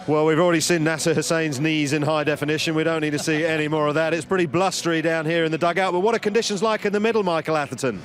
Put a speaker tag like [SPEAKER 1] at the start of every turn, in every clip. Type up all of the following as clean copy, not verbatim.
[SPEAKER 1] Well, we've already seen Nasser Hussain's knees in high definition. We don't need to see any more of that. It's pretty blustery down here in the dugout. But what are conditions like in the middle, Michael Atherton?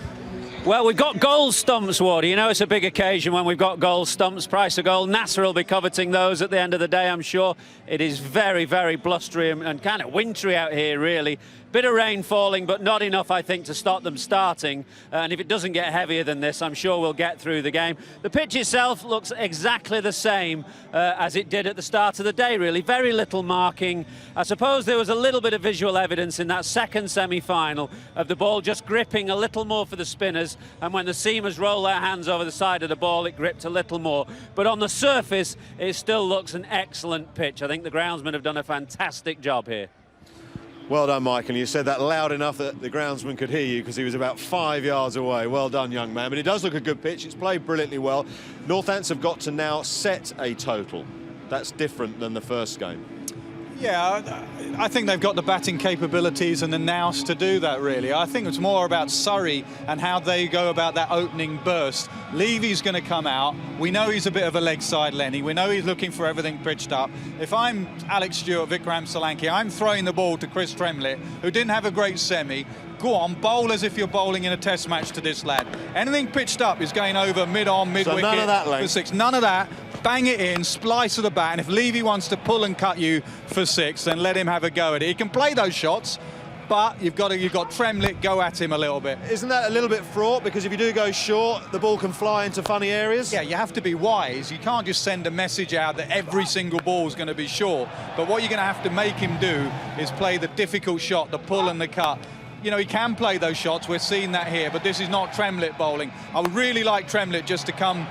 [SPEAKER 2] Well, we've got goal stumps, Wardy. You know it's a big occasion when we've got goal stumps. Price of goal. Nasser will be coveting those at the end of the day, I'm sure. It is very, very blustery and kind of wintry out here, really. Bit of rain falling, but not enough, I think, to stop them starting. And if it doesn't get heavier than this, I'm sure we'll get through the game. The pitch itself looks exactly the same as it did at the start of the day, really. Very little marking. I suppose there was a little bit of visual evidence in that second semi-final of the ball just gripping a little more for the spinners. And when the seamers roll their hands over the side of the ball, it gripped a little more. But on the surface, it still looks an excellent pitch. I think the groundsmen have done a fantastic job here.
[SPEAKER 1] Well done, Michael. You said that loud enough that the groundsman could hear you because he was about 5 yards away. Well done, young man. But it does look a good pitch. It's played brilliantly well. Northants have got to now set a total. That's different than the first game.
[SPEAKER 3] Yeah, I think they've got the batting capabilities and the nous to do that, really. I think it's more about Surrey and how they go about that opening burst. Levy's going to come out. We know he's a bit of a leg side Lenny. We know he's looking for everything pitched up. If I'm Alex Stewart, Vikram Solanki, I'm throwing the ball to Chris Tremlett, who didn't have a great semi. Go on, bowl as if you're bowling in a test match to this lad. Anything pitched up is going over mid-on, mid-wicket.
[SPEAKER 1] So none of that,
[SPEAKER 3] for six. None of that. Bang it in, splice of the bat, and if Levy wants to pull and cut you for six, then let him have a go at it. He can play those shots, but you've got Tremlett go at him a little bit.
[SPEAKER 1] Isn't that a little bit fraught? Because if you do go short, the ball can fly into funny areas.
[SPEAKER 3] Yeah, you have to be wise. You can't just send a message out that every single ball is going to be short. But what you're going to have to make him do is play the difficult shot, the pull and the cut. You know, he can play those shots. We're seeing that here, but this is not Tremlett bowling. I would really like Tremlett just to come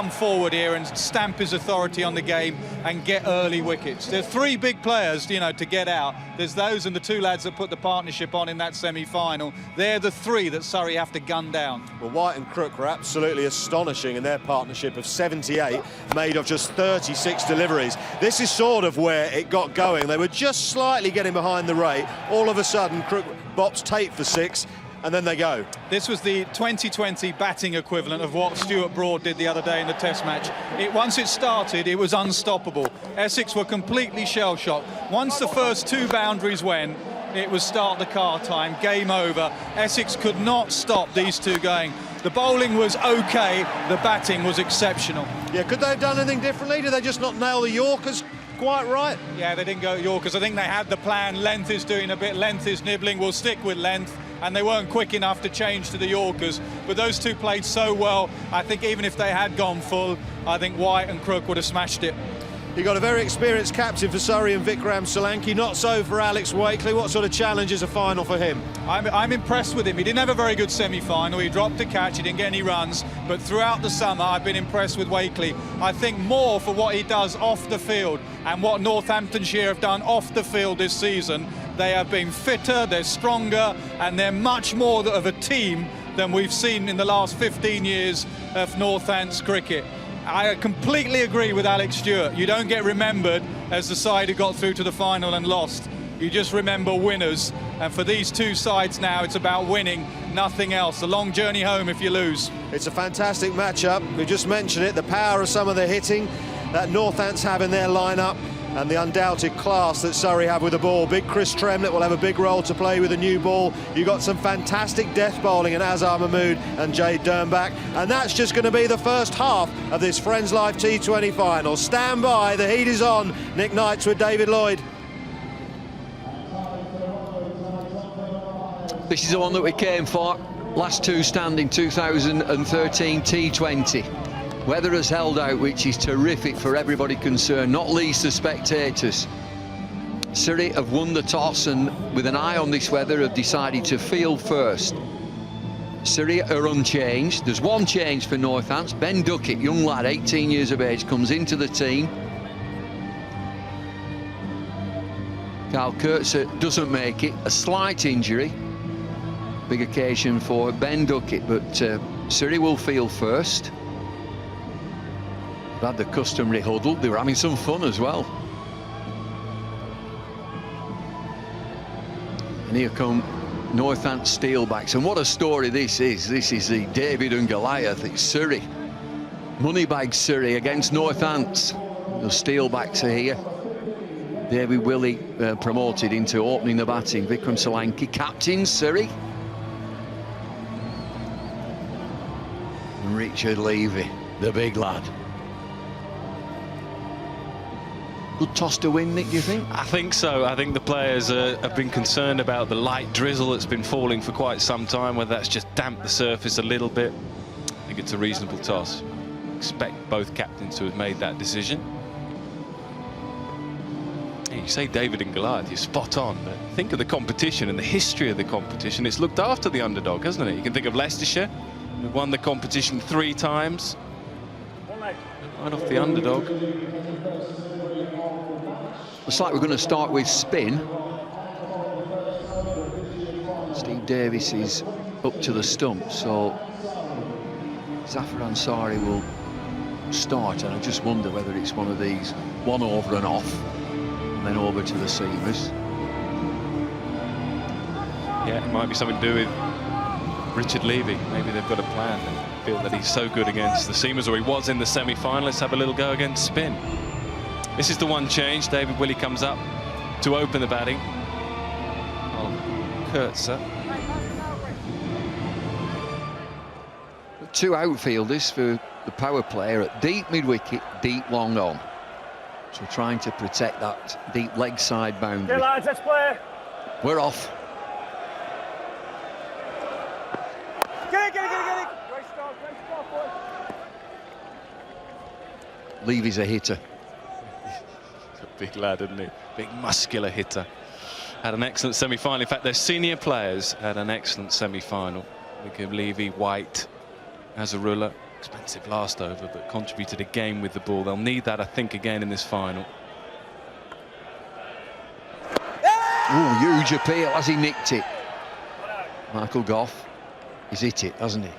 [SPEAKER 3] forward here and stamp his authority on the game and get early wickets. There's three big players, you know, to get out. There's those and the two lads that put the partnership on in that semi-final. They're the three that Surrey have to gun down.
[SPEAKER 1] Well, White and Crook were absolutely astonishing in their partnership of 78, made of just 36 deliveries. This is sort of where it got going. They were just slightly getting behind the rate. All of a sudden, Crook bops Tate for six, and then they go.
[SPEAKER 3] This was the 2020 batting equivalent of what Stuart Broad did the other day in the Test match. Once it started, it was unstoppable. Essex were completely shell-shocked. Once the first two boundaries went, it was start the car time, game over. Essex could not stop these two going. The bowling was okay, the batting was exceptional.
[SPEAKER 1] Yeah, could they have done anything differently? Did they just not nail the Yorkers quite right?
[SPEAKER 3] Yeah, they didn't go Yorkers. I think they had the plan. Length is doing a bit, length is nibbling. We'll stick with length. And they weren't quick enough to change to the Yorkers. But those two played so well, I think even if they had gone full, I think White and Crook would have smashed it.
[SPEAKER 1] You've got a very experienced captain for Surrey and Vikram Solanki, not so for Alex Wakely. What sort of challenge is a final for him?
[SPEAKER 3] I'm impressed with him. He didn't have a very good semi-final. He dropped a catch, he didn't get any runs. But throughout the summer, I've been impressed with Wakely. I think more for what he does off the field and what Northamptonshire have done off the field this season. They have been fitter, they're stronger, and they're much more of a team than we've seen in the last 15 years of Northants cricket. I completely agree with Alex Stewart. You don't get remembered as the side who got through to the final and lost. You just remember winners. And for these two sides now, it's about winning, nothing else. A long journey home if you lose.
[SPEAKER 1] It's a fantastic matchup. We just mentioned it, the power of some of the hitting that Northants have in their lineup, and the undoubted class that Surrey have with the ball. Big Chris Tremlett will have a big role to play with a new ball. You've got some fantastic death bowling in Azhar Mahmood and Jade Dernbach, and that's just going to be the first half of this Friends Life T20 Final. Stand by, the heat is on. Nick Knight's with David Lloyd.
[SPEAKER 4] This is the one that we came for. Last two standing 2013 T20. Weather has held out, which is terrific for everybody concerned, not least the spectators. Surrey have won the toss and, with an eye on this weather, have decided to field first. Surrey are unchanged. There's one change for Northants. Ben Duckett, young lad, 18 years of age, comes into the team. Carl Kurtzer doesn't make it. A slight injury. Big occasion for Ben Duckett, but Surrey will field first. Had the customary huddle. They were having some fun as well. And here come Northants Steelbacks, and what a story this is. This is the David and Goliath. It's Surrey, Moneybag Surrey against Northants. The Steelbacks are here. David Willey promoted into opening the batting. Vikram Solanki, captain, Surrey. And Richard Levy, the big lad. Good toss to win, Nick, do you think?
[SPEAKER 5] I think so. I think the players have been concerned about the light drizzle that's been falling for quite some time, whether that's just damped the surface a little bit. I think it's a reasonable toss. Expect both captains to have made that decision. Hey, you say David and Goliath, you're spot on, but think of the competition and the history of the competition. It's looked after the underdog, hasn't it? You can think of Leicestershire, who won the competition 3 times. Right off the underdog.
[SPEAKER 4] Looks like we're going to start with spin. Steve Davis is up to the stump, so Zafar Ansari will start, and I just wonder whether it's one of these, one over and off, and then over to the seamers.
[SPEAKER 5] Yeah, it might be something to do with Richard Levy. Maybe they've got a plan. They feel that he's so good against the seamers, or he was in the semi-final. Let's have a little go against spin. This is the one change. David Willey comes up to open the batting. Oh, Kurtzer.
[SPEAKER 4] 2 outfielders for the power player at deep mid-wicket, deep long on. So trying to protect that deep leg side boundary.
[SPEAKER 6] Okay, lads, let's play.
[SPEAKER 4] We're off.
[SPEAKER 6] Get it. Great start, boy.
[SPEAKER 4] Levy's a hitter.
[SPEAKER 5] Big lad, isn't he? Big muscular hitter. Had an excellent semi-final. In fact, their senior players had an excellent semi-final. We give Levy, White, Azarullah. Expensive last over, but contributed again with the ball. They'll need that, I think, again in this final.
[SPEAKER 4] Ooh, huge appeal as he nicked it. Michael Gough, he's hit it, hasn't he?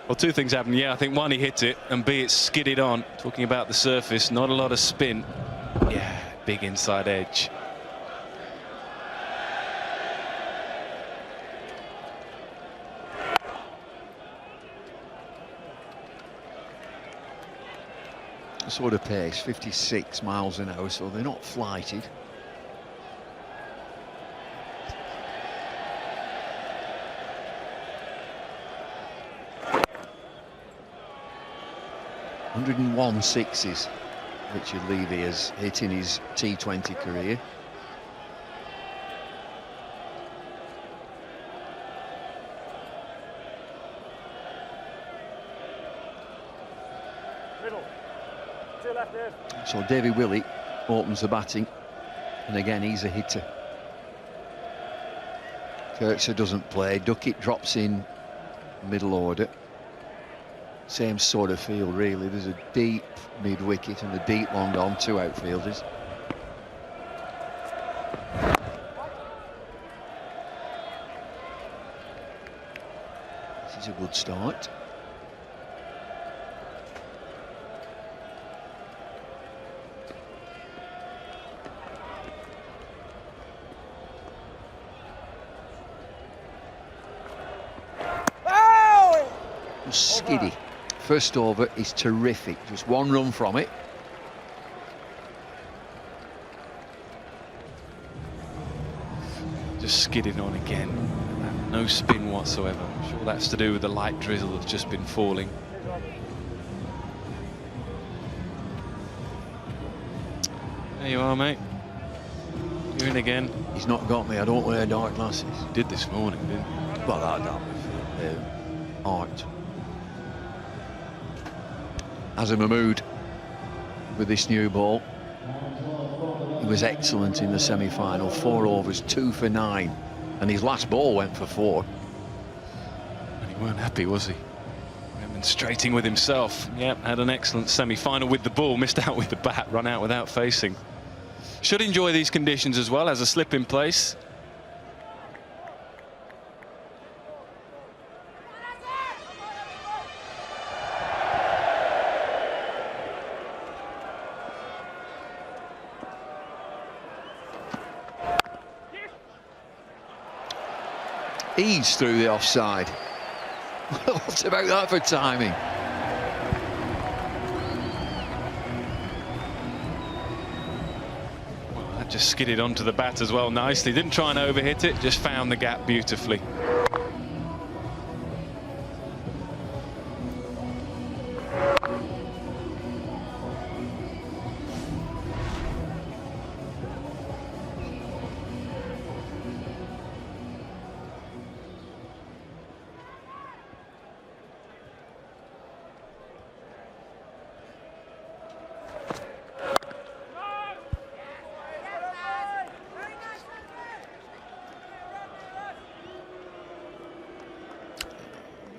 [SPEAKER 5] Well, 2 things happened. Yeah, I think 1, he hit it, and B, it skidded on. Talking about the surface, not a lot of spin. Yeah, big inside edge.
[SPEAKER 4] Sort of pace, 56 miles an hour, so they're not flighted. ...101 sixes Richard Levy has hit in his T20 career.
[SPEAKER 6] Middle. 2 left there.
[SPEAKER 4] So David Willey opens the batting, and again he's a hitter. Kurtzer doesn't play. Duckett drops in middle order. Same sort of field, really. There's a deep mid-wicket and a deep long on, 2 outfielders. This is a good start. Skiddy. First over is terrific. Just 1 run from it.
[SPEAKER 5] Just skidding on again. No spin whatsoever. I'm sure that's to do with the light drizzle that's just been falling. There you are, mate. You're in again.
[SPEAKER 4] He's not got me. I don't wear dark glasses.
[SPEAKER 5] You did this morning, didn't you?
[SPEAKER 4] Well, that art. Azam Mahmood with this new ball. He was excellent in the semi-final. 4 overs, 2 for 9, and his last ball went for 4.
[SPEAKER 5] And he weren't happy, was he? Demonstrating with himself. Yep, had an excellent semi-final with the ball. Missed out with the bat. Run out without facing. Should enjoy these conditions as well. As a slip in place.
[SPEAKER 4] Ease through the offside. What about that for timing?
[SPEAKER 5] just skidded onto the bat as well nicely. Didn't try and overhit it, just found the gap beautifully.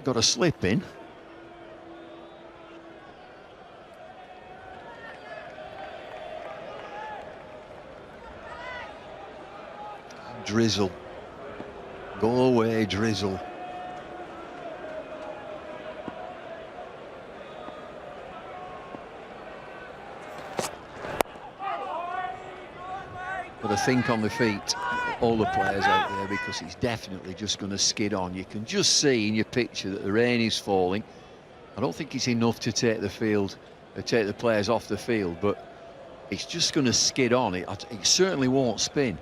[SPEAKER 4] Got a slip in. Drizzle. Go away, Drizzle. But I think on the feet, all the players out there, because he's definitely just going to skid on. You can just see in your picture that the rain is falling. I don't think it's enough to take the field, take the players off the field, but it's just going to skid on. It certainly won't spin.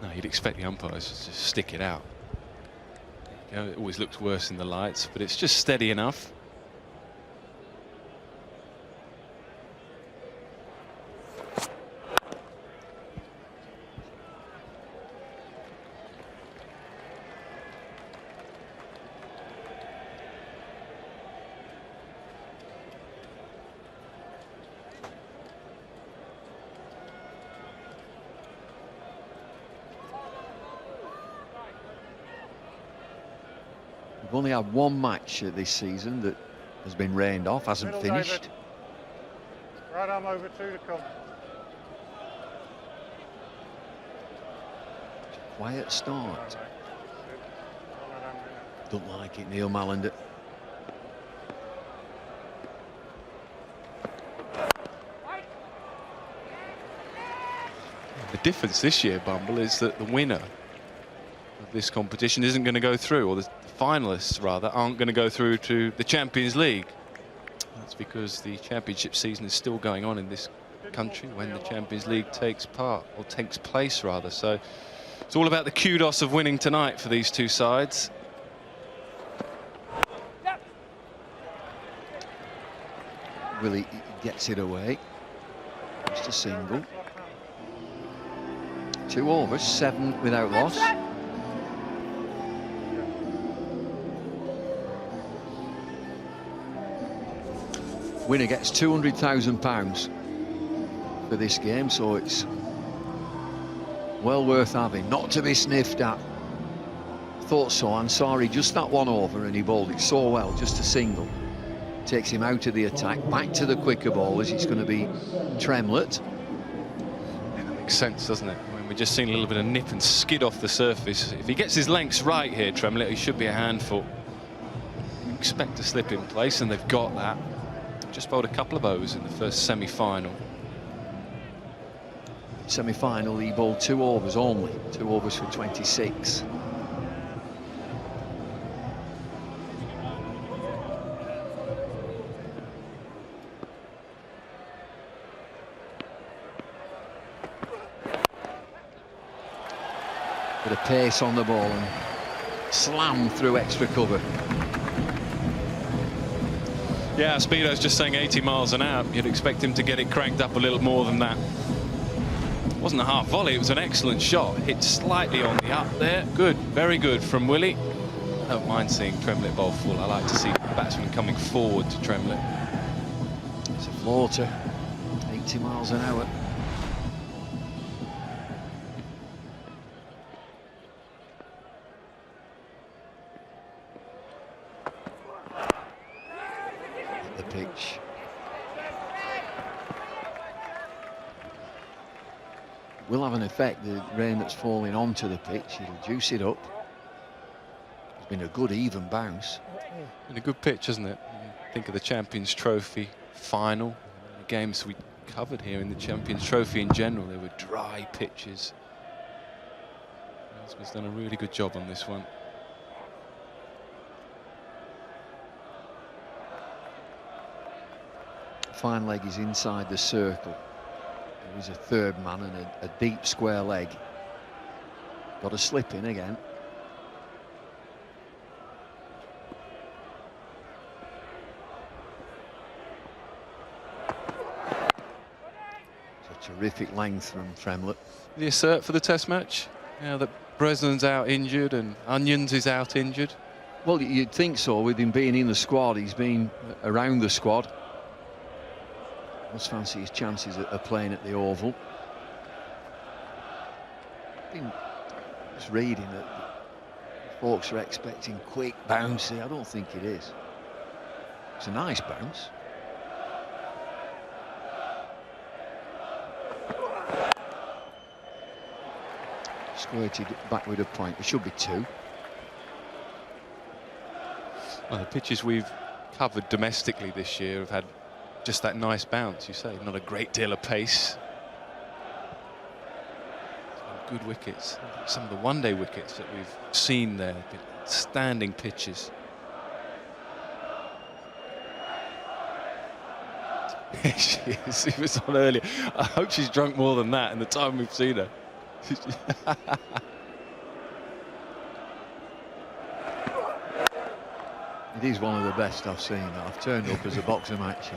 [SPEAKER 5] No, you'd expect the umpires to just stick it out. You know, it always looks worse in the lights, but it's just steady enough.
[SPEAKER 4] We've only had one match this season that has been rained off, hasn't
[SPEAKER 6] Middle,
[SPEAKER 4] finished.
[SPEAKER 6] David. Right arm over 2 to come.
[SPEAKER 4] Quiet start. Don't like it, Neil Mallander.
[SPEAKER 5] The difference this year, Bumble, is that the winner of this competition isn't going to go through, or the finalists rather aren't going to go through to the Champions League. That's because the championship season is still going on in this country when the Champions League takes place rather. So it's all about the kudos of winning tonight for these two sides.
[SPEAKER 4] Willie gets it away. Just a single. 2 overs, 7 without loss. Winner gets £200,000 for this game, so it's well worth having. Not to be sniffed at. Thought so. I'm sorry, just that 1 over, and he bowled it so well. Just a single. Takes him out of the attack, back to the quicker bowlers. It's going to be Tremlett.
[SPEAKER 5] Yeah, that makes sense, doesn't it? I mean, we've just seen a little bit of nip and skid off the surface. If he gets his lengths right here, Tremlett, he should be a handful. You expect to slip in place, and they've got that. Just bowled a couple of overs in the first semi-final.
[SPEAKER 4] Semi-final, he bowled 2 overs only. 2 overs for 26. Bit of pace on the ball and slam through extra cover.
[SPEAKER 5] Yeah, Speedo's just saying 80 miles an hour. You'd expect him to get it cranked up a little more than that. It wasn't a half volley, it was an excellent shot. Hit slightly on the up there. Good, very good from Willie. I don't mind seeing Tremlett bowl full. I like to see batsmen coming forward to Tremlett.
[SPEAKER 4] It's a floater, 80 miles an hour. The pitch. Will have an effect, the rain that's falling onto the pitch. It'll juice it up. It's been a good even bounce.
[SPEAKER 5] And a good pitch, isn't it? Think of the Champions Trophy final. The games we covered here in the Champions Trophy in general, they were dry pitches. He's done a really good job on this one.
[SPEAKER 4] Fine leg is inside the circle. He's a third man and a deep square leg. Got a slip in again. It's a terrific length from Tremlett.
[SPEAKER 5] The assert for the Test match. Now that Bresnan's out injured and Onions is out injured.
[SPEAKER 4] Well, you'd think so with him being in the squad. He's been around the squad. Must fancy his chances of playing at the Oval. Been just reading that folks are expecting quick, bouncy. I don't think it is. It's a nice bounce. Squirted back with a point. It should be 2.
[SPEAKER 5] Well, the pitches we've covered domestically this year have had just that nice bounce, you say. Not a great deal of pace. Some good wickets. Some of the one-day wickets that we've seen there have been standing pitches. She is. She was on earlier. I hope she's drunk more than that in the time we've seen her.
[SPEAKER 4] It is one of the best I've seen. I've turned up as a boxer match.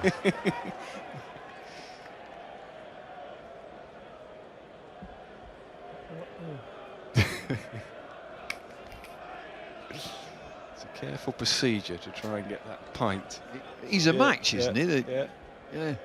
[SPEAKER 5] It's a careful procedure to try and get that pint.
[SPEAKER 4] He's a match, isn't he?
[SPEAKER 5] Yeah.
[SPEAKER 4] Yeah.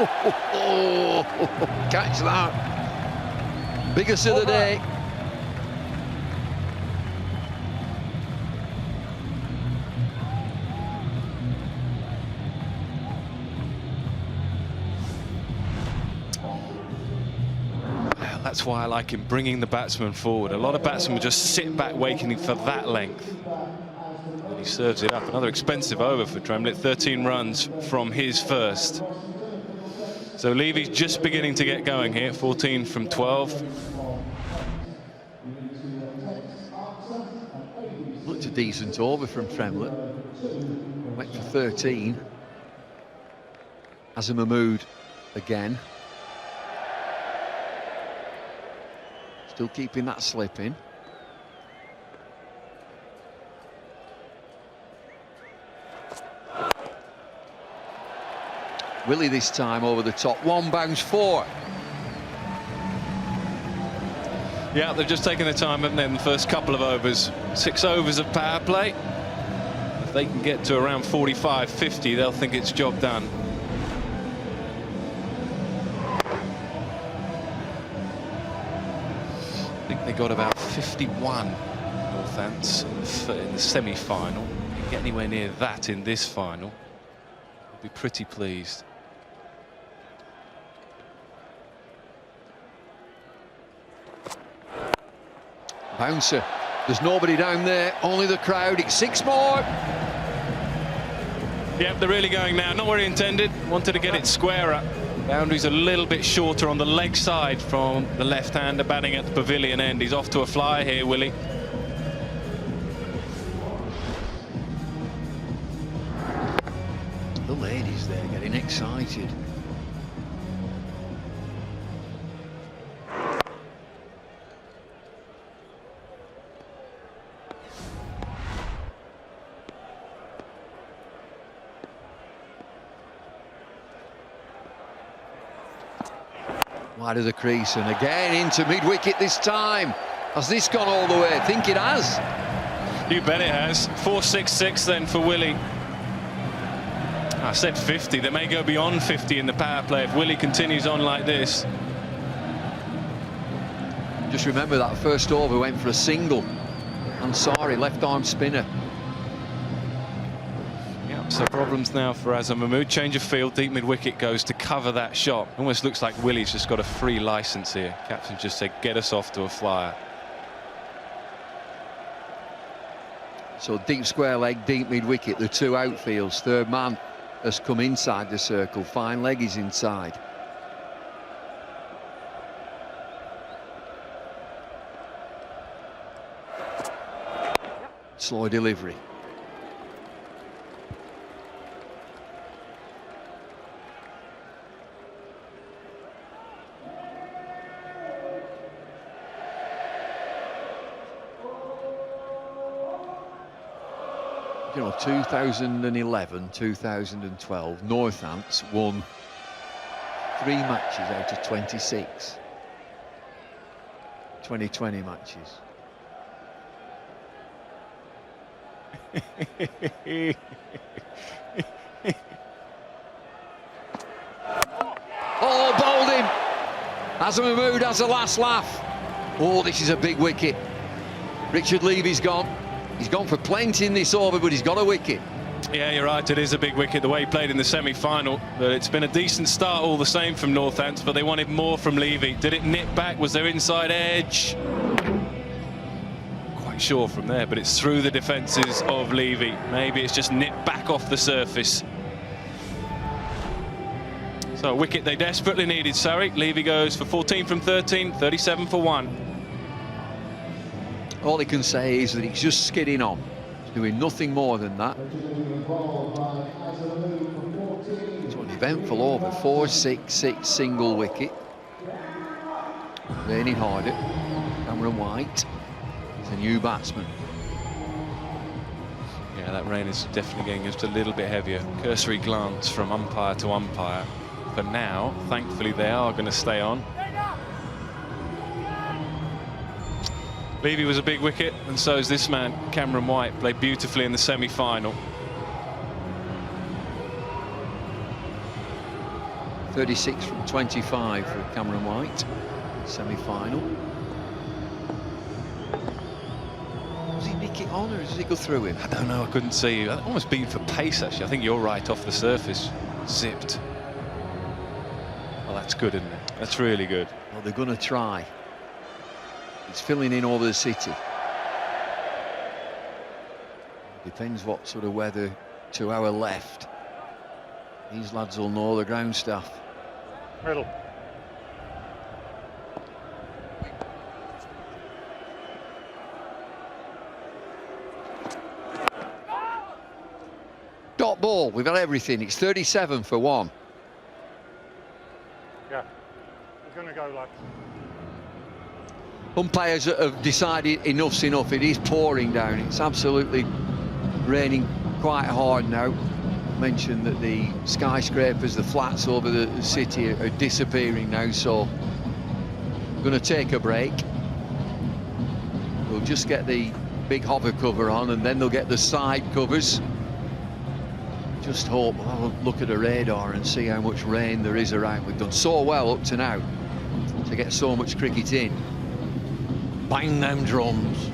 [SPEAKER 4] Oh, catch that. Biggest of the day.
[SPEAKER 5] Well, that's why I like him bringing the batsman forward. A lot of batsmen just sit back waiting for that length. And he serves it up. Another expensive over for Tremlett. 13 runs from his first. So Levy's just beginning to get going here. 14 from 12.
[SPEAKER 4] Looked a decent over from Tremlett. Went for 13. As a Mahmood again. Still keeping that slip in. Willie this time over the top. 1 bounce 4.
[SPEAKER 5] Yeah, they've just taken their time, haven't they, in the first couple of overs. 6 overs of power play. If they can get to around 45, 50, they'll think it's job done. I think they got about 51 Northants in the semi-final. If you get anywhere near that in this final, I'll be pretty pleased.
[SPEAKER 4] Bouncer. There's nobody down there, only the crowd. It's 6 more.
[SPEAKER 5] Yep, they're really going now. Not where he intended. Wanted to get it square up. Boundary's a little bit shorter on the leg side from the left-hander batting at the pavilion end. He's off to a fly here, Willie.
[SPEAKER 4] The ladies there getting excited. Wide of the crease and again into mid-wicket this time. Has this gone all the way? I think it has.
[SPEAKER 5] You bet it has. 4-6-6 then for Willie. I said 50. They may go beyond 50 in the power play if Willie continues on like this.
[SPEAKER 4] Just remember that first over went for a single. I'm sorry, left arm spinner.
[SPEAKER 5] Yeah, so problems now for Azam Mahmood. Change of field, deep mid-wicket goes to cover that shot. Almost looks like Willie's just got a free license here. Captain just said, get us off to a flyer.
[SPEAKER 4] So deep square leg, deep mid-wicket, the 2 outfields. Third man has come inside the circle. Fine leg is inside. slow delivery. You know, 2011, 2012, Northants won 3 matches out of 26 2020 matches. Oh, bowled him! Has a Mahmood, has a last laugh. Oh, this is a big wicket. Richard Levy's gone. He's gone for plenty in this over, but he's got a wicket.
[SPEAKER 5] Yeah, you're right, it is a big wicket, the way he played in the semi-final. But it's been a decent start all the same from Northants, but they wanted more from Levy. Did it nip back? Was there inside edge? Quite sure from there, but it's through the defences of Levy. Maybe it's just nipped back off the surface. So a wicket they desperately needed, Surrey. Levy goes for 14 from 13, 37 for 1.
[SPEAKER 4] All he can say is that he's just skidding on. He's doing nothing more than that. So an eventful over, 4-6-6 single wicket. Raining harder. Cameron White is a new batsman.
[SPEAKER 5] Yeah, that rain is definitely getting just a little bit heavier. Cursory glance from umpire to umpire. For now, thankfully, they are going to stay on. Levy was a big wicket, and so is this man, Cameron White. Played beautifully in the semi-final.
[SPEAKER 4] 36 from 25 for Cameron White, semi-final. Was he nick it on, or does he go through him?
[SPEAKER 5] I don't know, I couldn't see. That almost beat for pace, actually. I think you're right, off the surface. Zipped. Well, that's good, isn't it? That's really good.
[SPEAKER 4] Well, they're going to try. It's filling in over the city. Depends what sort of weather to our left. These lads will know the ground stuff.
[SPEAKER 6] Middle.
[SPEAKER 4] Dot ball, we've got everything. It's 37 for 1.
[SPEAKER 6] Yeah. We're going to go, lads.
[SPEAKER 4] Umpires have decided enough's enough. It is pouring down. It's absolutely raining quite hard now. Mentioned that the skyscrapers, the flats over the city are disappearing now, so we're going to take a break. We'll just get the big hover cover on, and then they'll get the side covers. Just hope we'll have a look at the radar and see how much rain there is around. We've done so well up to now to get so much cricket in. Bang them drums.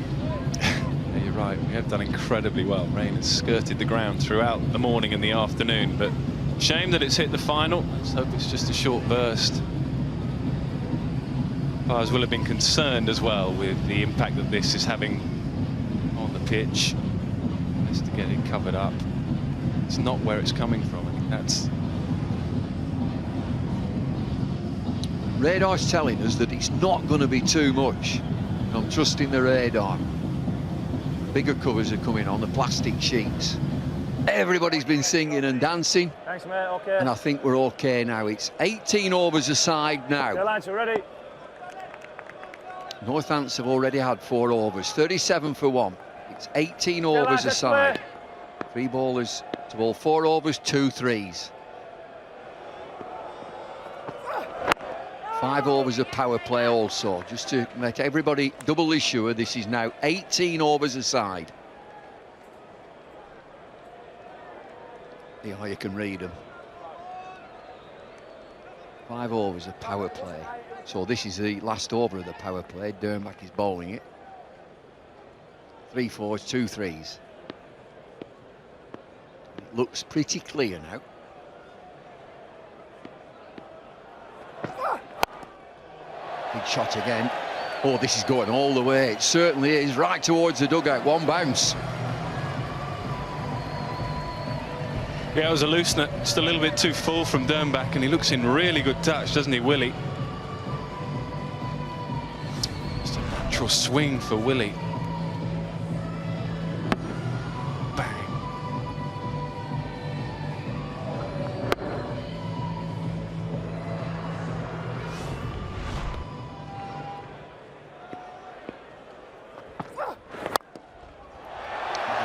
[SPEAKER 5] Yeah, you're right, we have done incredibly well. Rain has skirted the ground throughout the morning and the afternoon, but shame that it's hit the final. Let's hope it's just a short burst. Umpires will have been concerned as well with the impact that this is having on the pitch. Just to get it covered up. It's not where it's coming from. I think that's...
[SPEAKER 4] Radar's telling us that it's not going to be too much. I'm trusting the radar. Bigger covers are coming on, the plastic sheets. Everybody's been singing and dancing.
[SPEAKER 7] Thanks, mate. Okay.
[SPEAKER 4] And I think we're okay now. It's 18 overs aside now.
[SPEAKER 7] Okay, lads, we're ready.
[SPEAKER 4] Northants have already had 4 overs, 37 for 1. It's 18 overs
[SPEAKER 7] lads, let's
[SPEAKER 4] aside.
[SPEAKER 7] play.
[SPEAKER 4] 3 bowlers to bowl 4 overs, 2 threes. 5 overs of power play also, just to make everybody doubly sure. This is now 18 overs aside. Yeah, you can read them. 5 overs of power play. So this is the last over of the power play. Dernbach is bowling it. 3 fours, 2 threes. It looks pretty clear now. Big shot again. Oh, this is going all the way. It certainly is, right towards the dugout. 1 bounce.
[SPEAKER 5] Yeah, it was a loose net, just a little bit too full from Dernbach, and he looks in really good touch, doesn't he, Willie? Just a natural swing for Willie.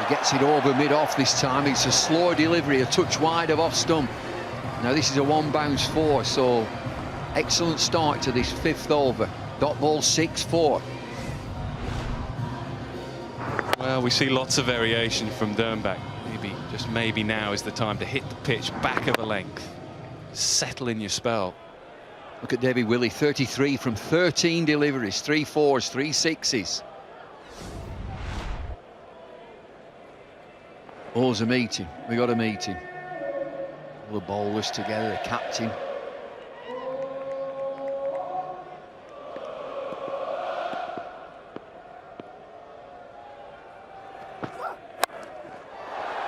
[SPEAKER 4] gets it over mid-off this time. It's a slower delivery, a touch wide of off stump. Now this is a one bounce 4, so excellent start to this 5th over. Dot ball 6-4.
[SPEAKER 5] Well, we see lots of variation from Dernbach. Maybe now is the time to hit the pitch back of a length. Settle in your spell.
[SPEAKER 4] Look at David Willey, 33 from 13 deliveries, 3 4s, 3 6s. Oh, there's a meeting. We got a meeting. All the bowlers together, the captain.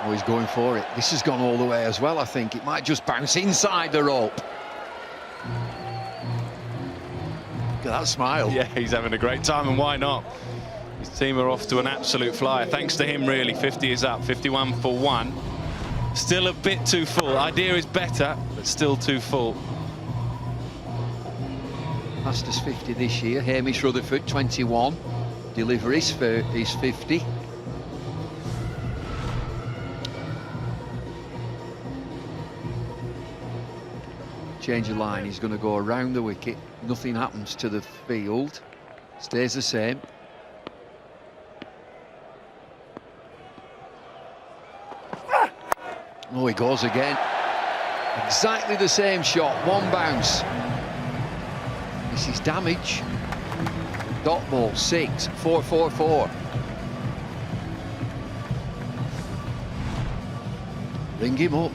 [SPEAKER 4] Oh, he's going for it. This has gone all the way as well, I think. It might just bounce inside the rope. Look at that smile.
[SPEAKER 5] Yeah, he's having a great time, and why not? His team are off to an absolute flyer. Thanks to him, really. 50 is up, 51 for 1. Still a bit too full. Idea is better, but still too full.
[SPEAKER 4] Masters 50 this year. Hamish Rutherford, 21. Deliveries for his 50. Change of line, he's going to go around the wicket. Nothing happens to the field. Stays the same. Oh, he goes again. Exactly the same shot, one bounce. This is damage. Dot ball 6, 4-4-4. Ring him up.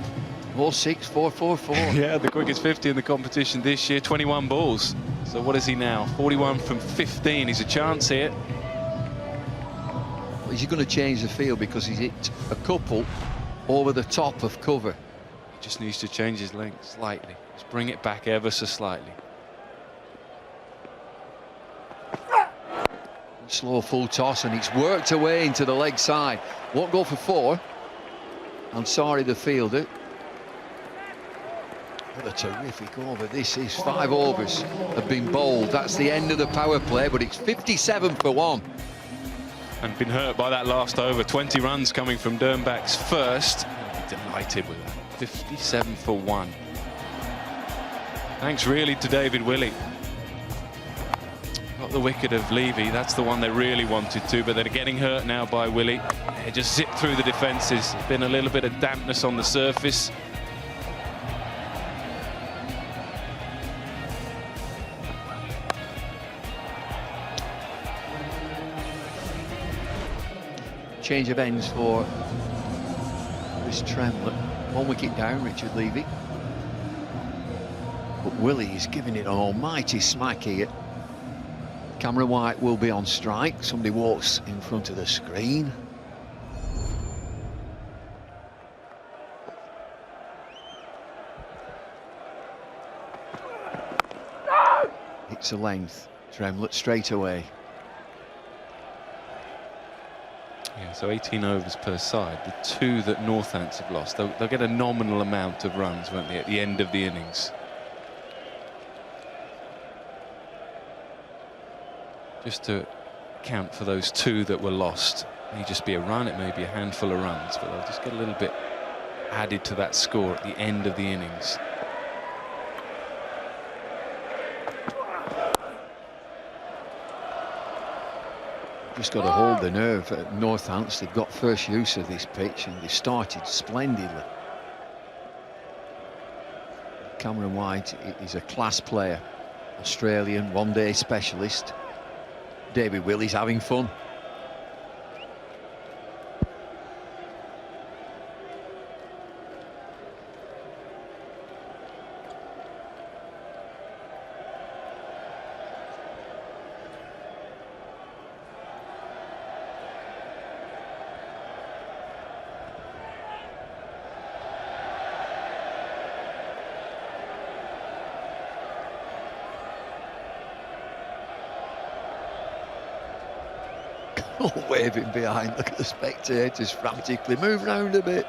[SPEAKER 4] 4-6, 4-4-4.
[SPEAKER 5] Yeah, the quickest 50 in the competition this year, 21 balls. So what is he now? 41 from 15. He's a chance here.
[SPEAKER 4] Well, is he going to change the field because he's hit a couple over the top of cover?
[SPEAKER 5] He just needs to change his length slightly. Just bring it back ever so slightly.
[SPEAKER 4] Slow full toss, and it's worked away into the leg side. Won't go for 4. Ansari, the fielder. What a terrific over this is. 5 overs have been bowled. That's the end of the power play, but it's 57 for 1.
[SPEAKER 5] And been hurt by that last over. 20 runs coming from Dernbach's first. I'll be delighted with that. 57 for 1. Thanks really to David Willey. Got the wicket of Levy. That's the one they really wanted to, but they're getting hurt now by Willey. They just zip through the defences. There's been a little bit of dampness on the surface.
[SPEAKER 4] Change of ends for Chris Tremlett. 1 wicket down, Richard Levy. But Willey is giving it an almighty smack here. Cameron White will be on strike. Somebody walks in front of the screen. It's a length. Tremlett straight away.
[SPEAKER 5] Yeah, so 18 overs per side. The 2 that Northants have lost, they'll get a nominal amount of runs, won't they, at the end of the innings. Just to account for those 2 that were lost. It may just be a run, it may be a handful of runs, but they'll just get a little bit added to that score at the end of the innings.
[SPEAKER 4] Just got to hold the nerve at Northants. They've got first use of this pitch and they started splendidly. Cameron White is a class player. Australian, one-day specialist. David Willey's having fun. Waving behind. Look at the spectators frantically. Move round a bit.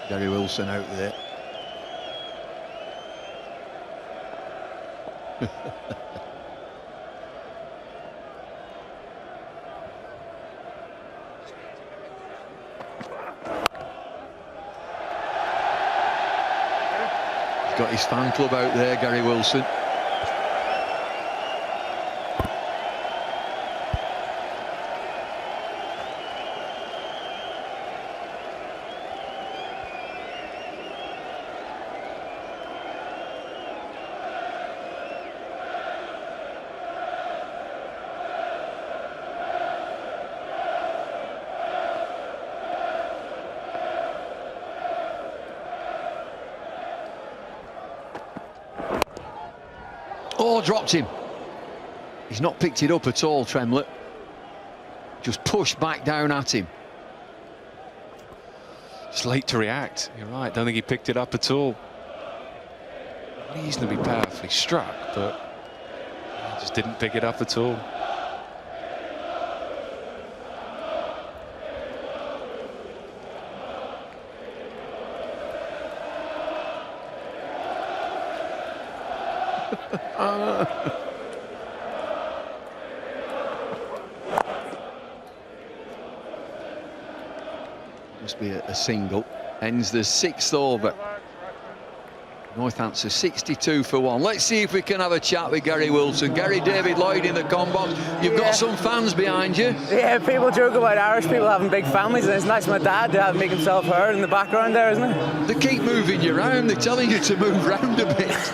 [SPEAKER 4] Gary Wilson out there. He's got his fan club out there, Gary Wilson. Oh, dropped him. He's not picked it up at all, Tremlett. Just pushed back down at him.
[SPEAKER 5] It's late to react. You're right. Don't think he picked it up at all. Reasonably powerfully struck, but he just didn't pick it up at all.
[SPEAKER 4] Must be a single. Ends the 6th over. Northants are 62 for 1. Let's see if we can have a chat with Gary Wilson. Gary David Lloyd in the combox. You've got some fans behind you.
[SPEAKER 7] Yeah, people joke about Irish people having big families, and it's nice for my dad to make himself heard in the background there, isn't it?
[SPEAKER 4] They keep moving you around. They're telling you to move round a bit.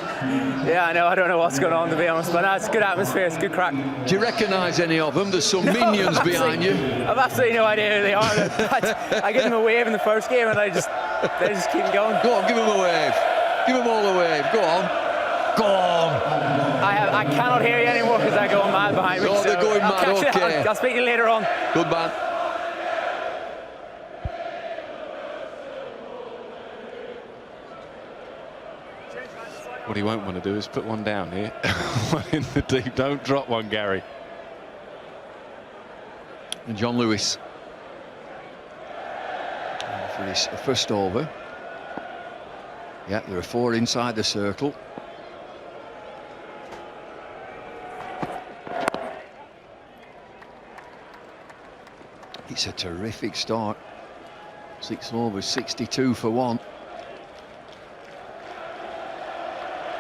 [SPEAKER 7] Yeah, I know. I don't know what's going on, to be honest, but no, it's a good atmosphere. It's good crack.
[SPEAKER 4] Do you recognise any of them? There's some minions behind you.
[SPEAKER 7] I've absolutely no idea who they are. I give them a wave in the first game, and they just keep going.
[SPEAKER 4] Go on, give them a wave. Give them all a wave. Go on. Go on.
[SPEAKER 7] I cannot hear you anymore because they're going mad behind me.
[SPEAKER 4] Oh, they're going mad, okay.
[SPEAKER 7] I'll speak to you later on.
[SPEAKER 4] Good man.
[SPEAKER 5] What he won't want to do is put one down here. One in the deep. Don't drop one, Gary.
[SPEAKER 4] And John Lewis for his first over. Yeah, there are 4 inside the circle. It's a terrific start. 6 overs, 62 for 1.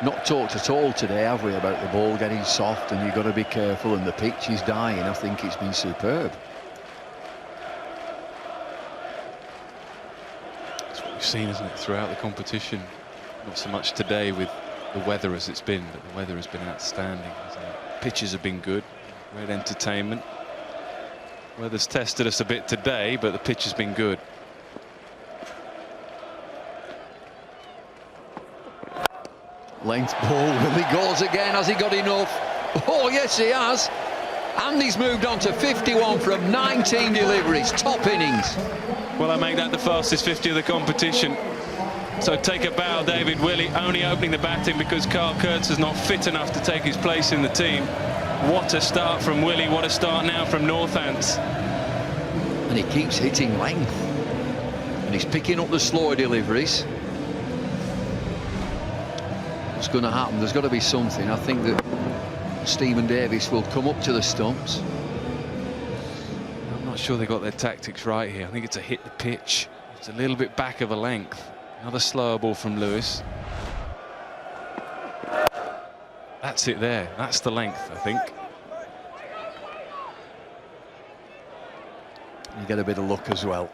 [SPEAKER 4] Not talked at all today, have we, about the ball getting soft and you've got to be careful and the pitch is dying. I think it's been superb.
[SPEAKER 5] That's what we've seen, isn't it, throughout the competition. Not so much today with the weather as it's been, but the weather has been outstanding, hasn't it? Pitches have been good, great entertainment. Weather's tested us a bit today, but the pitch has been good.
[SPEAKER 4] Length ball, will he goes again? Has he got enough? Oh yes, he has. And he's moved on to 51 from 19 deliveries. Top innings.
[SPEAKER 5] Well, I make that the fastest 50 of the competition. So take a bow, David Willey, only opening the batting because Carl Kurtz is not fit enough to take his place in the team. What a start from Willey, what a start now from Northants.
[SPEAKER 4] And he keeps hitting length. And he's picking up the slower deliveries. What's going to happen? There's got to be something. I think that Stephen Davis will come up to the stumps.
[SPEAKER 5] I'm not sure they got their tactics right here. I think it's a hit the pitch. It's a little bit back of a length. Another slower ball from Lewis. That's it there. That's the length, I think.
[SPEAKER 4] You get a bit of luck as well.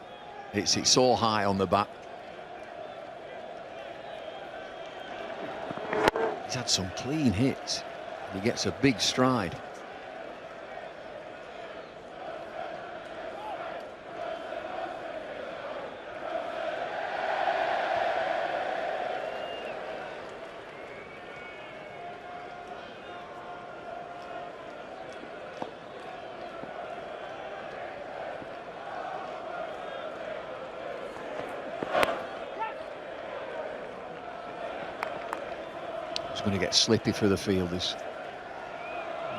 [SPEAKER 4] It's so high on the back. He's had some clean hits. He gets a big stride. It's going to get slippy for the fielders.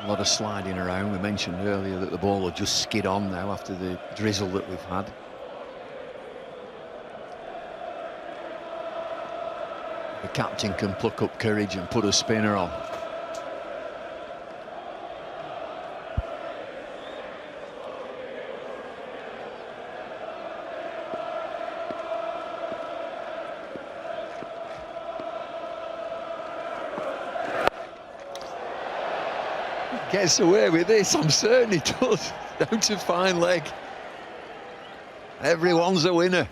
[SPEAKER 4] A lot of sliding around. We mentioned earlier that the ball will just skid on now after the drizzle that we've had. The captain can pluck up courage and put a spinner on. Gets away with this, I'm certain he does. Down to fine leg. Everyone's a winner.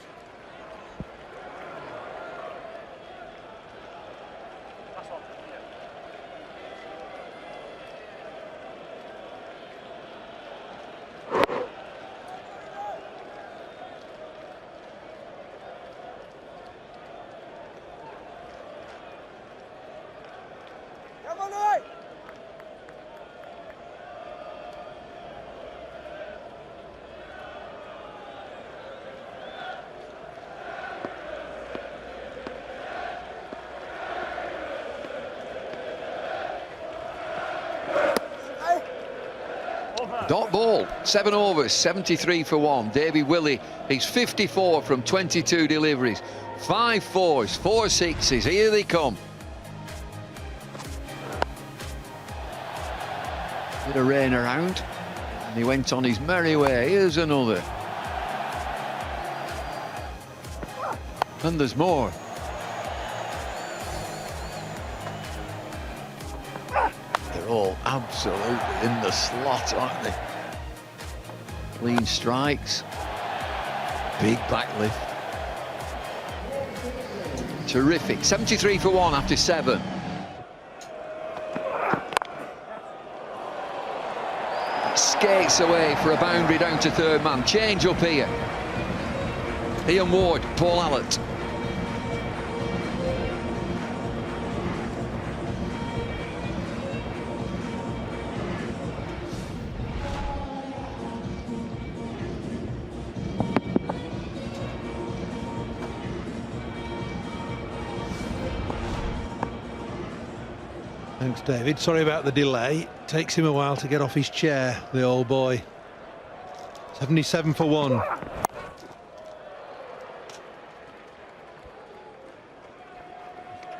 [SPEAKER 4] Dot ball, 7 overs, 73 for 1. Davy Willey, he's 54 from 22 deliveries. 5 fours, 4 sixes, here they come. Bit of rain around, and he went on his merry way. Here's another. And there's more. They're all absolutely in the slot, aren't they? Clean strikes, big backlift. Terrific. 73 for 1 after 7. Skates away for a boundary down to third man. Change up here. Ian Ward, Paul Allott.
[SPEAKER 8] Thanks, David. Sorry about the delay. Takes him a while to get off his chair, the old boy. 77 for 1.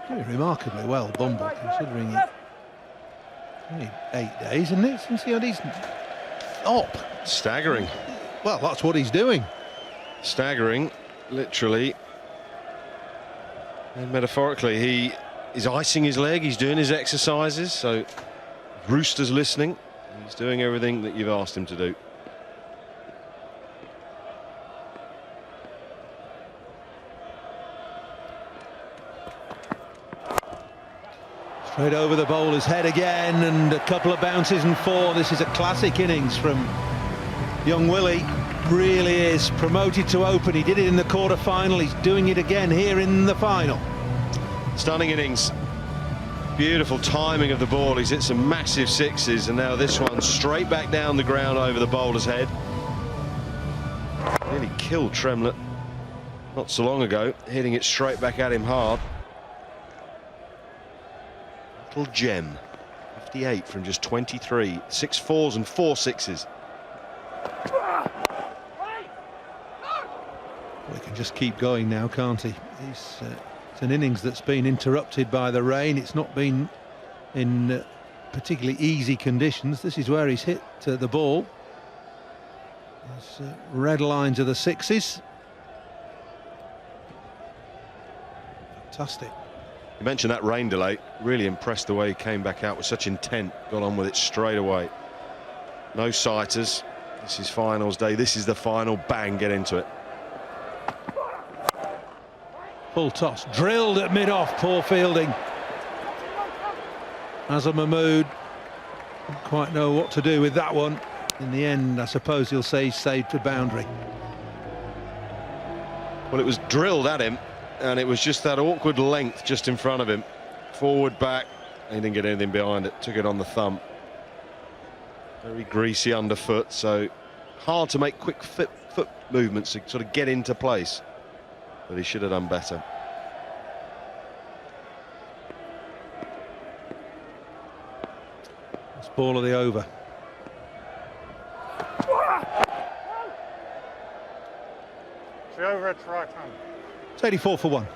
[SPEAKER 8] Doing remarkably well, Bumble, considering it. Only 8 days, isn't it, since he had his op?
[SPEAKER 1] Staggering.
[SPEAKER 8] Well, that's what he's doing.
[SPEAKER 1] Staggering, literally. And metaphorically, he is icing his leg, he's doing his exercises, so Rooster's listening. He's doing everything that you've asked him to do.
[SPEAKER 8] Straight over the bowler's head again, and a couple of bounces and 4. This is a classic innings from young Willie. Really is promoted to open. He did it in the quarter-final. He's doing it again here in the final.
[SPEAKER 1] Stunning innings. Beautiful timing of the ball. He's hit some massive sixes, and now this one straight back down the ground over the bowler's head. Nearly killed Tremlett not so long ago, hitting it straight back at him hard. Little gem. 58 from just 23. 6 fours and 4 sixes.
[SPEAKER 8] Well, he can just keep going now, can't he? It's an innings that's been interrupted by the rain. It's not been in particularly easy conditions. This is where he's hit the ball. There's red lines of the sixes. Fantastic.
[SPEAKER 1] You mentioned that rain delay. Really impressed the way he came back out with such intent. Got on with it straight away. No sighters. This is finals day. This is the final. Bang, get into it.
[SPEAKER 8] Full toss, drilled at mid-off, poor fielding. Azhar Mahmood didn't quite know what to do with that one. In the end, I suppose he'll say he saved the boundary.
[SPEAKER 1] Well, it was drilled at him, and it was just that awkward length just in front of him. Forward, back, and he didn't get anything behind it. Took it on the thumb. Very greasy underfoot, so hard to make quick foot movements to sort of get into place. But he should have done better.
[SPEAKER 8] That's ball of the over.
[SPEAKER 6] The over at right hand.
[SPEAKER 8] It's 84 for 1.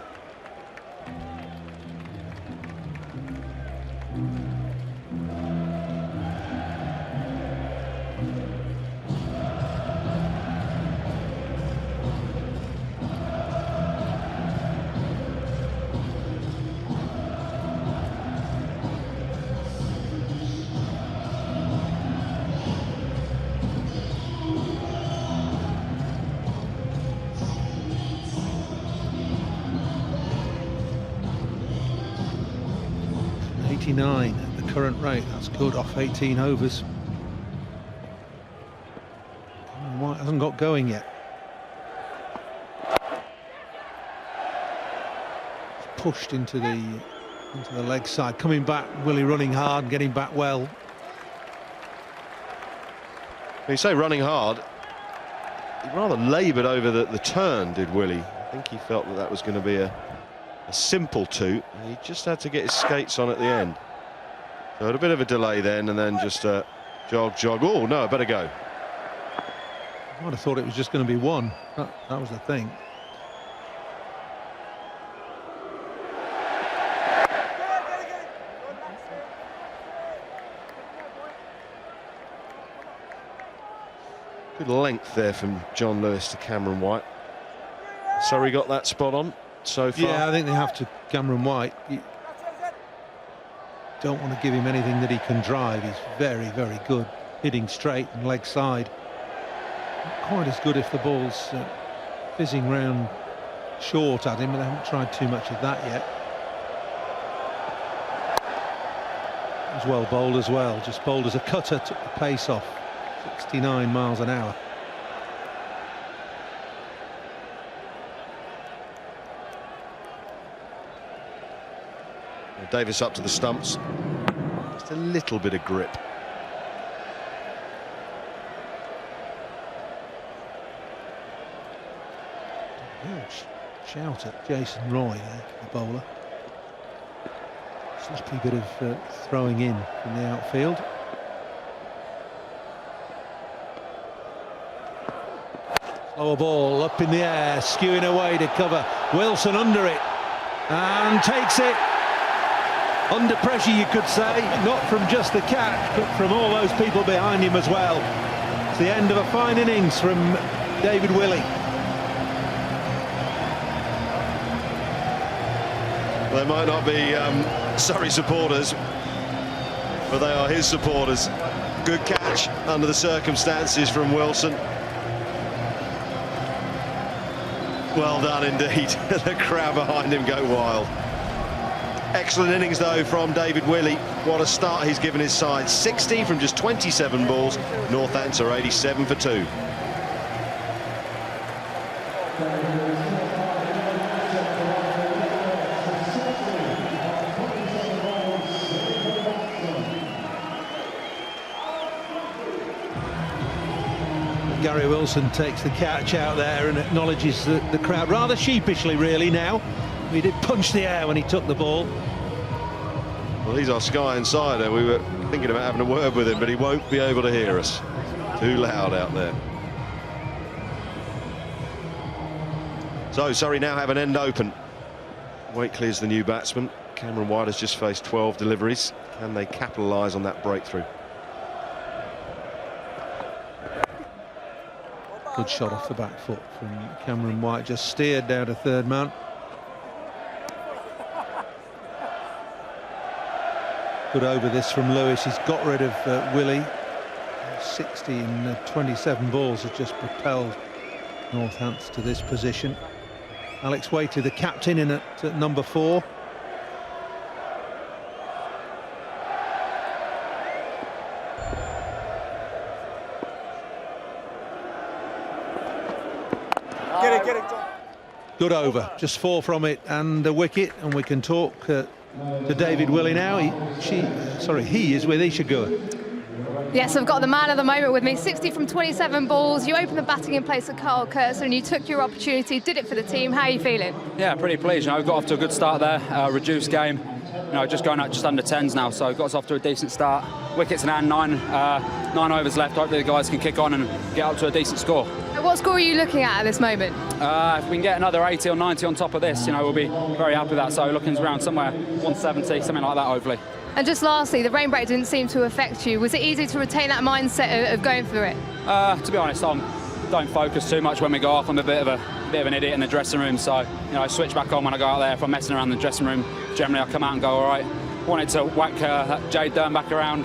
[SPEAKER 8] 89 at the current rate. That's good off 18 overs. White hasn't got going yet. Pushed into the leg side, coming back. Willie running hard, getting back well.
[SPEAKER 1] You say running hard, he rather laboured over the turn, did Willie. I think he felt that was going to be a simple two. He just had to get his skates on at the end. So had a bit of a delay then, and then just jog. Oh no, I better go.
[SPEAKER 8] I might have thought it was just going to be one. That was the thing.
[SPEAKER 1] Good length there from John Lewis to Cameron White. Surrey got that spot on so far.
[SPEAKER 8] Yeah, I think they have to. Cameron White, you don't want to give him anything that he can drive. He's very, very good hitting straight and leg side. Not quite as good if the ball's fizzing round short at him, but they haven't tried too much of that yet. As well bowled as well, just bowled as a cutter, took the pace off. 69 miles an hour.
[SPEAKER 1] Davis up to the stumps. Just a little bit of grip.
[SPEAKER 8] Huge shout at Jason Roy there, the bowler. Sloppy bit of throwing in from the outfield. Lower ball up in the air, skewing away to cover. Wilson under it and takes it. Under pressure, you could say, not from just the catch, but from all those people behind him as well. It's the end of a fine innings from David Willey.
[SPEAKER 1] They might not be Surrey supporters, but they are his supporters. Good catch under the circumstances from Wilson. Well done indeed. The crowd behind him go wild. Excellent innings though from David Willey. What a start he's given his side. 60 from just 27 balls. Northants are 87 for 2.
[SPEAKER 8] Gary Wilson takes the catch out there and acknowledges the crowd rather sheepishly really now. He did punch the air when he took the ball.
[SPEAKER 1] Well, he's our Sky Insider. We were thinking about having a word with him, but he won't be able to hear us. Too loud out there. So Surrey now have an end open. Wakely is the new batsman. Cameron White has just faced 12 deliveries. Can they capitalise on that breakthrough?
[SPEAKER 8] Good shot off the back foot from Cameron White, just steered down to third man. Good over this from Lewis. He's got rid of Willey. 60 in 27 balls has just propelled Northants to this position. Alex Wakely, the captain, in at number 4.
[SPEAKER 6] Get it, John.
[SPEAKER 8] Good over, just 4 from it and a wicket, and we can talk to David Willey now. He is with Isha Guha.
[SPEAKER 9] Yes, I've got the man of the moment with me. 60 from 27 balls. You opened the batting in place of Carl Kurtzman and you took your opportunity, did it for the team. How are you feeling?
[SPEAKER 10] Yeah, pretty pleased. We got off to a good start there. Reduced game. Just going out just under 10s now, so got us off to a decent start. Wickets in hand, 9 overs left. Hopefully the guys can kick on and get up to a decent score.
[SPEAKER 9] What score are you looking at this moment?
[SPEAKER 10] If we can get another 80 or 90 on top of this, we'll be very happy with that. So looking around somewhere 170, something like that, hopefully.
[SPEAKER 9] And just lastly, the rain break didn't seem to affect you. Was it easy to retain that mindset of going through it?
[SPEAKER 10] To be honest, I don't focus too much when we go off. I'm a bit of an idiot in the dressing room, so I switch back on when I go out there. If I'm messing around the dressing room, generally I come out and go all right. Wanted to whack Jade Dern back around.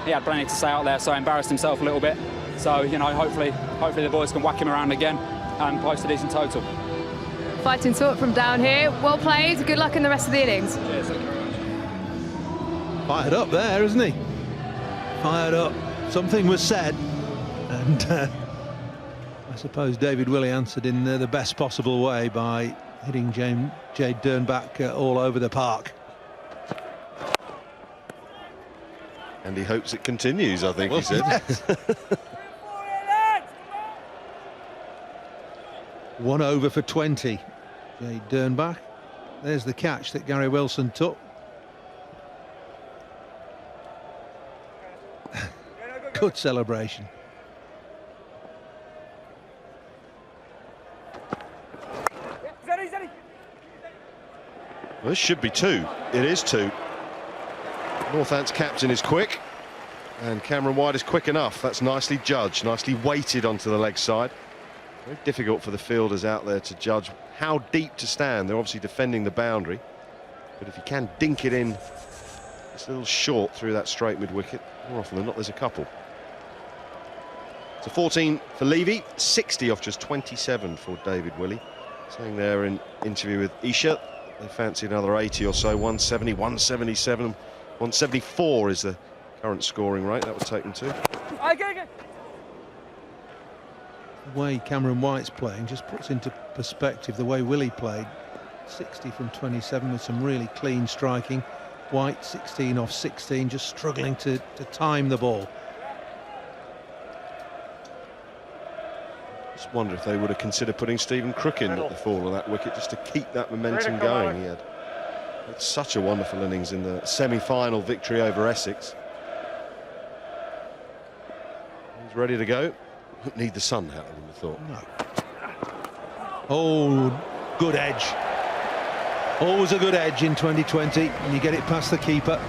[SPEAKER 10] He had plenty to say out there, so he embarrassed himself a little bit. So hopefully the boys can whack him around again and post a decent total.
[SPEAKER 9] Fighting talk from down here. Well played. Good luck in the rest of the innings.
[SPEAKER 10] Cheers. Thank you very much.
[SPEAKER 8] Fired up there, isn't he? Fired up. Something was said, and I suppose David Willey answered in the best possible way by hitting Jade Dernbach all over the park.
[SPEAKER 1] And he hopes it continues, I think he said.
[SPEAKER 8] Yes. 1 over for 20. Jade Dernbach. There's the catch that Gary Wilson took. Good celebration.
[SPEAKER 1] Well, this should be 2. It is 2. Northants' captain is quick, and Cameron White is quick enough. That's nicely judged, nicely weighted onto the leg side. Very difficult for the fielders out there to judge how deep to stand. They're obviously defending the boundary, but if you can dink it in, it's a little short through that straight mid-wicket. More often than not, there's a couple. So 14 for Levy, 60 off just 27 for David Willey. Saying there in interview with Isha, they fancy another 80 or so, 170, 177, 174 is the current scoring rate. That would take them to.
[SPEAKER 8] The way Cameron White's playing just puts into perspective the way Willey played. 60 from 27 with some really clean striking. White 16 off 16, just struggling to time the ball.
[SPEAKER 1] Just wonder if they would have considered putting Stephen Crook in at the fall of that wicket just to keep that momentum going. He had such a wonderful innings in the semi-final victory over Essex. He's ready to go. Wouldn't need the sun out, I would have thought.
[SPEAKER 8] No. Oh, good edge. Always a good edge in 2020, and you get it past the keeper.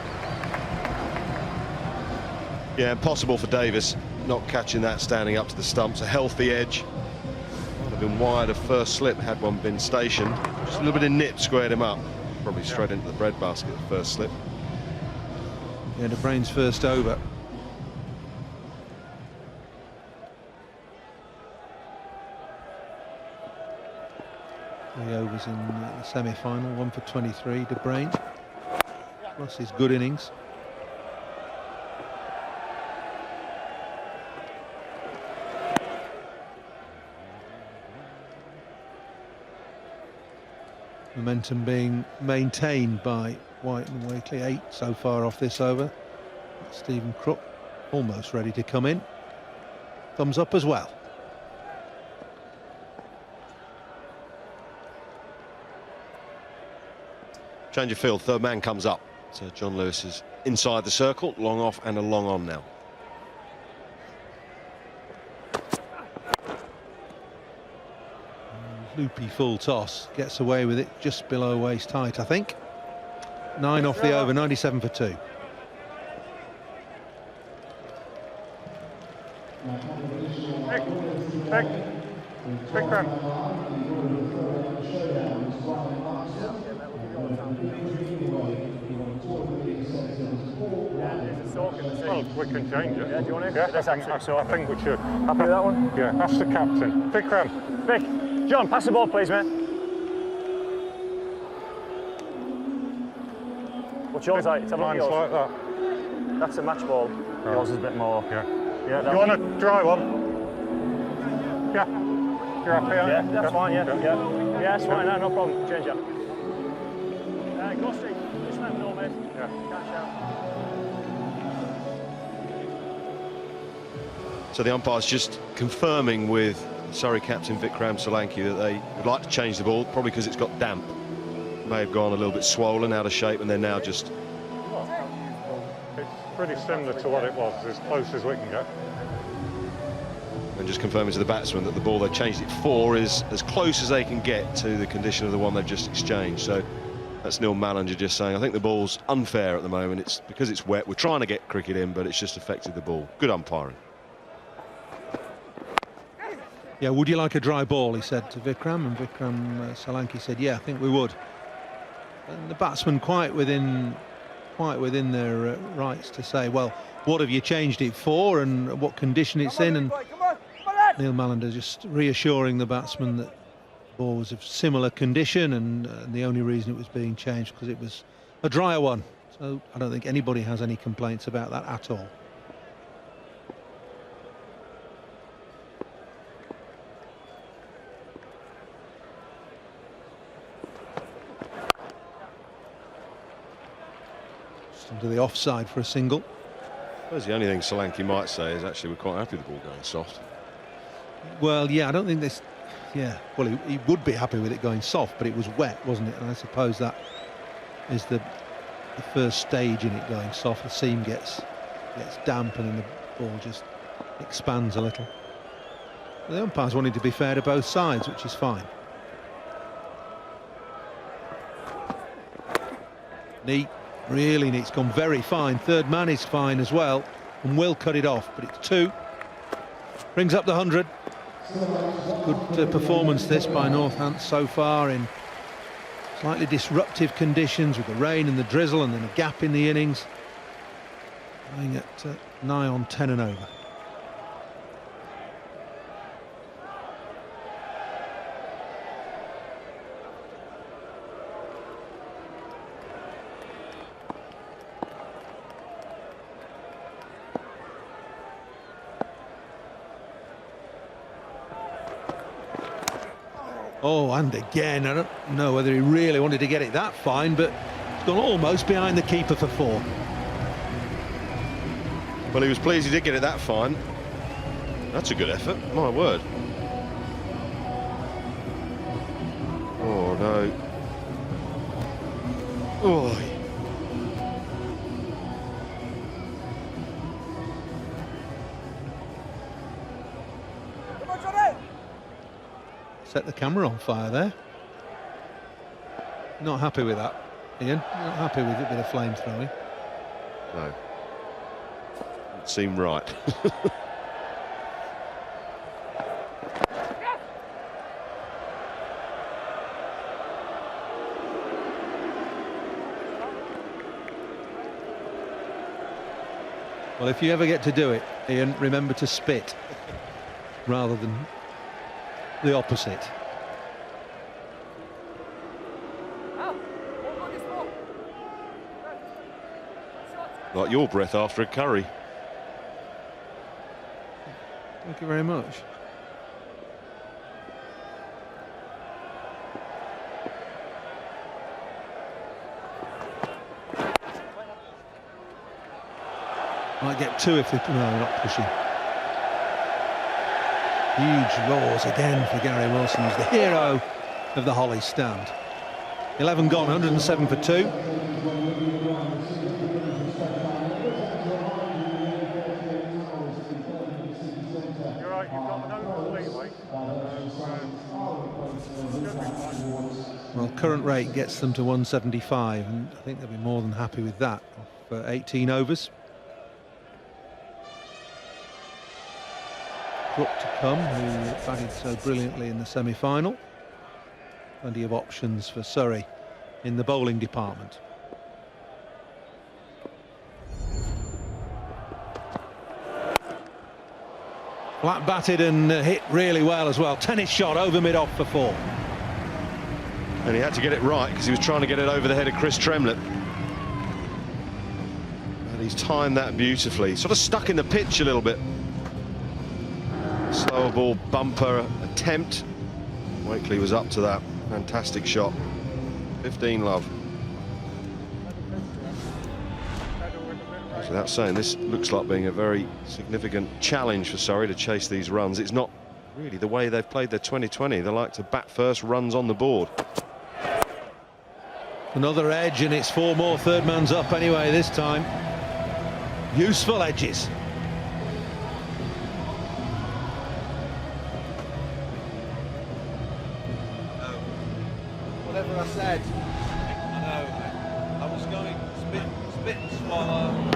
[SPEAKER 1] Yeah, impossible for Davis not catching that standing up to the stumps. A healthy edge. Might have been wide of first slip had one been stationed. Just a little bit of nip squared him up. Probably straight into the breadbasket at first slip.
[SPEAKER 8] Yeah, De Bruyne's first over. 3 overs in the semi-final, 1 for 23, De Bruyne, plus his good innings. Momentum being maintained by White and Wakely, 8 so far off this over. Stephen Crook almost ready to come in. Thumbs up as well.
[SPEAKER 1] Change of field, third man comes up. So John Lewis is inside the circle, long off and a long on now.
[SPEAKER 8] Loopy full toss, gets away with it just below waist height, I think. 9 off the over, 97 for 2.
[SPEAKER 6] Big run. Well, we can change it.
[SPEAKER 11] Yeah, do you want to?
[SPEAKER 6] Yeah,
[SPEAKER 11] I
[SPEAKER 6] think we should.
[SPEAKER 11] Happy with that one?
[SPEAKER 6] Yeah, that's the captain. Big run.
[SPEAKER 11] Vic, John, pass the ball, please, mate. What's yours like? Have a look at
[SPEAKER 6] Mine's
[SPEAKER 11] yours.
[SPEAKER 6] like that.
[SPEAKER 11] That's a match ball.
[SPEAKER 6] Right.
[SPEAKER 11] Yours is a bit more.
[SPEAKER 6] Yeah.
[SPEAKER 11] Yeah.
[SPEAKER 6] You want a dry one? Yeah. You're happy?
[SPEAKER 11] Yeah, that's fine. Yeah. Yeah, that's fine. No problem. Change that. Go straight. Just let him know, mate.
[SPEAKER 6] Yeah.
[SPEAKER 11] Catch out.
[SPEAKER 1] So the umpire's just confirming with Surrey captain Vikram Solanki that they would like to change the ball, probably because it's got damp. May have gone a little bit swollen, out of shape, and they're now just...
[SPEAKER 6] It's pretty similar to what it was, as close as we can get.
[SPEAKER 1] And just confirming to the batsman that the ball they've changed it for is as close as they can get to the condition of the one they've just exchanged. So that's Neil Mallinger just saying, I think the ball's unfair at the moment. It's because it's wet. We're trying to get cricket in, but it's just affected the ball. Good umpiring.
[SPEAKER 8] Yeah, would you like a dry ball, he said to Vikram, and Vikram Solanki said, yeah, I think we would. And the batsman quite within their rights to say, well, what have you changed it for and what condition it's in? And Neil Mallinger just reassuring the batsman that the ball was of similar condition and the only reason it was being changed because it was a drier one. So So I don't think anybody has any complaints about that at all. Just into the offside for a single.
[SPEAKER 1] I suppose the only thing Solanke might say is actually we're quite happy with the ball going soft.
[SPEAKER 8] Well, yeah, I don't think this... Yeah, well, he would be happy with it going soft, but it was wet, wasn't it? And I suppose that is the first stage in it going soft. The seam gets damp and then the ball just expands a little. The umpires wanted to be fair to both sides, which is fine. Neat, really neat. It's gone very fine. Third man is fine as well and will cut it off, but it's 2. Brings up the 100. Good performance this by Northants so far in slightly disruptive conditions with the rain and the drizzle and then a gap in the innings. Playing at nigh on 10 and over. Oh, and again, I don't know whether he really wanted to get it that fine, but it's gone almost behind the keeper for 4.
[SPEAKER 1] Well, he was pleased he did get it that fine. That's a good effort, my word. Oh, no. Oh.
[SPEAKER 8] Set the camera on fire there. Not happy with that, Ian. Not happy with a bit of flame throwing.
[SPEAKER 1] No. It seemed right.
[SPEAKER 8] Well, if you ever get to do it, Ian, remember to spit rather than the opposite.
[SPEAKER 1] Like your breath after a curry.
[SPEAKER 8] Thank you very much. Might get 2 if they... No, they're not pushing. Huge roars again for Gary Wilson, who's the hero of the Holly stand. 11 gone, 107 for 2.
[SPEAKER 6] You're right, you've got no leeway.
[SPEAKER 8] Well, current rate gets them to 175, and I think they'll be more than happy with that for 18 overs. Brook to come, who batted so brilliantly in the semi-final. Plenty of options for Surrey in the bowling department. Flat batted and hit really well as well. Tennis shot over mid-off for 4.
[SPEAKER 1] And he had to get it right because he was trying to get it over the head of Chris Tremlett. And he's timed that beautifully. Sort of stuck in the pitch a little bit. Slower ball bumper attempt. Wakely was up to that. Fantastic shot. 15 love. So that's saying this looks like being a very significant challenge for Surrey to chase these runs. It's not really the way they've played their 2020. They like to bat first, runs on the board.
[SPEAKER 8] Another edge, and it's 4 more. Third man's up anyway this time. Useful edges.
[SPEAKER 12] Whatever I said, I know. I was going spit and swallow.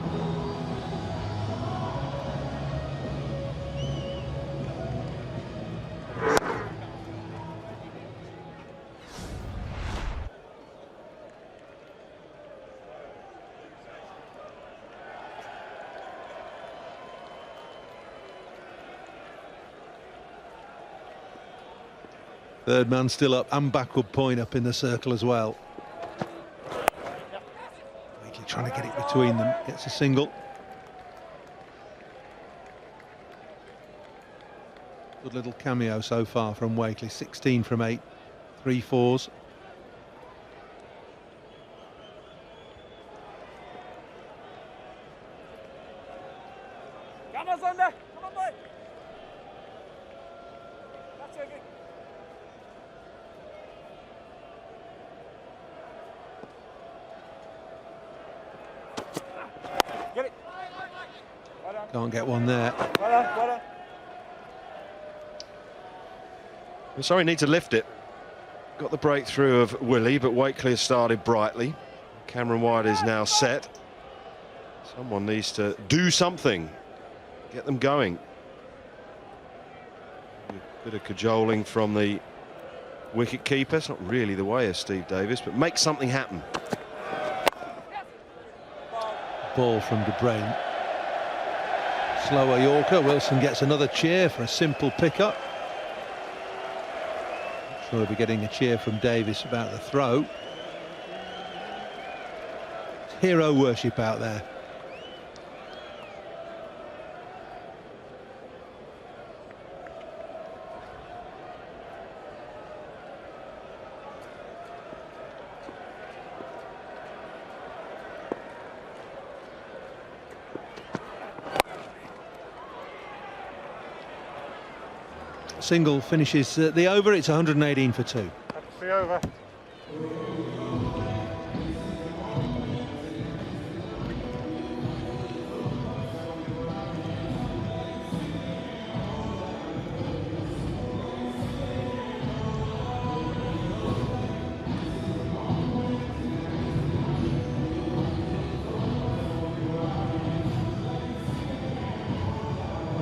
[SPEAKER 8] Third man still up and backward point up in the circle as well. He trying to get it between them. Gets a single. Good little cameo so far from Wakely. 16 from 8, 3 fours. Can't get one there.
[SPEAKER 1] Sorry, need to lift it. Got the breakthrough of Willie, but Wakely has started brightly. Cameron White is now set. Someone needs to do something. Get them going. A bit of cajoling from the wicket keeper. It's not really the way of Steve Davis, but make something happen.
[SPEAKER 8] Ball from De Bruyne. Slower Yorker. Wilson gets another cheer for a simple pickup. Sure we'll be getting a cheer from Davis about the throw. It's hero worship out there. Single finishes the over. It's 118 for 2.
[SPEAKER 6] That's the over.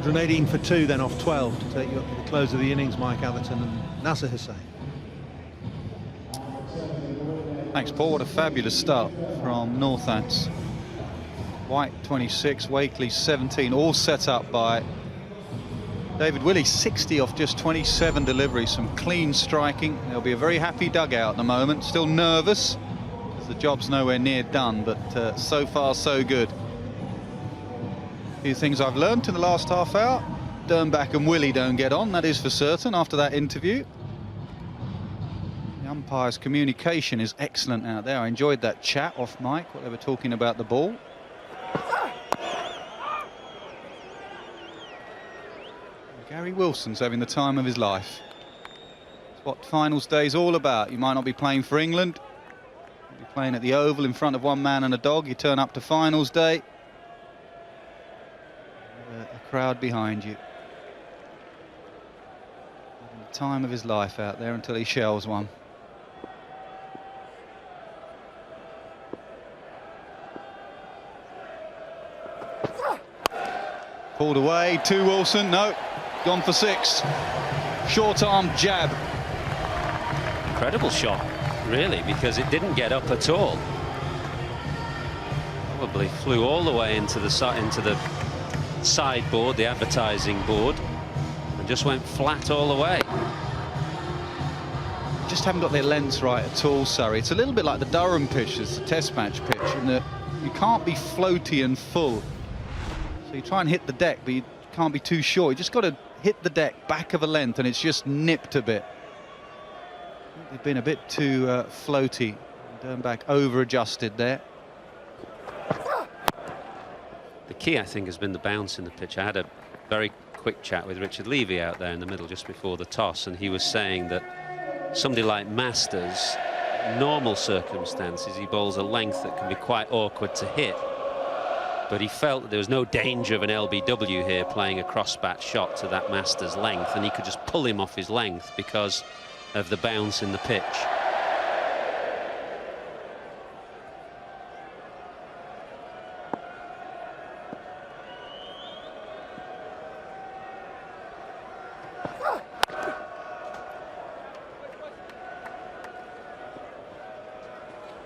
[SPEAKER 8] An 18 for 2 then off 12 to take you up to the close of the innings. Mike Atherton and Nasser Hussain.
[SPEAKER 3] Thanks, Paul. What a fabulous start from Northants. White 26, Wakely 17, all set up by David Willey. 60 off just 27 deliveries, some clean striking. There'll be a very happy dugout at the moment. Still nervous because the job's nowhere near done, but so far so good. Few things I've learnt in the last half hour. Dernbach and Willie don't get on, that is for certain, after that interview. The umpire's communication is excellent out there. I enjoyed that chat off mic, what they were talking about the ball. Gary Wilson's having the time of his life. It's what finals day's all about. You might not be playing for England. You'll be playing at the Oval in front of one man and a dog. You turn up to finals day. A crowd behind you. Having the time of his life out there until he shells one. Pulled away to Wilson. No, gone for 6. Short arm jab.
[SPEAKER 2] Incredible shot, really, because it didn't get up at all. Probably flew all the way into the sideboard, the advertising board, and just went flat all the way.
[SPEAKER 3] Just haven't got their lengths right at all, Surrey. It's a little bit like the Durham pitch, it's the test match pitch, in that you can't be floaty and full. So you try and hit the deck, but you can't be too short. You just got to hit the deck back of a length, and it's just nipped a bit. They've been a bit too floaty. Dernbach over-adjusted there.
[SPEAKER 2] The key, I think, has been the bounce in the pitch. I had a very quick chat with Richard Levy out there in the middle just before the toss, and he was saying that somebody like Masters, normal circumstances, he bowls a length that can be quite awkward to hit. But he felt that there was no danger of an LBW here playing a cross-bat shot to that Masters length, and he could just pull him off his length because of the bounce in the pitch.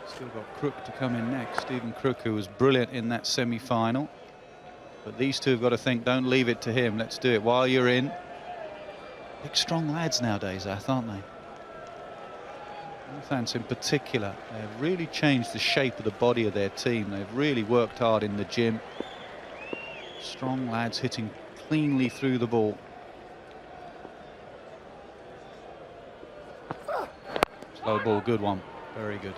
[SPEAKER 3] Still got Crook to come in next. Stephen Crook, who was brilliant in that semi-final. But these two have got to think, don't leave it to him. Let's do it while you're in. Big, strong lads nowadays, aren't they?
[SPEAKER 12] Northants in particular, they've really changed the shape of the body of their team. They've really worked hard in the gym. Strong lads hitting cleanly through the ball. Slow ball, good one, very good.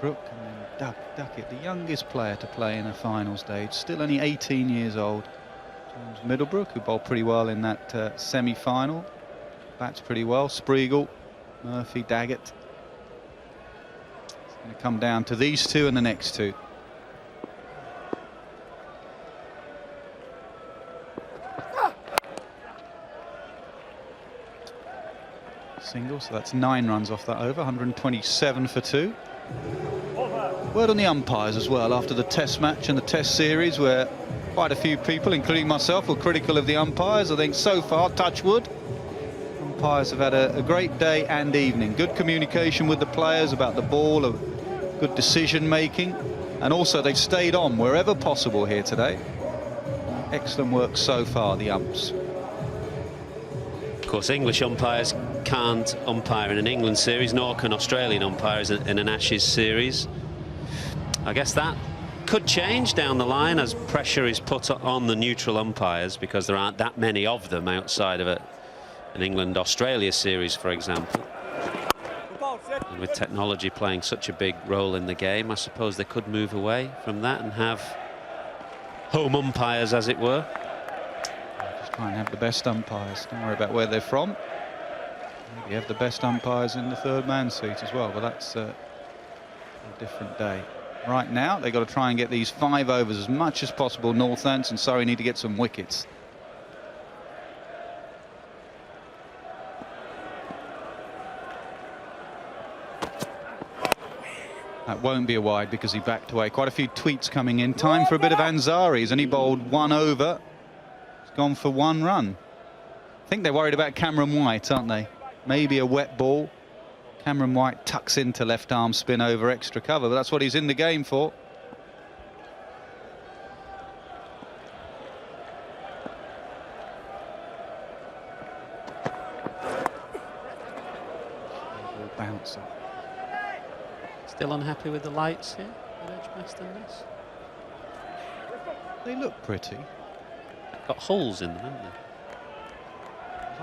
[SPEAKER 12] Crook and then Duckett, the youngest player to play in a final stage, still only 18 years old. James Middlebrook, who bowled pretty well in that semi-final, bats pretty well. Spreagle, Murphy, Daggett. It's going to come down to these two and the next two. Single, so that's 9 runs off that over, 127 for 2. Word on the umpires as well after the test match and the test series, where quite a few people, including myself, were critical of the umpires. I think so far, touch wood, umpires have had a great day and evening. Good communication with the players about the ball, good decision making, and also they've stayed on wherever possible here today. Excellent work so far, the umps.
[SPEAKER 2] Of course, English umpires can't umpire in an England series, nor can Australian umpires in an Ashes series. I guess that could change down the line as pressure is put on the neutral umpires, because there aren't that many of them outside of an England-Australia series, for example. And with technology playing such a big role in the game, I suppose they could move away from that and have home umpires, as it were.
[SPEAKER 12] Just try and have the best umpires. Don't worry about where they're from. Maybe have the best umpires in the third man seat as well, but that's a different day. Right now, they've got to try and get these 5 overs as much as possible. Northants and Surrey need to get some wickets. That won't be a wide because he backed away. Quite a few tweets coming in. Time for a bit of Ansari. He's only bowled 1 over. He's gone for 1 run. I think they're worried about Cameron White, aren't they? Maybe a wet ball. Cameron White tucks into left arm spin over extra cover, but that's what he's in the game for. Bouncer.
[SPEAKER 2] Still unhappy with the lights here at Edgbaston?
[SPEAKER 12] They look pretty.
[SPEAKER 2] Got holes in them, haven't they?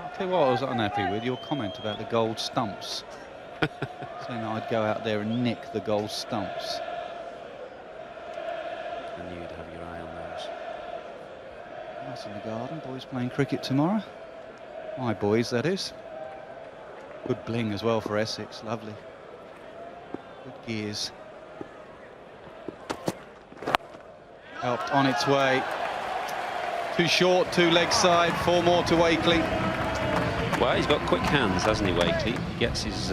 [SPEAKER 12] I'll tell you what I was unhappy with, your comment about the gold stumps. Saying I'd go out there and nick the gold stumps.
[SPEAKER 2] I knew you'd have your eye on those.
[SPEAKER 12] Nice in the garden, boys playing cricket tomorrow. My boys, that is. Good bling as well for Essex, lovely. Good gears. Helped on its way. Too short, 2 leg side, 4 more to Wakely.
[SPEAKER 2] Well, he's got quick hands, hasn't he, Wakely? He gets his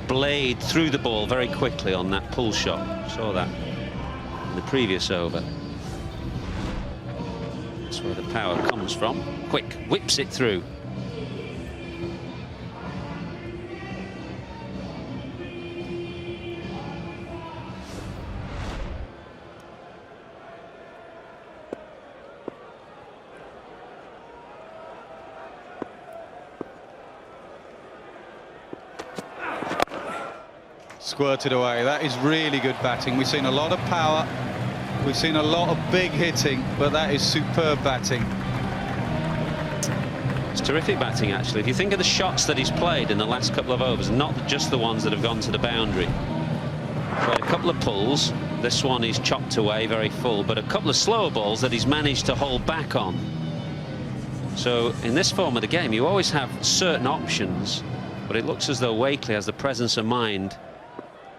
[SPEAKER 2] blade through the ball very quickly on that pull shot. Saw that in the previous over. That's where the power comes from. Quick, whips it through.
[SPEAKER 12] Squirted away. That is really good batting. We've seen a lot of power. We've seen a lot of big hitting, but that is superb batting.
[SPEAKER 2] It's terrific batting, actually. If you think of the shots that he's played in the last couple of overs, not just the ones that have gone to the boundary. Played a couple of pulls. This one he's chopped away very full, but a couple of slower balls that he's managed to hold back on. So in this form of the game, you always have certain options, but it looks as though Wakely has the presence of mind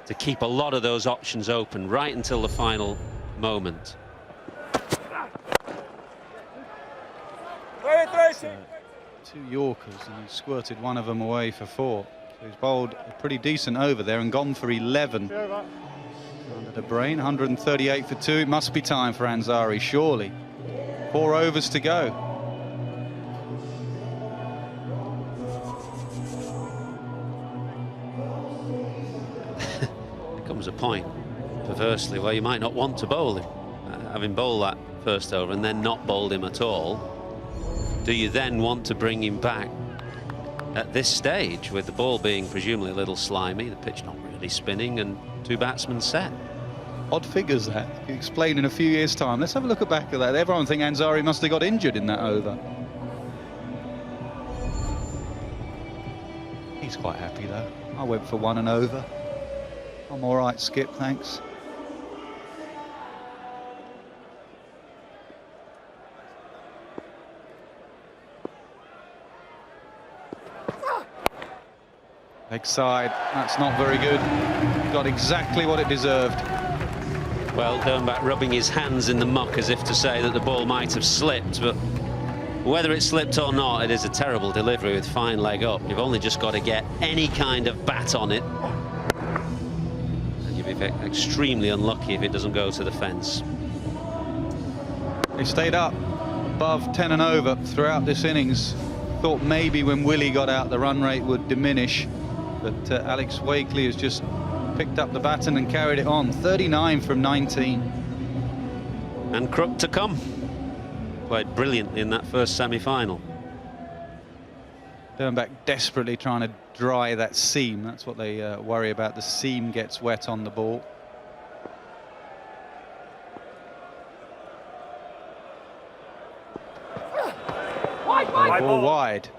[SPEAKER 2] to keep a lot of those options open right until the final moment.
[SPEAKER 12] Two Yorkers, and he squirted one of them away for 4. So he's bowled a pretty decent over there and gone for 11. Under the brain, 138 for 2. It must be time for Ansari, surely. 4 overs to go. There comes a point, perversely, where you might not want to bowl him. Having bowled that
[SPEAKER 2] first over and then not bowled him at all, do you then want to bring him back at this stage with the ball being presumably a little slimy, the pitch not really spinning, and 2 batsmen set?
[SPEAKER 12] Odd figures that. You explain in a few years' time. Let's have a look at back at that. Everyone think Ansari must have got injured in that over. He's quite happy though. I went for 1 and over. I'm all right, Skip, thanks. Leg side, that's not very good. Got exactly what it deserved.
[SPEAKER 2] Well, Dernbach rubbing his hands in the muck as if to say that the ball might have slipped, but whether it slipped or not, it is a terrible delivery with fine leg up. You've only just got to get any kind of bat on it, and you'll be extremely unlucky if it doesn't go to the fence.
[SPEAKER 12] They stayed up above 10 and over throughout this innings. Thought maybe when Willie got out the run rate would diminish, but Alex Wakely has just picked up the baton and carried it on. 39 from 19.
[SPEAKER 2] And Crook to come. Played brilliantly in that first semi-final.
[SPEAKER 12] Dernbach desperately trying to dry that seam. That's what they worry about. The seam gets wet on the ball. Ball wide.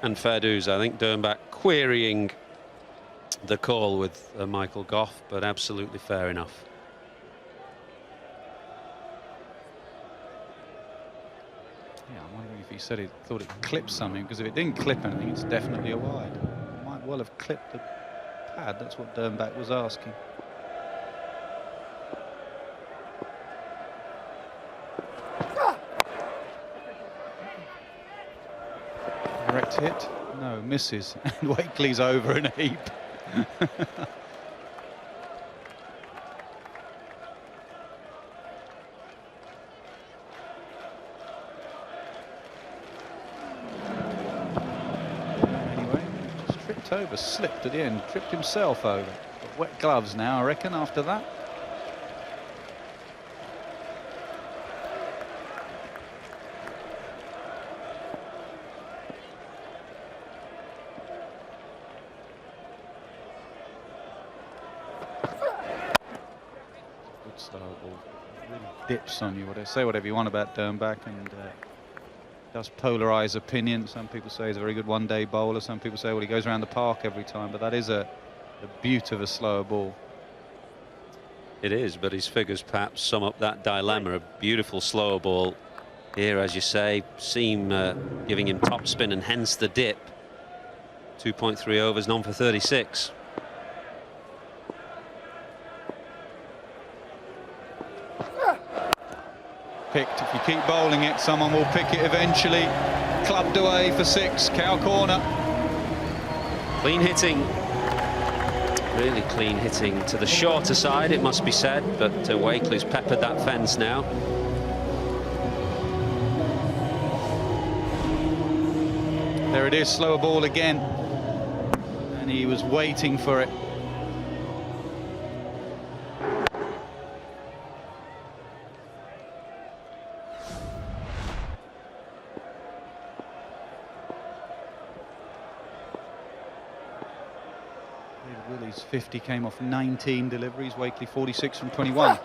[SPEAKER 2] And fair dues, I think. Dernbach querying the call with Michael Gough, but absolutely fair enough.
[SPEAKER 12] Yeah, I'm wondering if he said he thought it clipped something, because if it didn't clip anything, it's definitely a wide. It might well have clipped the pad. That's what Dernbach was asking. Direct hit, no, misses, and Wakely's over in a heap. Anyway, just tripped over, slipped at the end, tripped himself over. Got wet gloves now, I reckon, after that. Dips on you. Say whatever you want about Dernbach, and does polarise opinion. Some people say he's a very good one-day bowler. Some people say, well, he goes around the park every time. But that is a beaut of a slower ball.
[SPEAKER 2] It is, but his figures perhaps sum up that dilemma. A beautiful slower ball here, as you say, seam giving him top spin and hence the dip. 2.3 overs, none for 36.
[SPEAKER 12] Picked. If you keep bowling it, someone will pick it eventually. Clubbed away for 6. Cow corner.
[SPEAKER 2] Clean hitting. Really clean hitting to the shorter side, it must be said, but Wakely's peppered that fence now.
[SPEAKER 12] There it is, slower ball again. And he was waiting for it. Willie's 50 came off 19 deliveries, Wakely 46 from 21.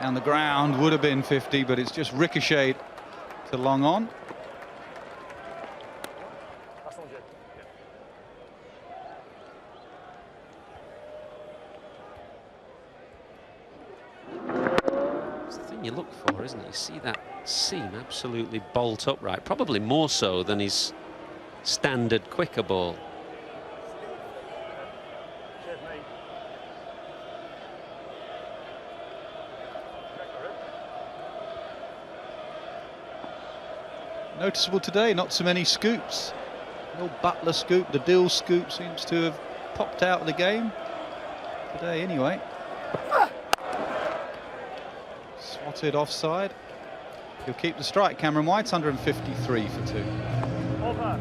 [SPEAKER 12] Down the ground would have been 50, but it's just ricocheted to long on.
[SPEAKER 2] It's the thing you look for, isn't it? You see that seam absolutely bolt upright, probably more so than his standard quicker ball.
[SPEAKER 12] Noticeable today, not so many scoops. No Butler scoop, the Dill scoop seems to have popped out of the game today anyway. Swatted offside. He'll keep the strike. Cameron White's 153 for 2.
[SPEAKER 11] Over.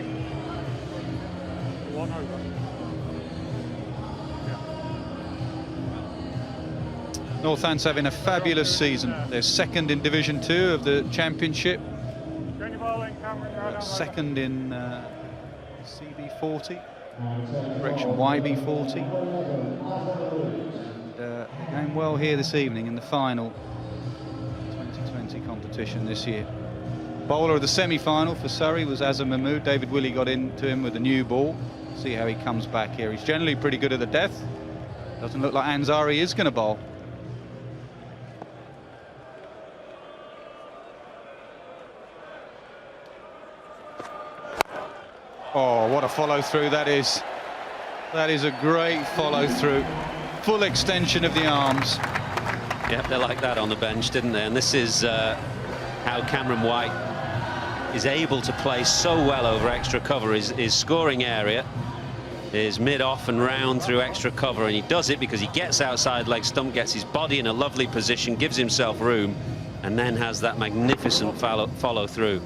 [SPEAKER 6] mate. One over.
[SPEAKER 12] Northants having a fabulous season. They're second in Division 2 of the Championship. Second in CB40. Correction, YB40. And, they're going well here this evening in the final 2020 competition this year. Bowler of the semi-final for Surrey was Azam Mahmood. David Willey got into him with a new ball. See how he comes back here. He's generally pretty good at the death. Doesn't look like Ansari is going to bowl. Oh, what a follow-through that is. That is a great follow-through. Full extension of the arms.
[SPEAKER 2] Yeah, they like that on the bench, didn't they? And this is how Cameron White is able to play so well over extra cover. His scoring area is mid-off and round through extra cover, and he does it because he gets outside leg stump, gets his body in a lovely position, gives himself room, and then has that magnificent follow-through.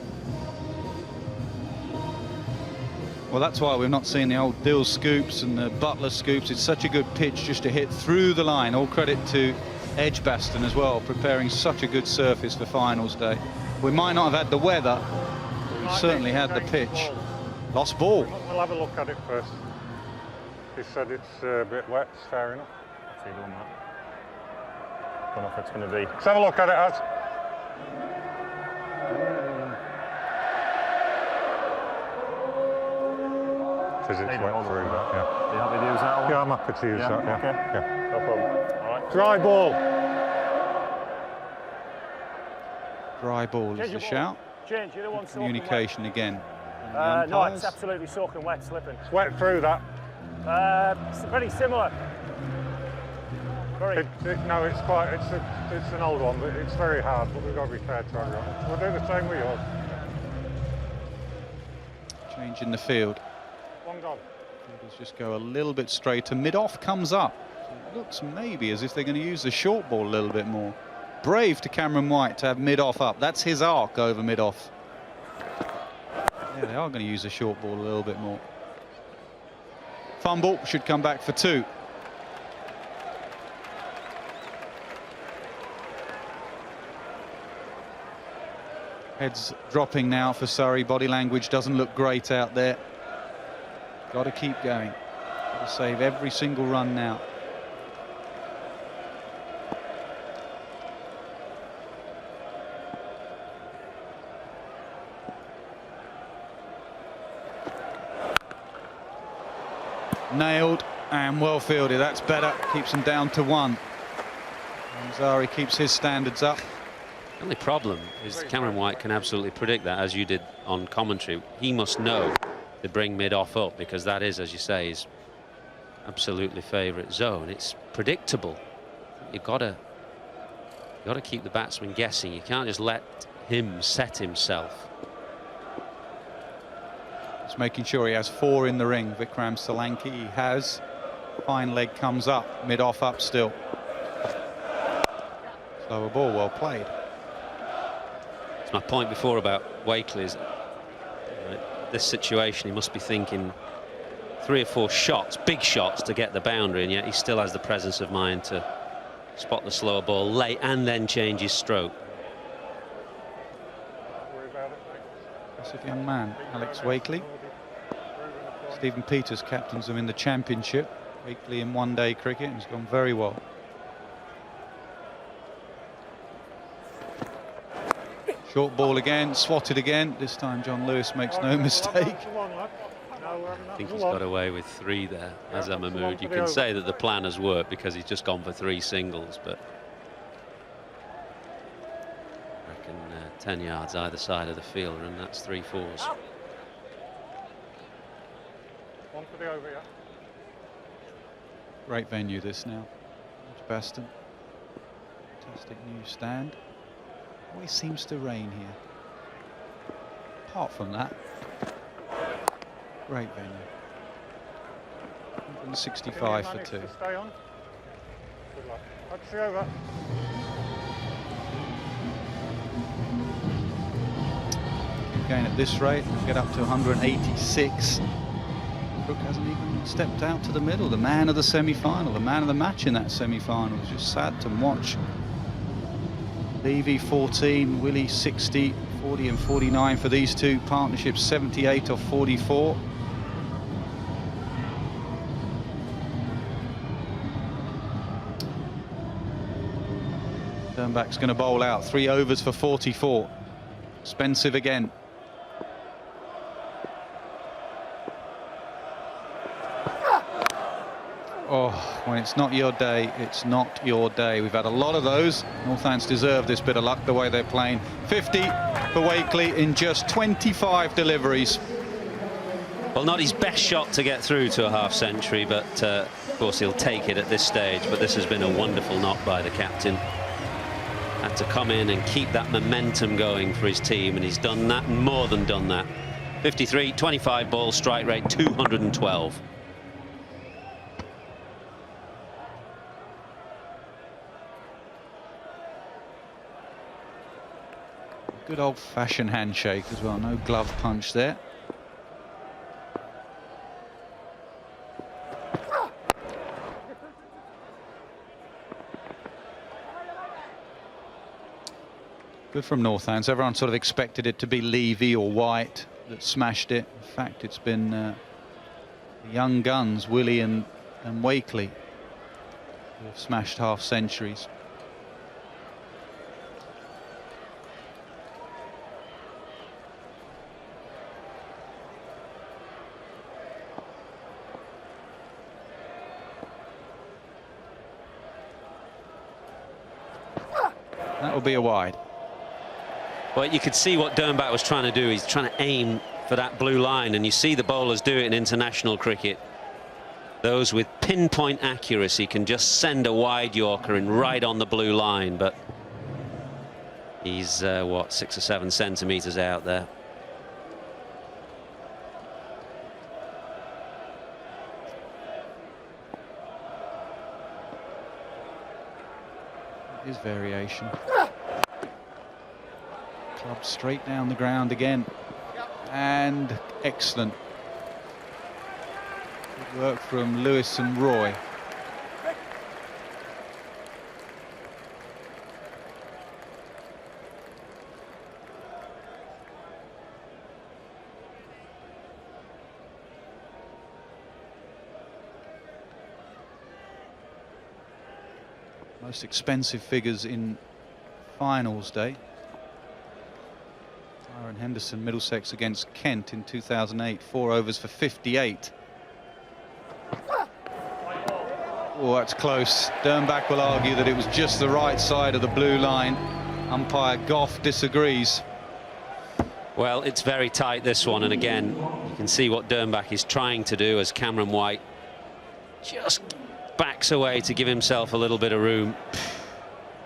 [SPEAKER 12] Well, that's why we've not seen the old Dill scoops and the Butler scoops. It's such a good pitch just to hit through the line. All credit to Edgbaston as well, preparing such a good surface for finals day. We might not have had the weather, but we certainly had the pitch. Lost ball.
[SPEAKER 6] We'll have a look at it first. He said it's a bit wet, it's fair enough.
[SPEAKER 11] What's he doing that? Don't know if it's going to be.
[SPEAKER 6] Let's have a look at it, Az. Because it's wet through that, yeah.
[SPEAKER 11] Are you happy to use that one?
[SPEAKER 6] Yeah, I'm happy to use that, yeah.
[SPEAKER 11] Okay.
[SPEAKER 6] Yeah.
[SPEAKER 11] No problem. All right.
[SPEAKER 6] Dry ball.
[SPEAKER 12] Dry ball is the shout.
[SPEAKER 11] Change, you don't want
[SPEAKER 12] Communication again.
[SPEAKER 11] no, it's absolutely soaking wet, slipping.
[SPEAKER 6] It's wet through that.
[SPEAKER 11] It's very similar. Very.
[SPEAKER 6] No, it's quite. It's an old one, but it's very hard. But we've got to be fair to everyone. We'll do the same with yours.
[SPEAKER 12] Change in the field.
[SPEAKER 6] One gone.
[SPEAKER 12] Let's just go a little bit straighter. Mid-off comes up. So it looks maybe as if they're going to use the short ball a little bit more. Brave to Cameron White to have mid-off up. That's his arc over mid-off. Yeah, they are going to use the short ball a little bit more. Fumble should come back for 2. Heads dropping now for Surrey. Body language doesn't look great out there. Got to keep going. Got to save every single run now. Nailed and well fielded. That's better. Keeps them down to 1. Ansari keeps his standards up.
[SPEAKER 2] The only problem is Cameron White can absolutely predict that, as you did on commentary. He must know to bring mid-off up, because that is, as you say, his absolutely favourite zone. It's predictable. You've got to keep the batsman guessing. You can't just let him set himself.
[SPEAKER 12] Just making sure he has 4 in the ring. Vikram Solanki, he has. Fine leg comes up, mid-off up still. Slower ball, well played.
[SPEAKER 2] It's my point before about Wakely's. This situation, he must be thinking 3 or 4 shots, big shots, to get the boundary, and yet he still has the presence of mind to spot the slower ball late and then change his stroke.
[SPEAKER 12] Impressive young man, Alex Wakely. Stephen Peters captains him in the Championship. Wakely in one-day cricket, and he's gone very well. Short ball again, swatted again. This time John Lewis makes no mistake.
[SPEAKER 2] I think he's got away with 3 there, Azam Mahmood. You can say that the plan has worked because he's just gone for 3 singles, but I reckon 10 yards either side of the fielder, and that's 3 fours.
[SPEAKER 6] One for the over, yeah.
[SPEAKER 12] Great venue this now. Edgbaston. Fantastic new stand. Always seems to rain here. Apart from that, great venue. 165 for 2.
[SPEAKER 6] Stay on. Good luck. That's the over.
[SPEAKER 12] Again, at this rate, we'll get up to 186. Brook hasn't even stepped out to the middle. The man of the semi-final, the man of the match in that semi-final. It's just sad to watch. Levy 14, Willie 60, 40 and 49 for these two partnerships, 78 of 44. Sternbach's going to bowl out, 3 overs for 44. Expensive again. Oh, when it's not your day, it's not your day. We've had a lot of those. Northants deserve this bit of luck the way they're playing. 50 for Wakely in just 25 deliveries.
[SPEAKER 2] Well, not his best shot to get through to a half century, but of course he'll take it at this stage. But this has been a wonderful knock by the captain. Had to come in and keep that momentum going for his team, and he's done that, and more than done that. 53, 25 balls, strike rate 212.
[SPEAKER 12] Good old-fashioned handshake as well, no glove punch there. Good from Northants. Everyone sort of expected it to be Levy or White that smashed it. In fact, it's been the young guns, Willie and Wakely, who have smashed half centuries. That will be a wide.
[SPEAKER 2] Well, you could see what Dernbach was trying to do. He's trying to aim for that blue line, and you see the bowlers do it in international cricket. Those with pinpoint accuracy can just send a wide Yorker in right on the blue line, but he's, what, 6 or 7 centimetres out there.
[SPEAKER 12] His variation. Club straight down the ground again. And excellent. Good work from Lewis and Roy. Most expensive figures in finals day. Aaron Henderson, Middlesex against Kent in 2008, 4 overs for 58. Oh, that's close. Dernbach will argue that it was just the right side of the blue line. Umpire Goff disagrees.
[SPEAKER 2] Well, it's very tight, this one, and again, you can see what Dernbach is trying to do as Cameron White just backs away to give himself a little bit of room.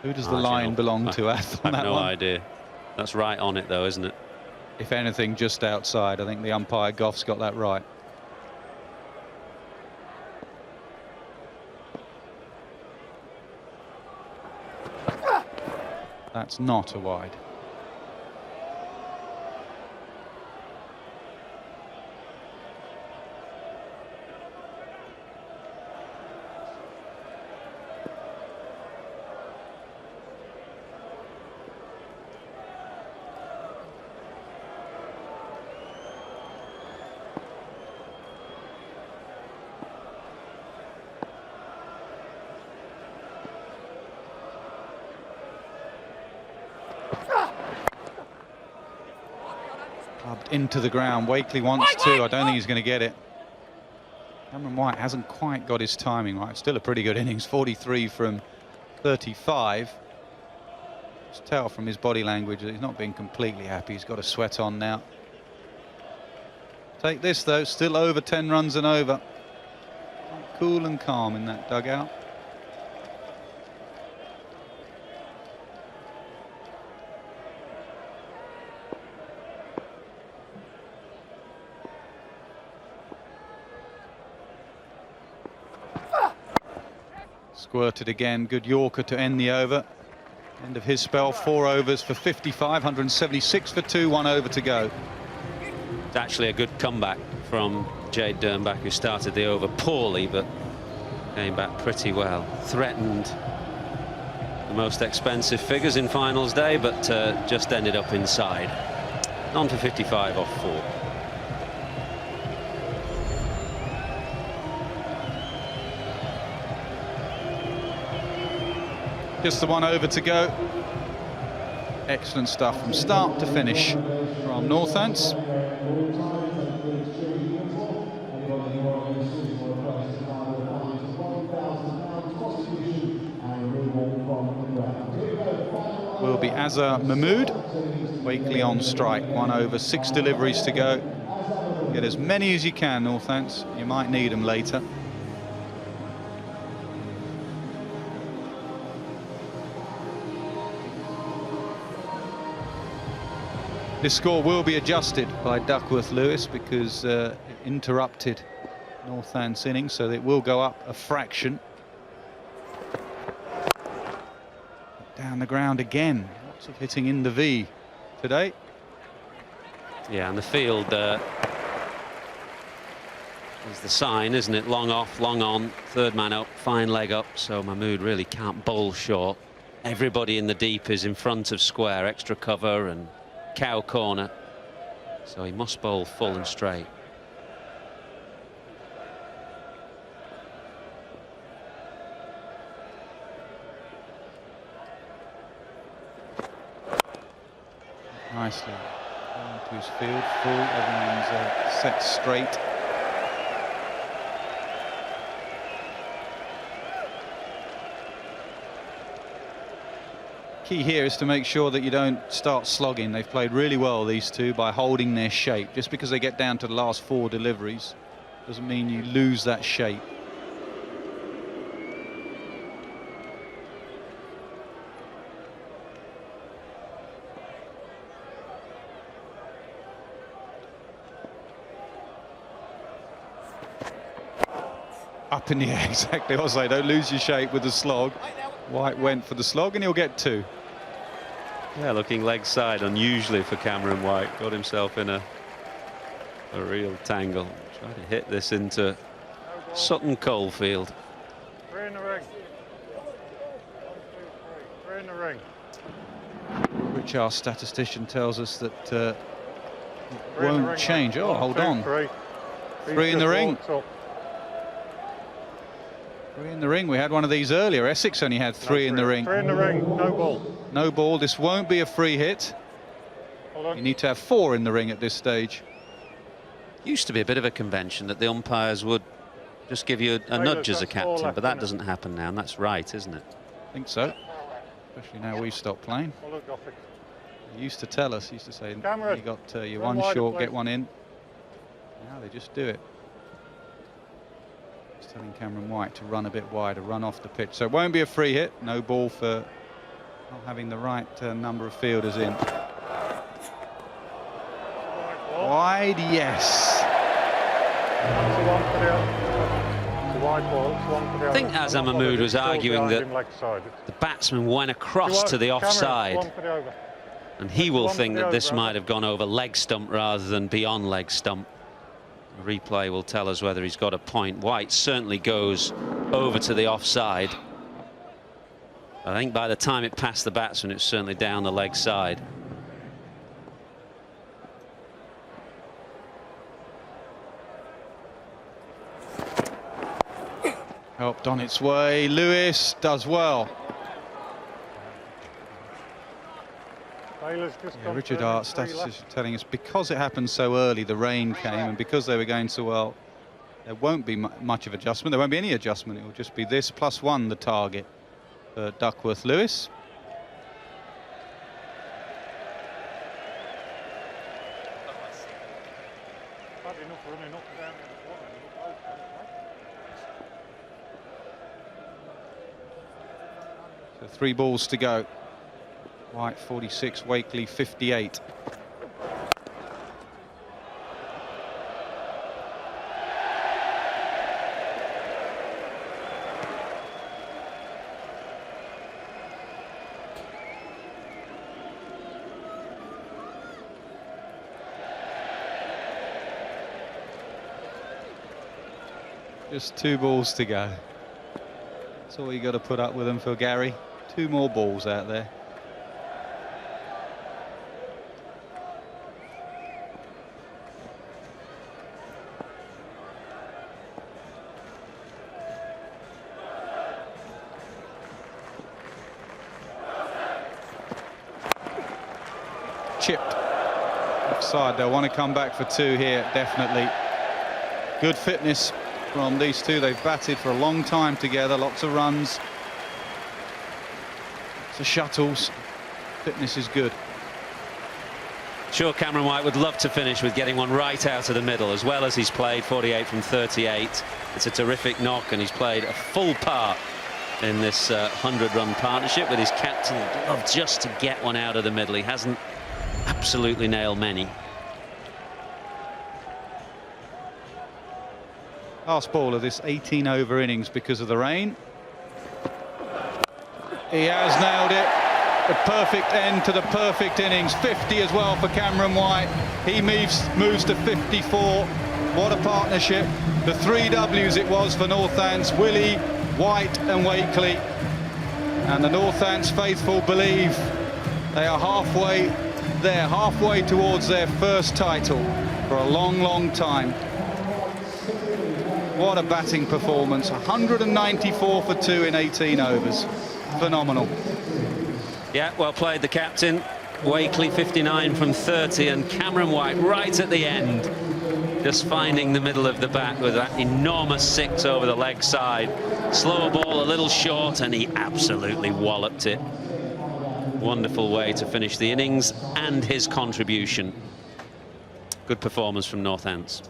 [SPEAKER 12] Who does the line belong to, Ath?
[SPEAKER 2] I have no idea. That's right on it, though, isn't it?
[SPEAKER 12] If anything, just outside. I think the umpire Goff's got that right. That's not a wide. Into the ground. Wakely wants to. I don't think he's going to get it. Cameron White hasn't quite got his timing right. Still a pretty good innings. 43 from 35. Just tell from his body language that he's not being completely happy. He's got a sweat on now. Take this though. Still over 10 runs and over. Cool and calm in that dugout. Squirted again. Good Yorker to end the over. End of his spell, 4 overs for 55, 176 for 2, 1 over to go.
[SPEAKER 2] It's actually a good comeback from Jade Dernbach, who started the over poorly, but came back pretty well. Threatened the most expensive figures in finals day, but just ended up inside. On for 55 off 4.
[SPEAKER 12] Just the 1 over to go. Excellent stuff from start to finish from Northants. Will be Azhar Mahmood. Wakely on strike. 1 over, 6 deliveries to go. Get as many as you can, Northants. You might need them later. This score will be adjusted by Duckworth-Lewis because it interrupted Northants' innings, so it will go up a fraction. Down the ground again. Lots of hitting in the V today.
[SPEAKER 2] Yeah, and the field is the sign, isn't it? Long off, long on, third man up, fine leg up, so Mahmood really can't bowl short. Everybody in the deep is in front of square, extra cover and cow corner, so he must bowl full and straight.
[SPEAKER 12] Nicely to his field, full, everyone's set straight. Key here is to make sure that you don't start slogging. They've played really well, these two, by holding their shape. Just because they get down to the last 4 deliveries doesn't mean you lose that shape. Up in the air, exactly. I'll say, don't lose your shape with the slog. White went for the slog and he'll get 2.
[SPEAKER 2] Yeah, looking leg side unusually for Cameron White. Got himself in a real tangle. Try to hit this into Sutton Coldfield.
[SPEAKER 6] 3 in the ring. 1, 2, 3. 3 in the ring.
[SPEAKER 12] Which our statistician tells us that it won't change. Oh, hold on. 3 in the ring. 3 in the ring. We had one of these earlier. Essex only had 3 in the ring.
[SPEAKER 6] 3 in the ring. No ball.
[SPEAKER 12] No ball. This won't be a free hit.
[SPEAKER 6] Hold on.
[SPEAKER 12] You need to have 4 in the ring at this stage.
[SPEAKER 2] Used to be a bit of a convention that the umpires would just give you a nudge as a captain, but that doesn't happen now, and that's right, isn't it?
[SPEAKER 12] I think so. Especially now we've stopped playing. They used to tell us, used to say,
[SPEAKER 6] Cameron,
[SPEAKER 12] you got your 1 short, get 1 in. Now they just do it. Telling Cameron White to run a bit wider, run off the pitch. So it won't be a free hit. No ball for not having the right number of fielders in. Wide, yes.
[SPEAKER 2] I think Azhar Mahmood was arguing that the batsman went across to the offside, and he will think that this might have gone over leg stump rather than beyond leg stump. The replay will tell us whether he's got a point. White certainly goes over to the offside. I think by the time it passed the batsman, it's certainly down the leg side.
[SPEAKER 12] Helped on its way. Lewis does well. Yeah, Richard Hart, statistician, telling us because it happened so early, the rain came, and because they were going so well, there won't be much of adjustment. There won't be any adjustment. It will just be this +1, the target for Duckworth-Lewis. So 3 balls to go. White 46, Wakely 58. Just 2 balls to go. That's all you got to put up with them for Gary. 2 more balls out there. Chipped. Offside. They'll want to come back for 2 here, definitely. Good fitness from these two. They've batted for a long time together, lots of runs, lots of shuttles. Fitness is good.
[SPEAKER 2] Sure, Cameron White would love to finish with getting one right out of the middle, as well as he's played 48 from 38. It's a terrific knock, and he's played a full part in this 100-run partnership with his captain. He'd love just to get one out of the middle. He hasn't absolutely nailed many.
[SPEAKER 12] Last ball of this 18-over innings because of the rain. He has nailed it. The perfect end to the perfect innings. 50 as well for Cameron White. He moves to 54. What a partnership. The 3 W's it was for Northants: Willie, White and Wakely. And the Northants faithful believe they are halfway there, halfway towards their first title for a long, long time. What a batting performance. 194 for 2 in 18 overs. Phenomenal.
[SPEAKER 2] Yeah, well played, the captain. Wakely 59 from 30, and Cameron White right at the end, just finding the middle of the bat with that enormous 6 over the leg side. Slower ball, a little short, and he absolutely walloped it. Wonderful way to finish the innings and his contribution. Good performance from Northants.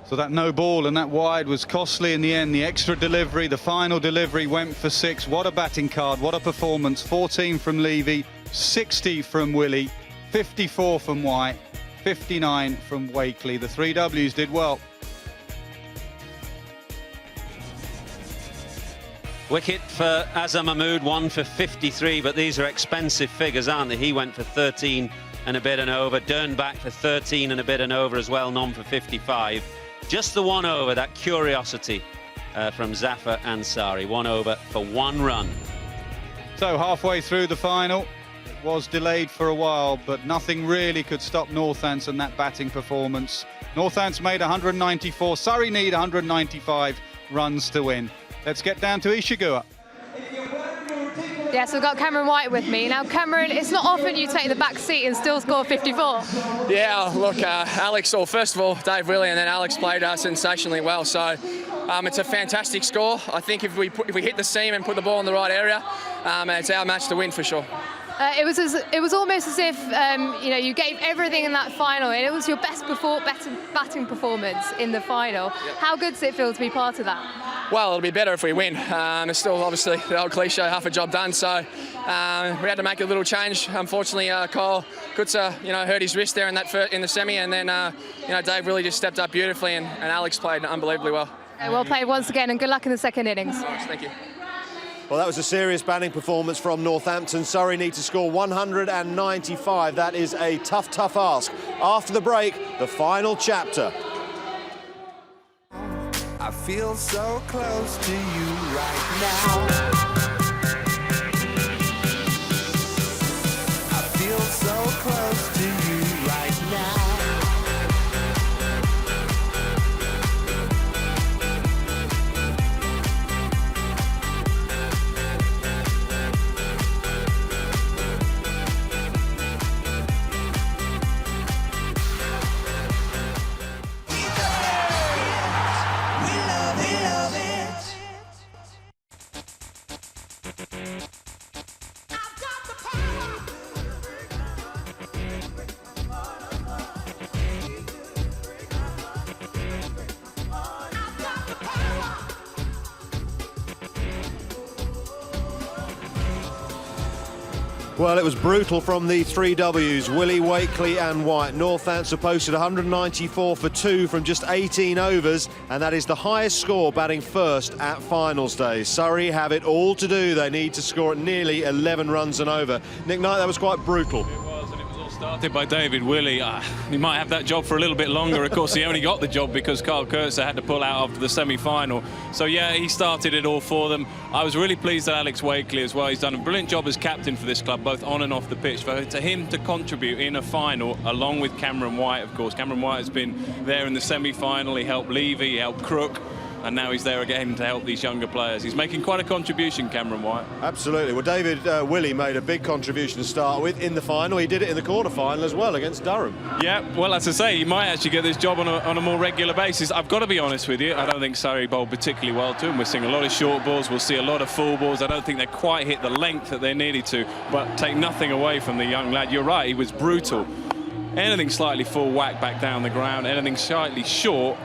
[SPEAKER 12] So that no ball and that wide was costly in the end. The extra delivery, the final delivery went for 6. What a batting card, what a performance. 14 from Levy, 60 from Willie, 54 from White, 59 from Wakely. The 3 W's did well.
[SPEAKER 2] Wicket for Azhar Mahmood, 1 for 53, but these are expensive figures, aren't they? He went for 13 and a bit and over. Dernbach for 13 and a bit and over as well, none for 55. Just the 1 over, that curiosity from Zafar Ansari. 1 over for 1 run.
[SPEAKER 12] So halfway through the final, it was delayed for a while, but nothing really could stop Northants and that batting performance. Northants made 194, Surrey need 195 runs to win. Let's get down to Ishigua.
[SPEAKER 9] Yes, I've got Cameron White with me. Now, Cameron, it's not often you take the back seat and still score 54.
[SPEAKER 13] Yeah, look, Alex, or first of all, Dave Willie, and then Alex played sensationally well. So it's a fantastic score. I think if we hit the seam and put the ball in the right area, it's our match to win for sure.
[SPEAKER 9] It was almost as if you gave everything in that final, and it was your best batting performance in the final. Yep. How good does it feel to be part of that?
[SPEAKER 13] Well, it'll be better if we win. It's still obviously the old cliche, half a job done. So we had to make a little change. Unfortunately, Kyle Kutzer, hurt his wrist there in the semi, and then Dave really just stepped up beautifully, and Alex played unbelievably well.
[SPEAKER 9] Okay, well played once again, and good luck in the second innings.
[SPEAKER 13] Nice, thank you.
[SPEAKER 1] Well, that was a serious batting performance from Northampton. Surrey need to score 195. That is a tough, tough ask. After the break, the final chapter.
[SPEAKER 14] I feel so close to you right now. I feel so close to you right now.
[SPEAKER 1] Well, it was brutal from the 3 W's, Willie, Wakely and White. Northants have posted 194 for 2 from just 18 overs, and that is the highest score batting first at finals day. Surrey have it all to do. They need to score at nearly 11 runs and over. Nick Knight, that was quite brutal.
[SPEAKER 5] It was, and it was Started by David Willey. He might have that job for a little bit longer. Of course, he only got the job because Carl Kurtzer had to pull out after the semi-final. So, yeah, he started it all for them. I was really pleased that Alex Wakely as well. He's done a brilliant job as captain for this club, both on and off the pitch. For him to contribute in a final, along with Cameron White, of course. Cameron White has been there in the semi-final. He helped Levy, he helped Crook. And now he's there again to help these younger players. He's making quite a contribution, Cameron White.
[SPEAKER 1] Absolutely. Well, David Willey made a big contribution to start with in the final. He did it in the quarter-final as well against Durham.
[SPEAKER 5] Yeah, well, as I say, he might actually get this job on a more regular basis. I've got to be honest with you, I don't think Surrey bowled particularly well to him. We're seeing a lot of short balls, we'll see a lot of full balls. I don't think they quite hit the length that they needed to, but take nothing away from the young lad. You're right, he was brutal. Anything slightly full, whack back down the ground. Anything slightly short,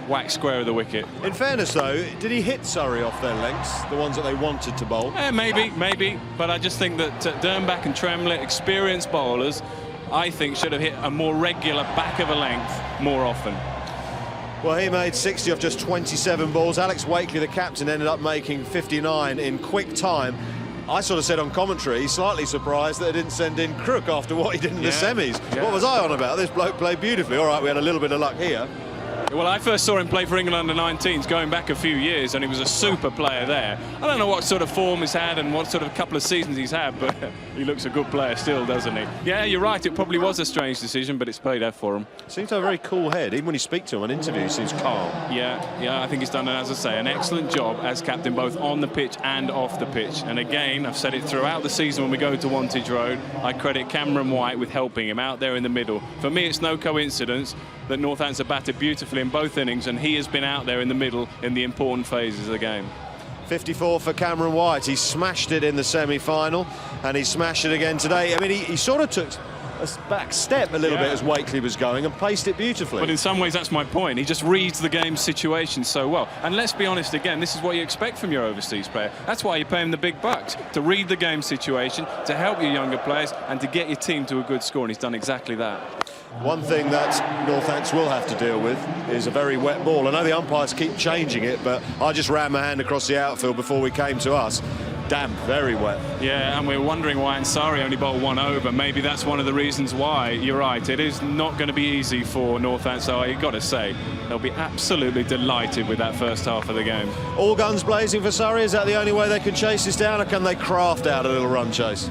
[SPEAKER 5] whack square of the wicket.
[SPEAKER 1] In fairness, though, did he hit Surrey off their lengths, the ones that they wanted to bowl?
[SPEAKER 5] Maybe. But I just think that Dernbach and Tremlett, experienced bowlers, I think should have hit a more regular back of a length more often.
[SPEAKER 1] Well, he made 60 off just 27 balls. Alex Wakely, the captain, ended up making 59 in quick time. I sort of said on commentary, he's slightly surprised that they didn't send in Crook after what he did in the semis. Yeah. What was I on about? This bloke played beautifully. All right, we had a little bit of luck here.
[SPEAKER 5] Well, I first saw him play for England under-19s going back a few years, and he was a super player there. I don't know what sort of form he's had and what sort of couple of seasons he's had, but he looks a good player still, doesn't he? Yeah, you're right, it probably was a strange decision, but it's paid off for him.
[SPEAKER 1] Seems to have a very cool head. Even when you speak to him on interviews, he seems calm.
[SPEAKER 5] Yeah, I think he's done, as I say, an excellent job as captain, both on the pitch and off the pitch. And again, I've said it throughout the season when we go to Wantage Road, I credit Cameron White with helping him out there in the middle. For me, it's no coincidence that Northants have batted beautifully in both innings, and he has been out there in the middle in the important phases of the game.
[SPEAKER 1] 54 for Cameron White. He smashed it in the semi-final, and he smashed it again today. I mean, he sort of took a back step a little bit as Wakely was going and placed it beautifully.
[SPEAKER 5] But in some ways, that's my point. He just reads the game situation so well. And let's be honest again, this is what you expect from your overseas player. That's why you pay him the big bucks, to read the game situation, to help your younger players, and to get your team to a good score, and he's done exactly that.
[SPEAKER 1] One thing that Northants will have to deal with is a very wet ball. I know the umpires keep changing it, but I just ran my hand across the outfield before we came to us. Damp, very wet.
[SPEAKER 5] Yeah, and we're wondering why Ansari only bowled one over. Maybe that's one of the reasons why. You're right, it is not going to be easy for Northants, so you've got to say they'll be absolutely delighted with that first half of the game.
[SPEAKER 1] All guns blazing for Surrey. Is that the only way they can chase this down, or can they craft out a little run chase?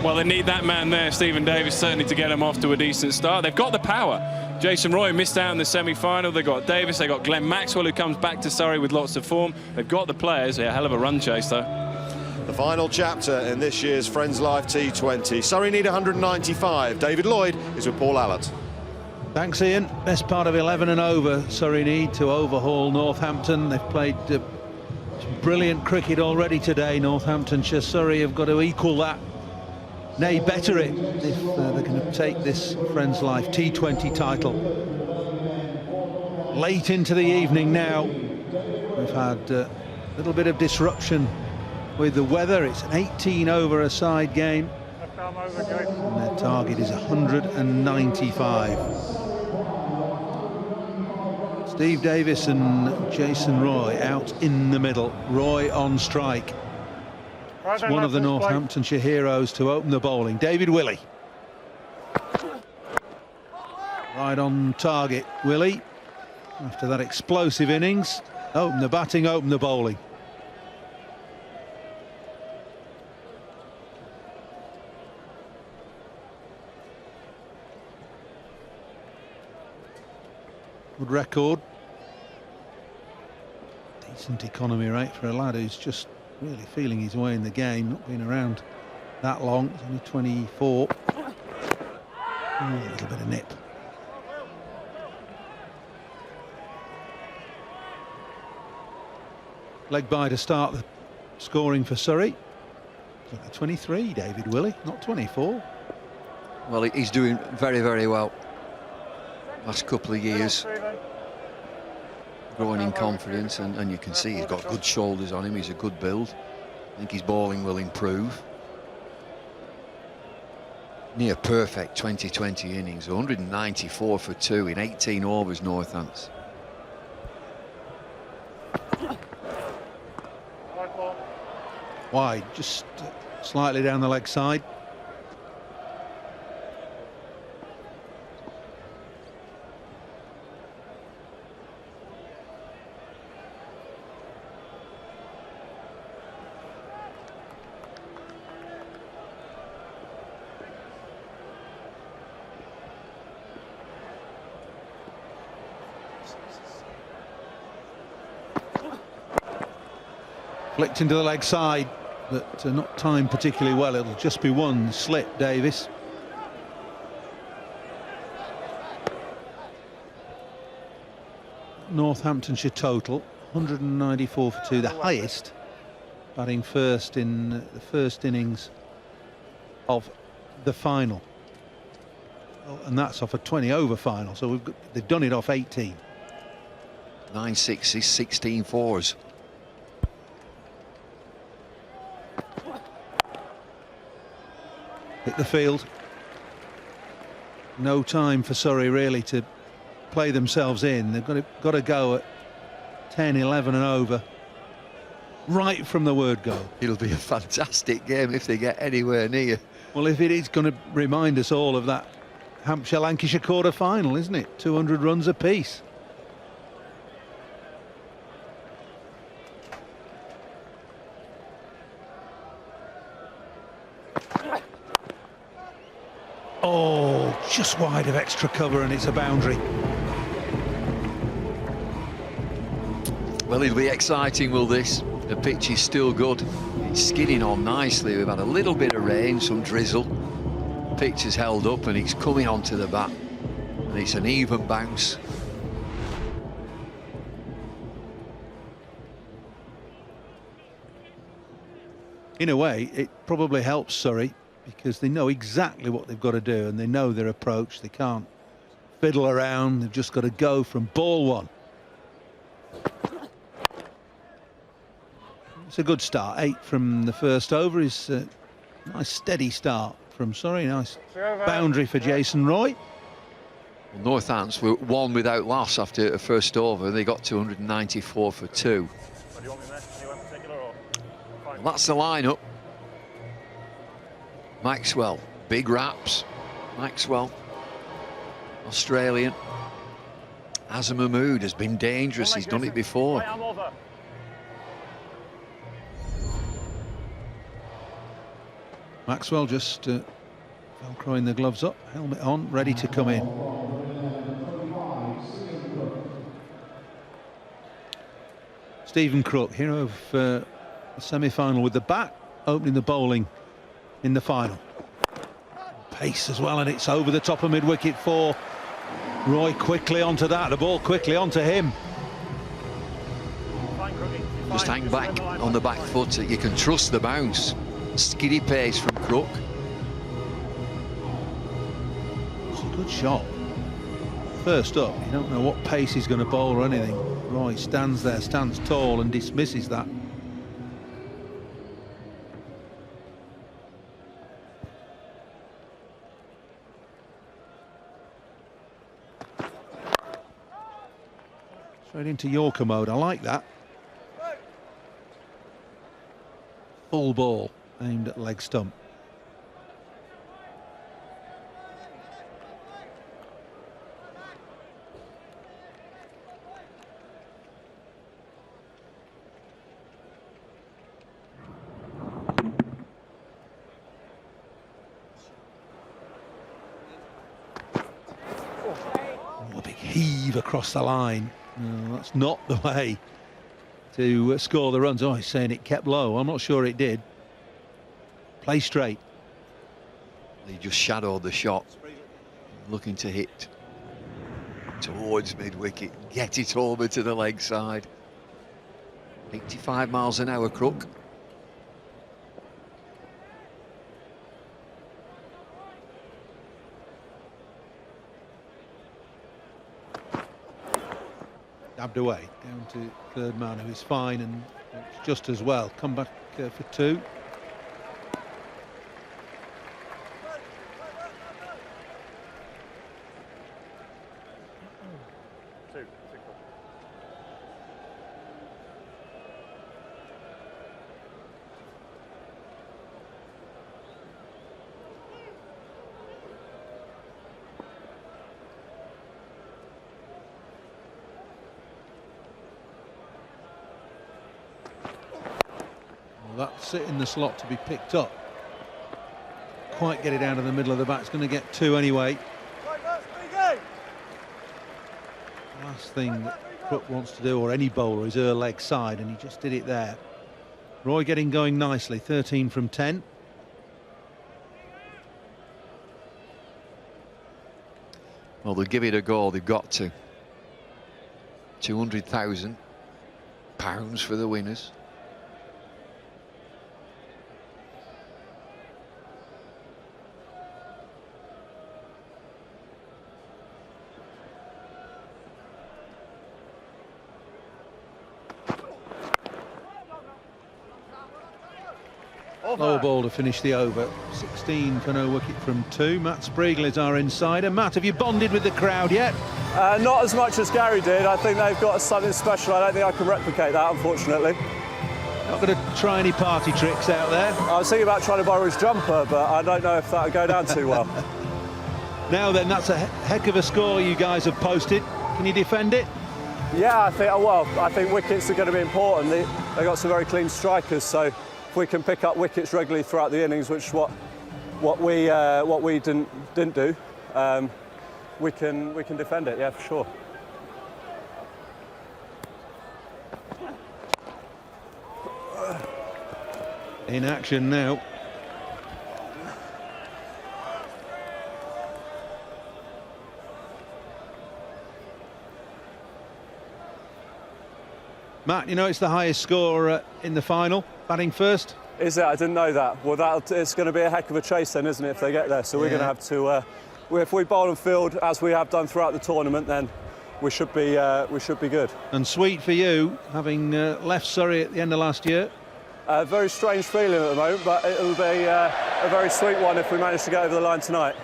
[SPEAKER 5] Well, they need that man there, Stephen Davis, certainly to get them off to a decent start. They've got the power. Jason Roy missed out in the semi-final. They've got Davis, they've got Glenn Maxwell, who comes back to Surrey with lots of form. They've got the players. A hell of a run chase, though.
[SPEAKER 1] The final chapter in this year's Friends Life T20. Surrey need 195. David Lloyd is with Paul Allott.
[SPEAKER 8] Thanks, Ian. Best part of 11 and over. Surrey need to overhaul Northampton. They've played some brilliant cricket already today, Northamptonshire. Surrey have got to equal that. Nay, better it if they're going to take this Friends Life T20 title. Late into the evening now. We've had a little bit of disruption with the weather. It's an 18 over a side game. And their target is 195. Steve Davis and Jason Roy out in the middle. Roy on strike. It's one of the Northamptonshire heroes to open the bowling. David Willey. Right on target, Willey. After that explosive innings. Open the batting, open the bowling. Good record. Decent economy rate for a lad who's just really feeling his way in the game, not been around that long. He's only 24. A little bit of nip. Leg by to start the scoring for Surrey. He's only 23, David Willey, not 24.
[SPEAKER 4] Well, he's doing very, very well. Last couple of years, growing in confidence, and you can see he's got good shoulders on him. He's a good build. I think his bowling will improve. Near perfect 2020 innings, 194 for 2 in 18 overs, Northants.
[SPEAKER 8] Wide, just slightly down the leg side. Flicked into the leg side, but not timed particularly well. It'll just be one slip, Davis. Northamptonshire total 194 for 2, the highest, batting first in the first innings of the final. Oh, and that's off a 20 over final, so they've done it off 18.
[SPEAKER 4] 9 sixes, 16 fours.
[SPEAKER 8] Hit the field. No time for Surrey really to play themselves in. They've got to go at 10, 11 and over right from the word go.
[SPEAKER 4] It'll be a fantastic game if they get anywhere near.
[SPEAKER 8] Well, if it is going to remind us all of that Hampshire-Lancashire quarter final, isn't it? 200 runs apiece. Oh, just wide of extra cover, and it's a boundary.
[SPEAKER 4] Well, it'll be exciting, will this? The pitch is still good. It's skidding on nicely. We've had a little bit of rain, some drizzle. Pitch has held up and it's coming onto the bat. And it's an even bounce.
[SPEAKER 8] In a way, it probably helps Surrey, because they know exactly what they've got to do and they know their approach. They can't fiddle around. They've just got to go from ball one. It's a good start. 8 from the first over is a nice steady start from Surrey. Nice boundary for Jason Roy.
[SPEAKER 4] Well, Northants were one without loss after the first over. They got 294 for 2. Well, that's the lineup. Maxwell, big raps. Maxwell, Australian. Azam Mahmood has been dangerous. He's done it before.
[SPEAKER 8] Maxwell just velcroing the gloves up, helmet on, ready to come in. Stephen Crook, hero of the semi-final with the bat, opening the bowling in the final. Pace as well, and it's over the top of mid-wicket for Roy. Quickly onto that, the ball quickly onto him.
[SPEAKER 4] Just hang back on the back foot. You can trust the bounce. Skiddy pace from Crook.
[SPEAKER 8] It's a good shot. First up, you don't know what pace he's going to bowl or anything. Roy stands there, stands tall and dismisses that. Straight into Yorker mode. I like that. Full ball aimed at leg stump. Oh, a big heave across the line. No, that's not the way to score the runs. Oh, he's saying it kept low. I'm not sure it did. Play straight.
[SPEAKER 4] He just shadowed the shot, looking to hit towards mid-wicket, get it over to the leg side. 85 miles an hour, Crook.
[SPEAKER 8] Dabbed away down to third man, who is fine, and it's just as well. Come back for 2. That's it in the slot to be picked up. Quite get it out of the middle of the bat. It's going to get 2 anyway. Last thing that Crook wants to do, or any bowler, is her leg side, and he just did it there. Roy getting going nicely, 13 from 10.
[SPEAKER 4] Well, they'll give it a go, they've got to. £200,000 for the winners.
[SPEAKER 8] Low ball to finish the over. 16 for no wicket from 2. Matt Spriegel is our insider. Matt, have you bonded with the crowd yet?
[SPEAKER 15] Not as much as Gary did. I think they've got something special. I don't think I can replicate that, unfortunately.
[SPEAKER 8] Not going to try any party tricks out there?
[SPEAKER 15] I was thinking about trying to borrow his jumper, but I don't know if that would go down too well.
[SPEAKER 8] Now then, that's a heck of a score you guys have posted. Can you defend it?
[SPEAKER 15] Yeah, I think wickets are going to be important. They've got some very clean strikers, so if we can pick up wickets regularly throughout the innings, which is what we didn't do, we can defend it. Yeah, for sure.
[SPEAKER 8] In action now. Matt, you know it's the highest score in the final, batting first.
[SPEAKER 15] Is it? I didn't know that. Well, it's going to be a heck of a chase then, isn't it, if they get there? So we're going to have to, if we bowl and field as we have done throughout the tournament, then we should be good.
[SPEAKER 8] And sweet for you, having left Surrey at the end of last year.
[SPEAKER 15] A very strange feeling at the moment, but it'll be a very sweet one if we manage to get over the line tonight.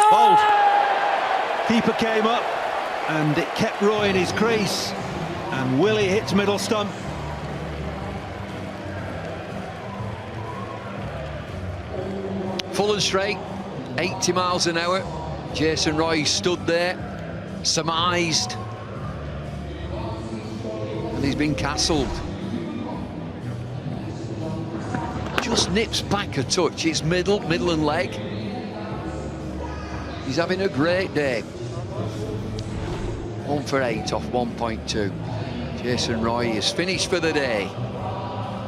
[SPEAKER 8] Bold. Keeper came up and it kept Roy in his crease, and Willie hits middle stump.
[SPEAKER 4] Full and straight, 80 miles an hour. Jason Roy stood there, surmised, and he's been castled. Just nips back a touch. It's middle and leg. He's having a great day. 1 for 8 off 1.2. Jason Roy is finished for the day.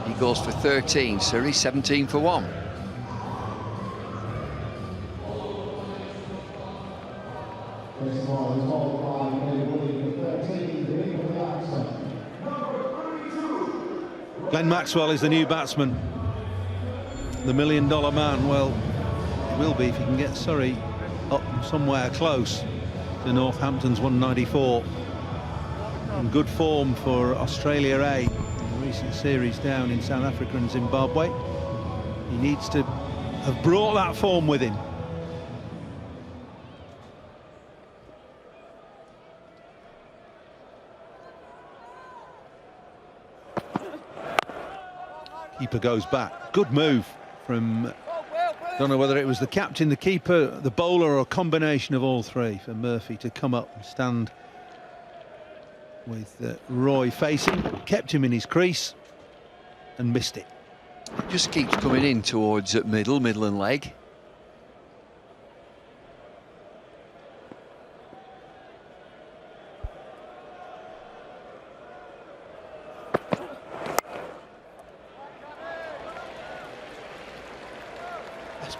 [SPEAKER 4] He goes for 13, Surrey 17 for 1.
[SPEAKER 8] Glenn Maxwell is the new batsman. The $1 million man. Well, he will be if he can get Surrey up somewhere close to Northampton's 194. In good form for Australia A in the recent series down in South Africa and Zimbabwe. He needs to have brought that form with him. Keeper goes back. Good move from, don't know whether it was the captain, the keeper, the bowler, or a combination of all three, for Murphy to come up and stand with Roy facing. Kept him in his crease and missed it.
[SPEAKER 4] Just keeps coming in towards middle and leg.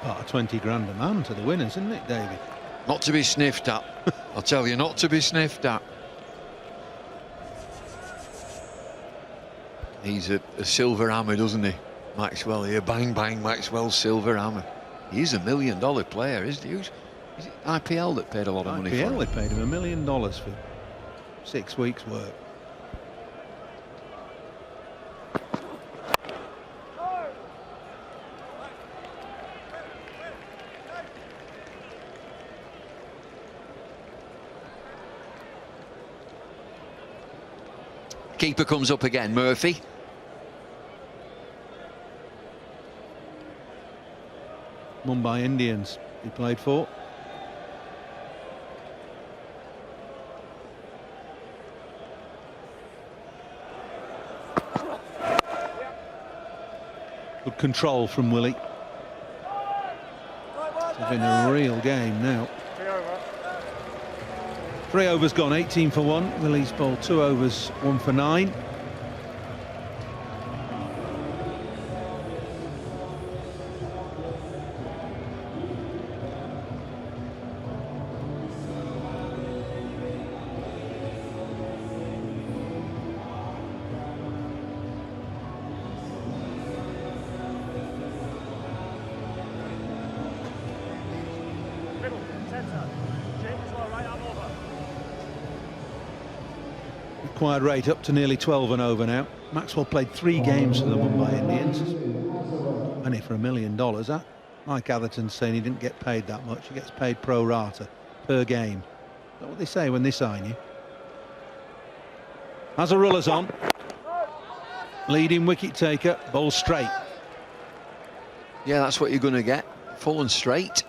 [SPEAKER 8] Part of 20 grand a man to the winners, isn't it, David?
[SPEAKER 4] Not to be sniffed at. I'll tell you, not to be sniffed at. He's a silver hammer, doesn't he, Maxwell here? Bang bang, Maxwell's silver hammer. He's $1 million player, isn't he? Is it IPL that paid a lot of money for him?
[SPEAKER 8] IPL, they paid him $1 million for 6 weeks' work.
[SPEAKER 4] Keeper comes up again, Murphy.
[SPEAKER 8] Mumbai Indians he played for. Good control from Willie. It's been a real game now. 3 overs gone, 18 for 1. Willie's bowled 2 overs, 1 for 9. Required rate up to nearly 12 and over now. Maxwell played 3 games for the Mumbai Indians. Money for $1 million. That Mike Atherton's saying he didn't get paid that much. He gets paid pro rata per game. Is that what they say when they sign you? Hazarulah's on. Leading wicket taker, ball straight.
[SPEAKER 4] Yeah, that's what you're going to get. Full and straight.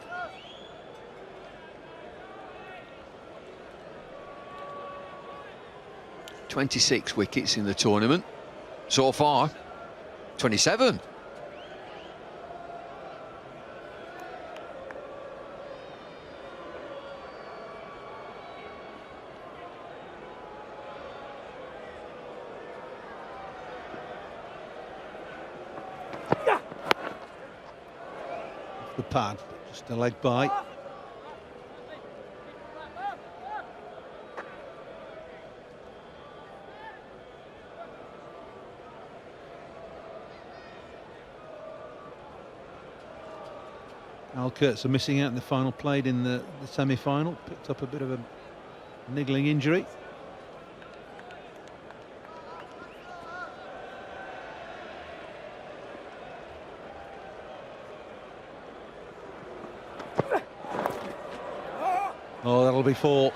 [SPEAKER 4] ...26 wickets in the tournament so far. 27.
[SPEAKER 8] Off the pad, just a leg bite. Al Kurtz are missing out in the final, played in the semi-final, picked up a bit of a niggling injury. Oh, that'll be 4.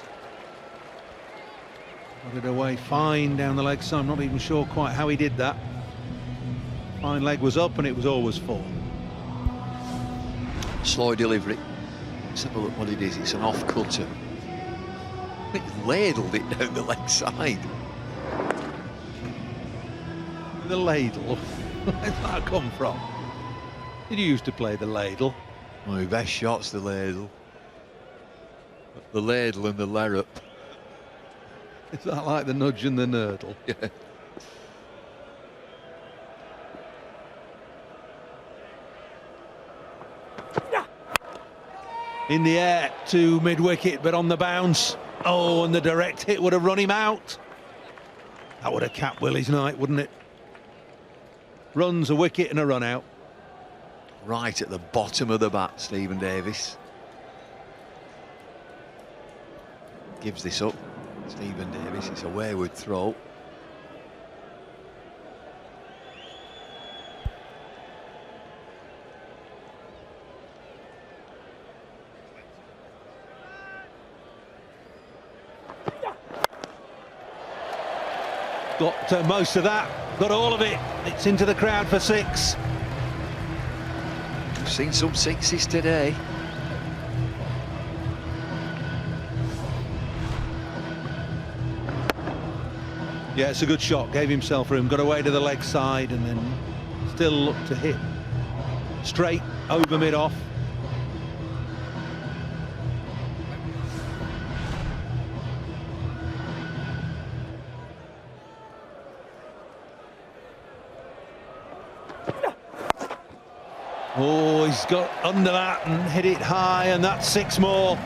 [SPEAKER 8] Got it away fine down the leg side. I'm not even sure quite how he did that. Fine leg was up and it was always 4.
[SPEAKER 4] Slow delivery. Let's have a look what it is. It's an off cutter. It ladled it down the leg side.
[SPEAKER 8] The ladle. Where's that come from? Did you used to play the ladle?
[SPEAKER 4] My best shot's the ladle. The ladle and the lerrup.
[SPEAKER 8] Is that like the nudge and the nurdle?
[SPEAKER 4] Yeah.
[SPEAKER 8] In the air to mid-wicket, but on the bounce. Oh, and the direct hit would have run him out. That would have capped Willie's night, wouldn't it? Runs, a wicket and a run out.
[SPEAKER 4] Right at the bottom of the bat, Stephen Davis. Gives this up. Stephen Davis, it's a wayward throw.
[SPEAKER 8] Got most of that, got all of it. It's into the crowd for 6.
[SPEAKER 4] We've seen some 6s today.
[SPEAKER 8] Yeah, it's a good shot, gave himself room, got away to the leg side and then still looked to hit straight over mid-off. Oh, he's got under that and hit it high, and that's 6 more.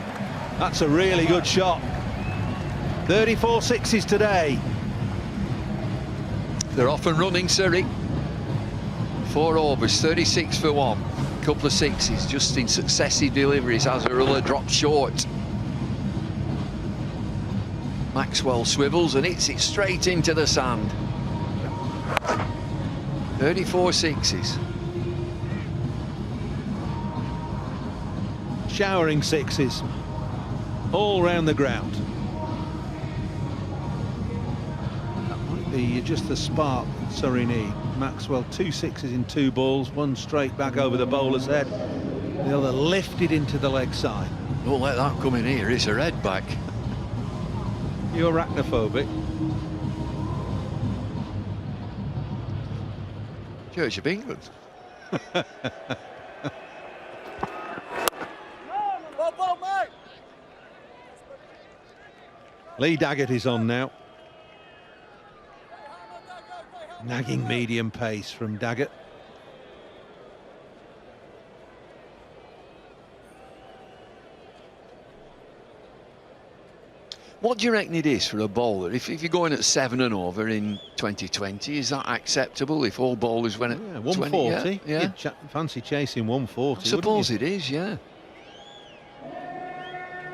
[SPEAKER 8] That's a really good shot. 34 6s today.
[SPEAKER 4] They're off and running, Surrey. 4 overs, 36 for 1. Couple of 6s just in successive deliveries. Hazarullah dropped short. Maxwell swivels and hits it straight into the sand. 34 6s.
[SPEAKER 8] Showering 6s all round the ground. That might be just the spark Surrey need. Maxwell 2 6s in 2 balls, one straight back over the bowler's head, the other lifted into the leg side.
[SPEAKER 4] Don't let that come in here, it's a red back.
[SPEAKER 8] You arachnophobic?
[SPEAKER 4] Church of England.
[SPEAKER 8] Lee Daggett is on now. Nagging medium pace from Daggett.
[SPEAKER 4] What do you reckon it is for a bowler? If you're going at 7 and over in 2020, is that acceptable if all bowlers went at
[SPEAKER 8] 140?
[SPEAKER 4] 20? Yeah.
[SPEAKER 8] You'd fancy chasing 140.
[SPEAKER 4] I suppose it is, yeah.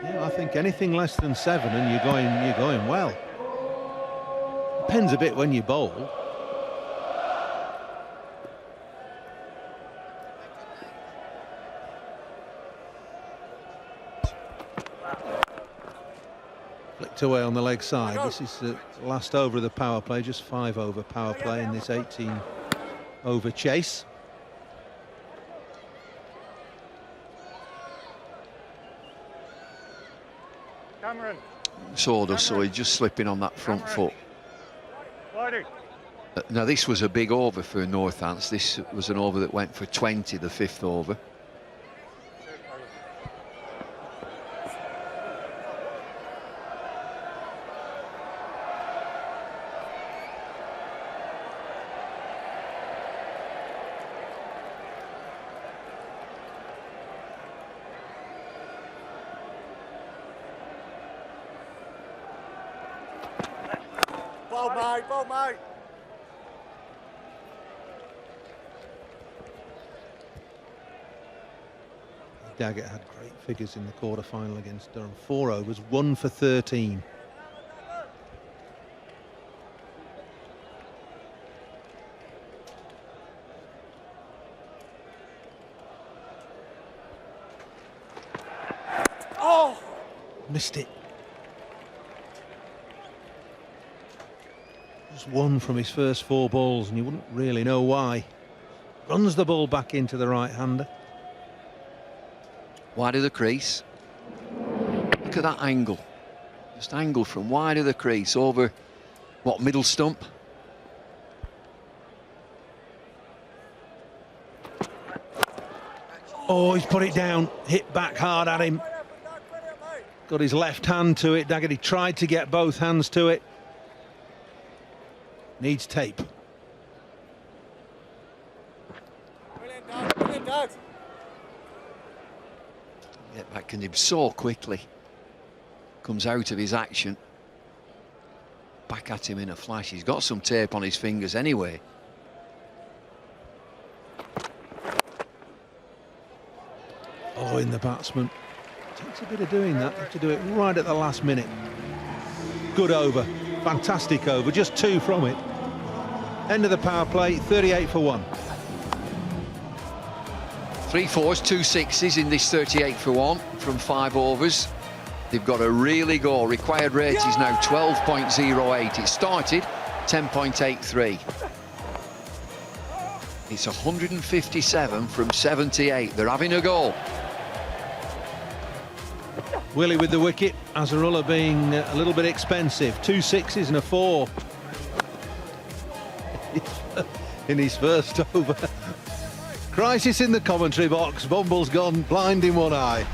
[SPEAKER 8] Yeah, I think anything less than 7 and you're going well. Depends a bit when you bowl. Flicked away on the leg side. This is the last over of the power play, just 5 over power play in this 18 over chase.
[SPEAKER 6] Cameron.
[SPEAKER 4] Sawdust, so he's just slipping on that front foot.
[SPEAKER 6] Whitey.
[SPEAKER 4] Now this was a big over for Northants. This was an over that went for 20, the 5th over.
[SPEAKER 14] Ball, mate.
[SPEAKER 8] Daggett had great figures in the quarter-final against Durham. 4 overs, 1 for 13.
[SPEAKER 14] Oh!
[SPEAKER 8] Missed it. Just 1 from his first 4 balls, and you wouldn't really know why. Runs the ball back into the right-hander.
[SPEAKER 4] Wide of the crease. Look at that angle. Just angle from wide of the crease over, what, middle stump?
[SPEAKER 8] Oh, he's put it down. Hit back hard at him. Got his left hand to it. Daggett, he tried to get both hands to it. Needs tape.
[SPEAKER 4] Get back and him so quickly. Comes out of his action. Back at him in a flash. He's got some tape on his fingers anyway.
[SPEAKER 8] Following the batsman. Takes a bit of doing that. Have to do it right at the last minute. Good over. Fantastic over. Just 2 from it. End of the power play. 38 for 1.
[SPEAKER 4] 3 4s, 2 6s in this 38 for 1 from 5 overs. They've got a really go. Required rate is now 12.08. It started 10.83. It's 157 from 78. They're having a go.
[SPEAKER 8] Willie with the wicket. Azarullah being a little bit expensive. 2 6s and a 4 in his first over. Crisis in the commentary box. Bumble's gone blind in one eye.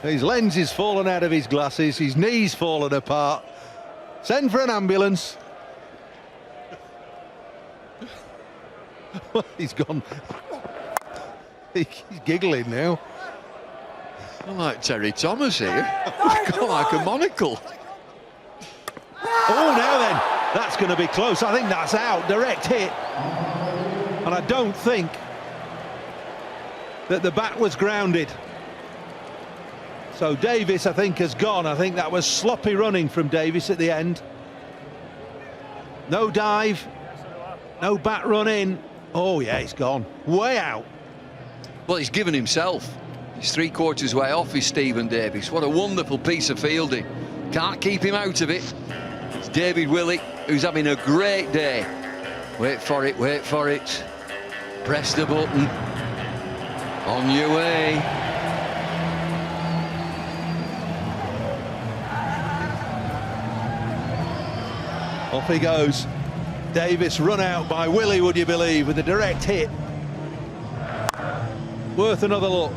[SPEAKER 8] His lens is fallen out of his glasses. His knees fallen apart. Send for an ambulance. He's gone. He's giggling now.
[SPEAKER 4] I'm like Terry Thomas here. Got like a monocle.
[SPEAKER 8] Oh, now then. That's going to be close. I think that's out. Direct hit. And I don't think that the bat was grounded. So Davis, I think, has gone. I think that was sloppy running from Davis at the end. No dive. No bat run in. Oh, yeah, he's gone. Way out.
[SPEAKER 4] Well, he's given himself. He's 3/4 way off his Stephen Davis. What a wonderful piece of fielding. Can't keep him out of it. It's David Willey, who's having a great day. Wait for it, wait for it. Press the button. On your way.
[SPEAKER 8] Off he goes. Davis run out by Willie, would you believe, with a direct hit. Worth another look.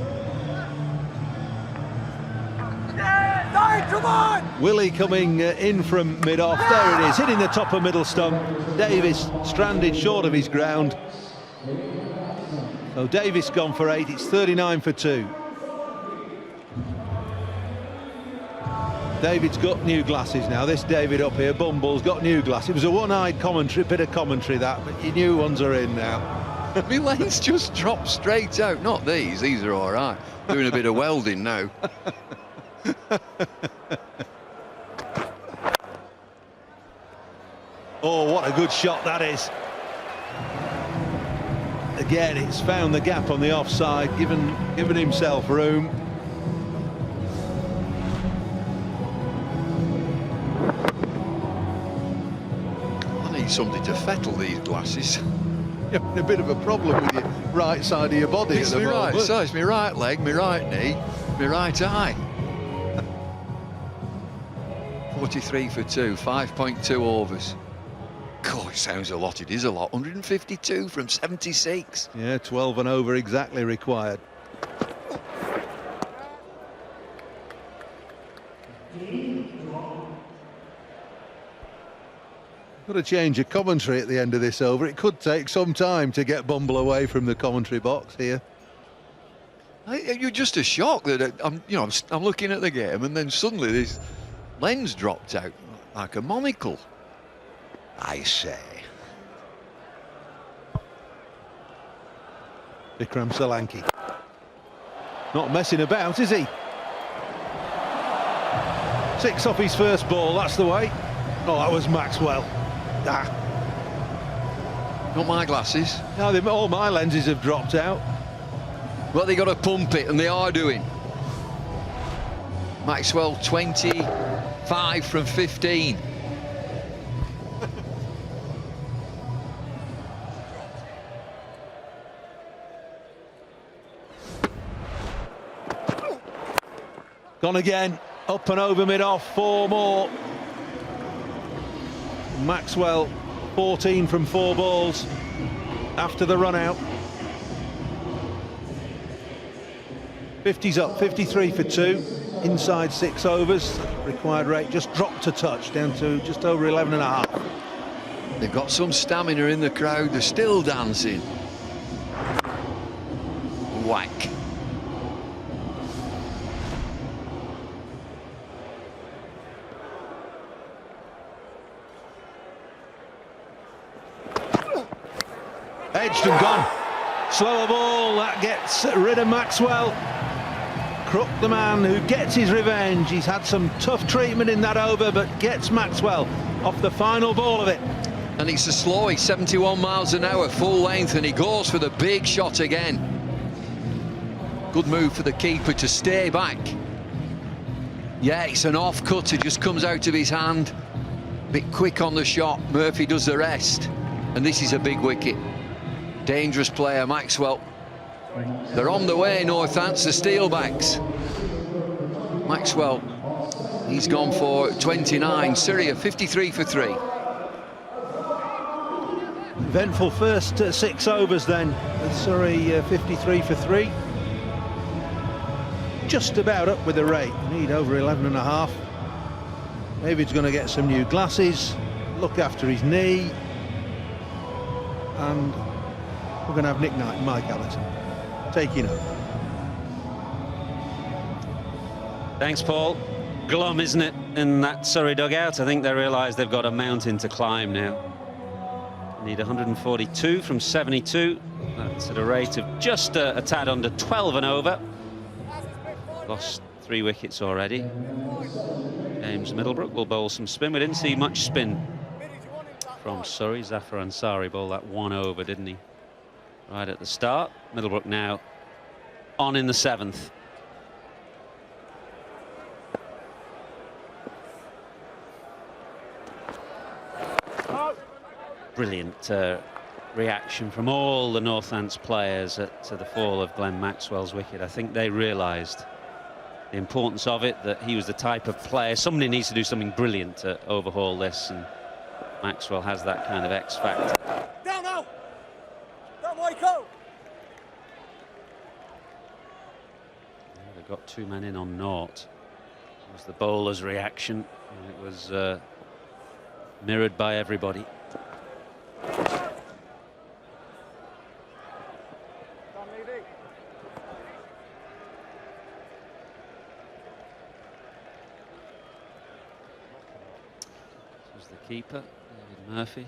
[SPEAKER 8] Willie coming in from mid-off. There it is, hitting the top of middle stump. Davis stranded short of his ground. So Davis gone for 8. It's 39 for 2. David's got new glasses now. This David up here, Bumble's got new glasses. It was a one-eyed bit of commentary that, but your new ones are in now.
[SPEAKER 4] My lens just dropped straight out. Not these are all right. Doing a bit of welding now.
[SPEAKER 8] Oh, what a good shot that is. Again, it's found the gap on the offside, given himself room.
[SPEAKER 4] I need somebody to fettle these glasses. You're having a bit of a problem with your right side of your body at the moment. Right, so it's my right leg, my right knee, my right eye. 43 for 2, 5.2 overs. God, it sounds a lot. It is a lot. 152 from 76.
[SPEAKER 8] Yeah, 12 and over exactly required. Got to change your commentary at the end of this over. It could take some time to get Bumble away from the commentary box here.
[SPEAKER 4] You're just a shock that I'm looking at the game and then suddenly this lens dropped out like a monocle. I say.
[SPEAKER 8] Vikram Solanki. Not messing about, is he? 6 off his first ball, that's the way. Oh, that was Maxwell. Ah.
[SPEAKER 4] Not my glasses.
[SPEAKER 8] No, all my lenses have dropped out.
[SPEAKER 4] Well, they got to pump it, and they are doing. Maxwell 25 from 15.
[SPEAKER 8] Gone again, up and over mid-off, 4 more. Maxwell 14 from 4 balls after the run out. 50's up, 53 for 2, inside 6 overs. Required rate just dropped a touch, down to just over 11.5.
[SPEAKER 4] They've got some stamina in the crowd, they're still dancing. Whack.
[SPEAKER 8] Edged and gone. Slower ball, that gets rid of Maxwell. Crook, the man who gets his revenge. He's had some tough treatment in that over, but gets Maxwell off the final ball of it.
[SPEAKER 4] And it's a slow, he's 71 miles an hour, full length, and he goes for the big shot again. Good move for the keeper to stay back. Yeah, it's an off cutter, just comes out of his hand. Bit quick on the shot, Murphy does the rest. And this is a big wicket. Dangerous player, Maxwell. They're on the way, Northants, the Steelbacks. Maxwell, he's gone for 29. Surrey 53 for 3.
[SPEAKER 8] Eventful first 6 overs then. With Surrey 53 for 3. Just about up with the rate. Need over 11.5. Maybe he's going to get some new glasses. Look after his knee. And we're going to have Nick Knight and Mike Allerton taking over.
[SPEAKER 2] Thanks, Paul. Glum, isn't it, in that Surrey dugout? I think they realise they've got a mountain to climb now. Need 142 from 72. That's at a rate of just a tad under 12 and over. Lost 3 wickets already. James Middlebrook will bowl some spin. We didn't see much spin from Surrey. Zafar Ansari bowled that 1 over, didn't he? Right at the start. Middlebrook now on in the 7th. Brilliant reaction from all the Northants players to the fall of Glenn Maxwell's wicket. I think they realised the importance of it, that he was the type of player. Somebody needs to do something brilliant to overhaul this, and Maxwell has that kind of X factor.
[SPEAKER 16] Down now! Down, Michael!
[SPEAKER 2] They've got 2 men in on naught. was the bowler's reaction. It was mirrored by everybody. This was the keeper, David Murphy,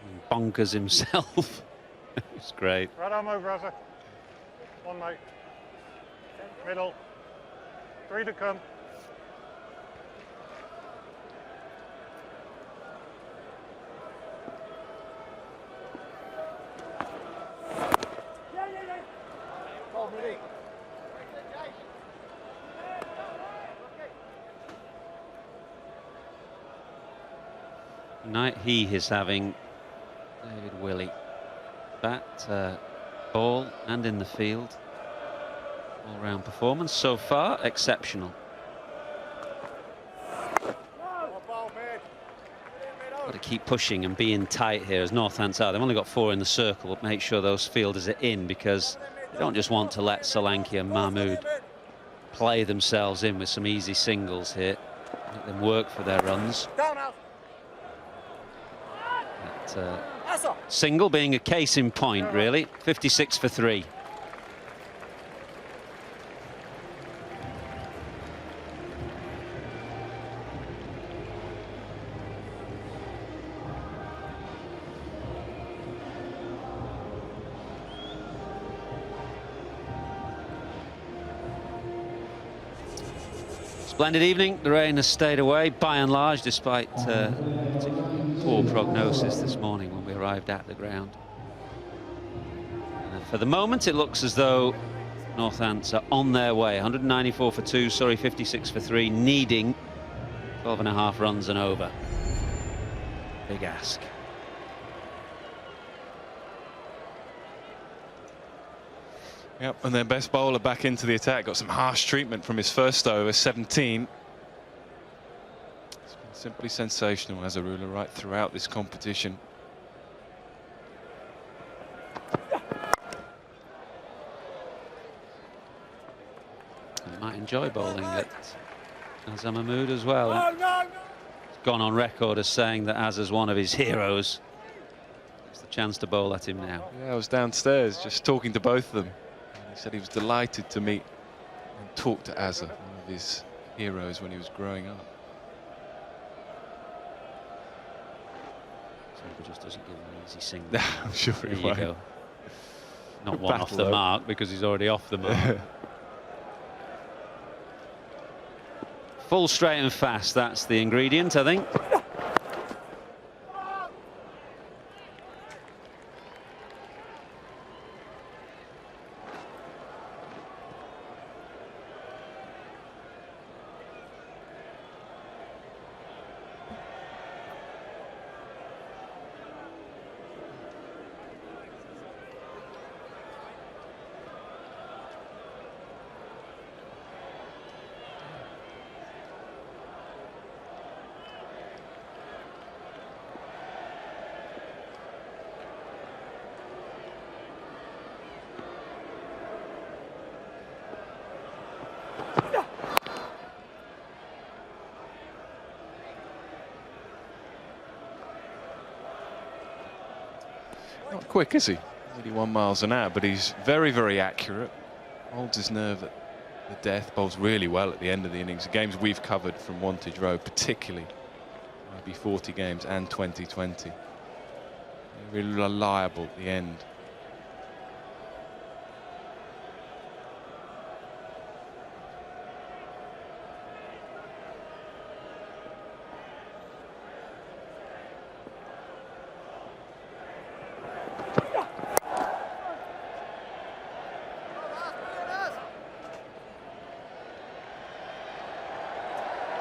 [SPEAKER 2] and bonkers himself. It was great.
[SPEAKER 6] Right arm over, Azza. One, mate. Middle. 3 to come.
[SPEAKER 2] Tonight he is having, David Willey, bat, ball and in the field. All-round performance so far, exceptional. Got to keep pushing and being tight here as Northants are. They've only got 4 in the circle, but make sure those fielders are in, because they don't just want to let Solanki and Mahmood play themselves in with some easy singles here. Make them work for their runs. That, single being a case in point, really. 56 for 3. Splendid evening. The rain has stayed away by and large, despite poor prognosis this morning when we arrived at the ground. And for the moment, it looks as though Northants are on their way. 194 for 2, Surrey 56 for 3, needing 12.5 runs and over. Big ask.
[SPEAKER 5] Yep, and their best bowler back into the attack. Got some harsh treatment from his first over, 17. It's been simply sensational as a ruler right throughout this competition.
[SPEAKER 2] He might enjoy bowling at Azza Mahmood as well. He's gone on record as saying that Azza's one of his heroes. It's the chance to bowl at him now.
[SPEAKER 5] Yeah, I was downstairs just talking to both of them. He said he was delighted to meet and talk to Azza, one of his heroes when he was growing up.
[SPEAKER 2] So just doesn't give him an easy single.
[SPEAKER 5] I'm sure he
[SPEAKER 2] there
[SPEAKER 5] won't.
[SPEAKER 2] You go. Not one off the mark, because he's already off the mark. Full, straight and fast, that's the ingredient, I think.
[SPEAKER 5] Not quick, is he? 81 miles an hour, but he's very, very accurate. Holds his nerve at the death, bowls really well at the end of the innings. The games we've covered from Wantage Road, particularly, maybe 40 games and 2020. Really reliable at the end.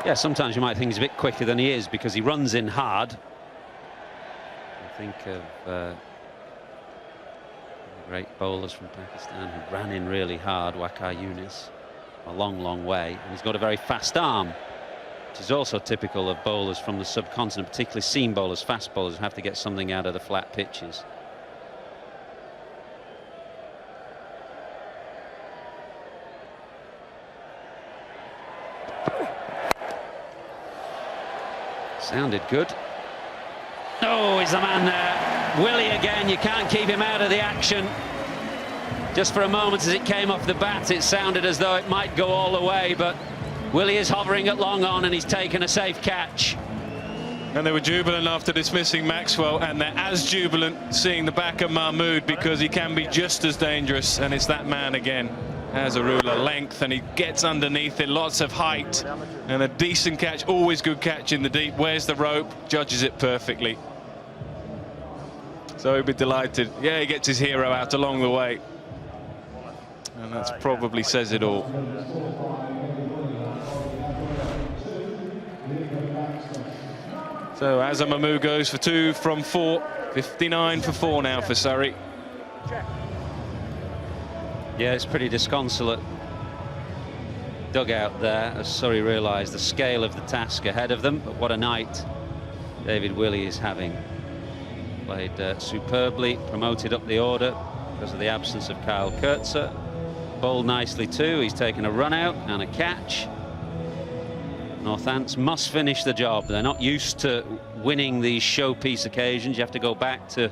[SPEAKER 2] Yeah, sometimes you might think he's a bit quicker than he is because he runs in hard. I think of great bowlers from Pakistan who ran in really hard, Waqar Younis, a long, long way. And he's got a very fast arm, which is also typical of bowlers from the subcontinent, particularly seam bowlers, fast bowlers who have to get something out of the flat pitches. Sounded good. Oh, he's the man there. Willie again, you can't keep him out of the action. Just for a moment as it came off the bat, it sounded as though it might go all the way, but Willie is hovering at long on and he's taken a safe catch.
[SPEAKER 5] And they were jubilant after dismissing Maxwell, and they're as jubilant seeing the back of Mahmood, because he can be just as dangerous, and it's that man again. Has a ruler length and he gets underneath it, lots of height and a decent catch, always good catch in the deep. Where's the rope? Judges it perfectly. So he'll be delighted. Yeah, he gets his hero out along the way, and that's probably says it all. So Azamamu goes for 2 from 4, 59 for 4 now for Surrey.
[SPEAKER 2] Yeah, it's pretty disconsolate dugout there as Surrey realise the scale of the task ahead of them. But what a night David Willey is having. Played superbly, promoted up the order because of the absence of Kyle Kurtzer. Bowled nicely too. He's taken a run out and a catch. Northants must finish the job. They're not used to winning these showpiece occasions. You have to go back to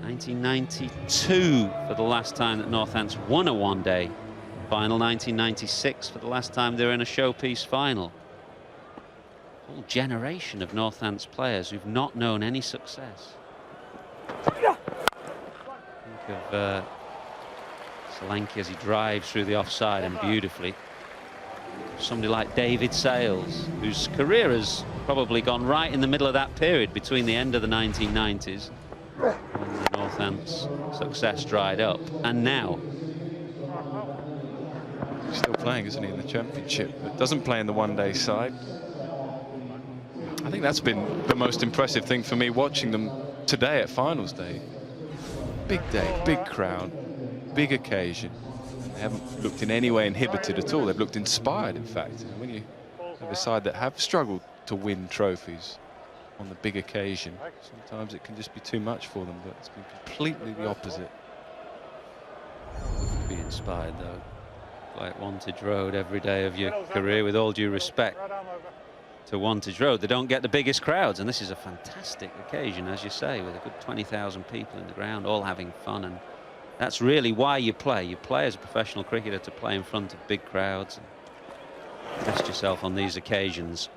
[SPEAKER 2] 1992 for the last time that Northants won a one-day final. 1996 for the last time they were in a showpiece final. A whole generation of Northants players who've not known any success. Think of Solanke as he drives through the offside and beautifully. Somebody like David Sales, whose career has probably gone right in the middle of that period between the end of the 1990s when the Northants success dried up and now.
[SPEAKER 5] He's still playing, isn't he, in the championship, but doesn't play in the one-day side. I think that's been the most impressive thing for me watching them today at finals day. Big day, big crowd, big occasion. They haven't looked in any way inhibited at all. They've looked inspired, in fact. And when you have a side that have struggled to win trophies on the big occasion, sometimes it can just be too much for them, but it's been completely the opposite.
[SPEAKER 2] Be inspired though, like Wantage Road every day of your career, with all due respect to Wantage Road. They don't get the biggest crowds, and this is a fantastic occasion, as you say, with a good 20,000 people in the ground, all having fun, and that's really why you play. You play as a professional cricketer to play in front of big crowds and test yourself on these occasions.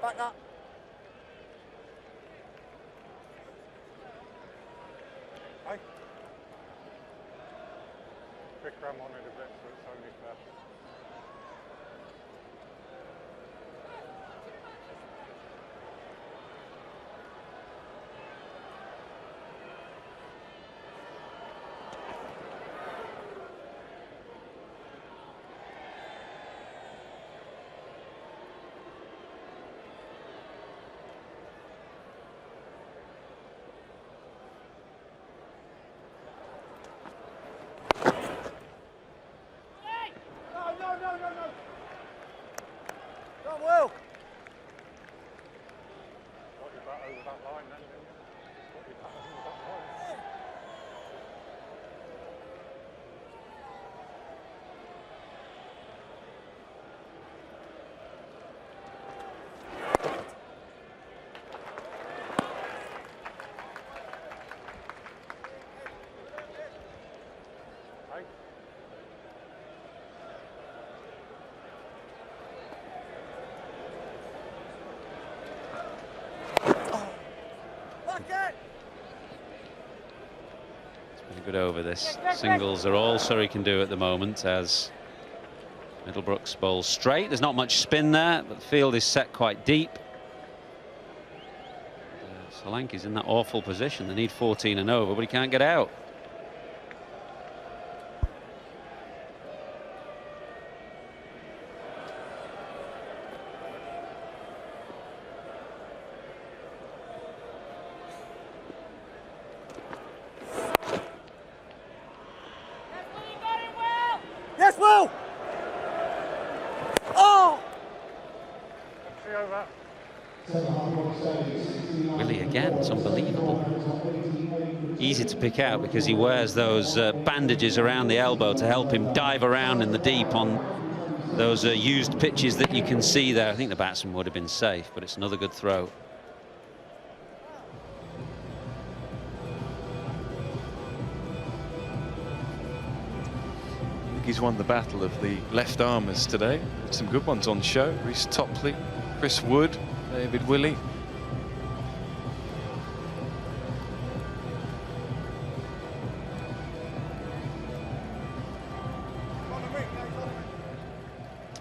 [SPEAKER 16] Back up.
[SPEAKER 6] Hey. Quick ram on it a bit so it's only fair.
[SPEAKER 16] Will.
[SPEAKER 6] Got your bat over that line then, didn't you? Got your bat over that line. Hey.
[SPEAKER 2] Good over this. Singles are all Surrey can do at the moment as Middlebrooks bowls straight. There's not much spin there, but the field is set quite deep. Solanke's in that awful position. They need 14 and over, but he can't get out. Willie again, it's unbelievable. Easy to pick out because he wears those bandages around the elbow to help him dive around in the deep on those used pitches that you can see there. I think the batsman would have been safe, but it's another good throw.
[SPEAKER 5] I think he's won the battle of the left armers today. Some good ones on show. Reece Topley, Chris Wood, David Willey.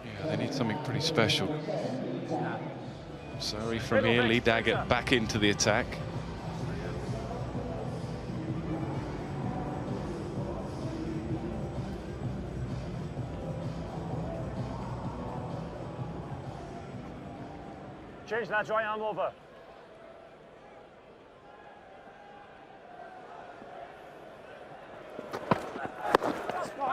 [SPEAKER 5] Yeah, they need something pretty special. Surrey from here, Lee Daggett back into the attack.
[SPEAKER 11] Change that right arm over. No.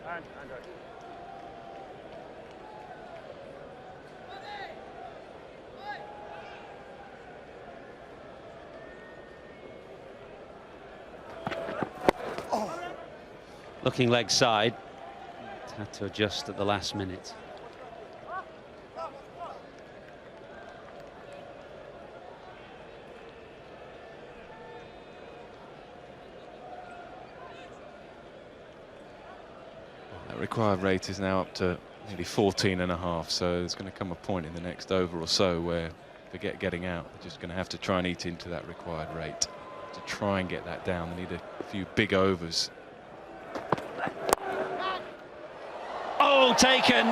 [SPEAKER 11] And right.
[SPEAKER 2] Looking leg side, had to adjust at the last minute.
[SPEAKER 5] That required rate is now up to nearly 14.5, so there's going to come a point in the next over or so where forget getting out. They're just going to have to try and eat into that required rate to try and get that down. They need a few big overs.
[SPEAKER 2] Oh, taken.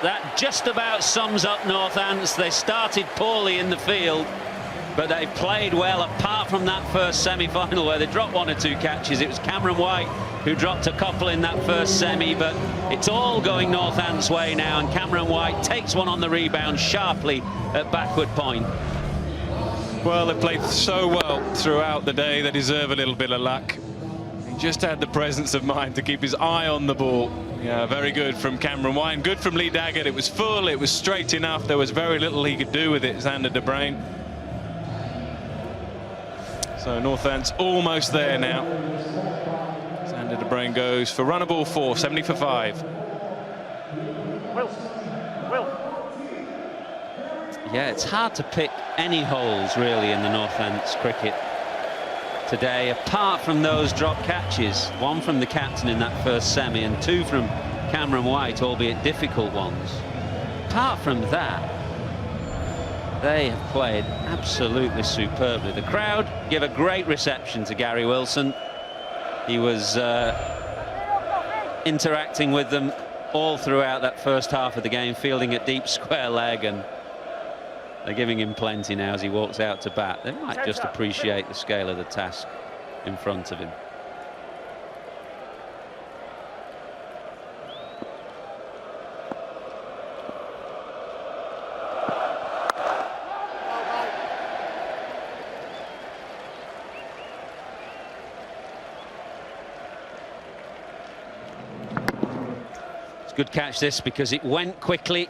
[SPEAKER 2] That just about sums up Northants. They started poorly in the field, but they played well apart from that first semi-final where they dropped 1 or 2 catches. It was Cameron White who dropped a couple in that first semi, but it's all going Northants' way now, and Cameron White takes one on the rebound sharply at backward point.
[SPEAKER 5] Well, they played so well throughout the day, they deserve a little bit of luck. He just had the presence of mind to keep his eye on the ball. Yeah, very good from Cameron White, and good from Lee Daggett. It was full, it was straight enough, there was very little he could do with it, Xander de Bruyn. So Northants almost there now. Xander de Bruyn goes for run a ball 4, 70 for 5.
[SPEAKER 11] Will.
[SPEAKER 2] Yeah, it's hard to pick any holes really in the Northants cricket today, apart from those drop catches. 1 from the captain in that first semi and 2 from Cameron White, albeit difficult ones. Apart from that, they have played absolutely superbly. The crowd give a great reception to Gary Wilson. He was interacting with them all throughout that first half of the game, fielding at deep square leg, and they're giving him plenty now as he walks out to bat. They might just appreciate the scale of the task in front of him. It's a good catch this because it went quickly,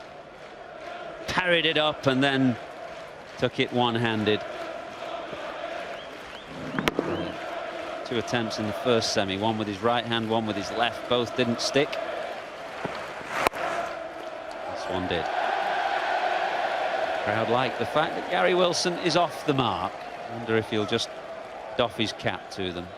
[SPEAKER 2] parried it up and then took it one-handed. 2 attempts in the first semi, 1 with his right hand, 1 with his left, both didn't stick. This one did. Crowd like the fact that Gary Wilson is off the mark. I wonder if he'll just doff his cap to them.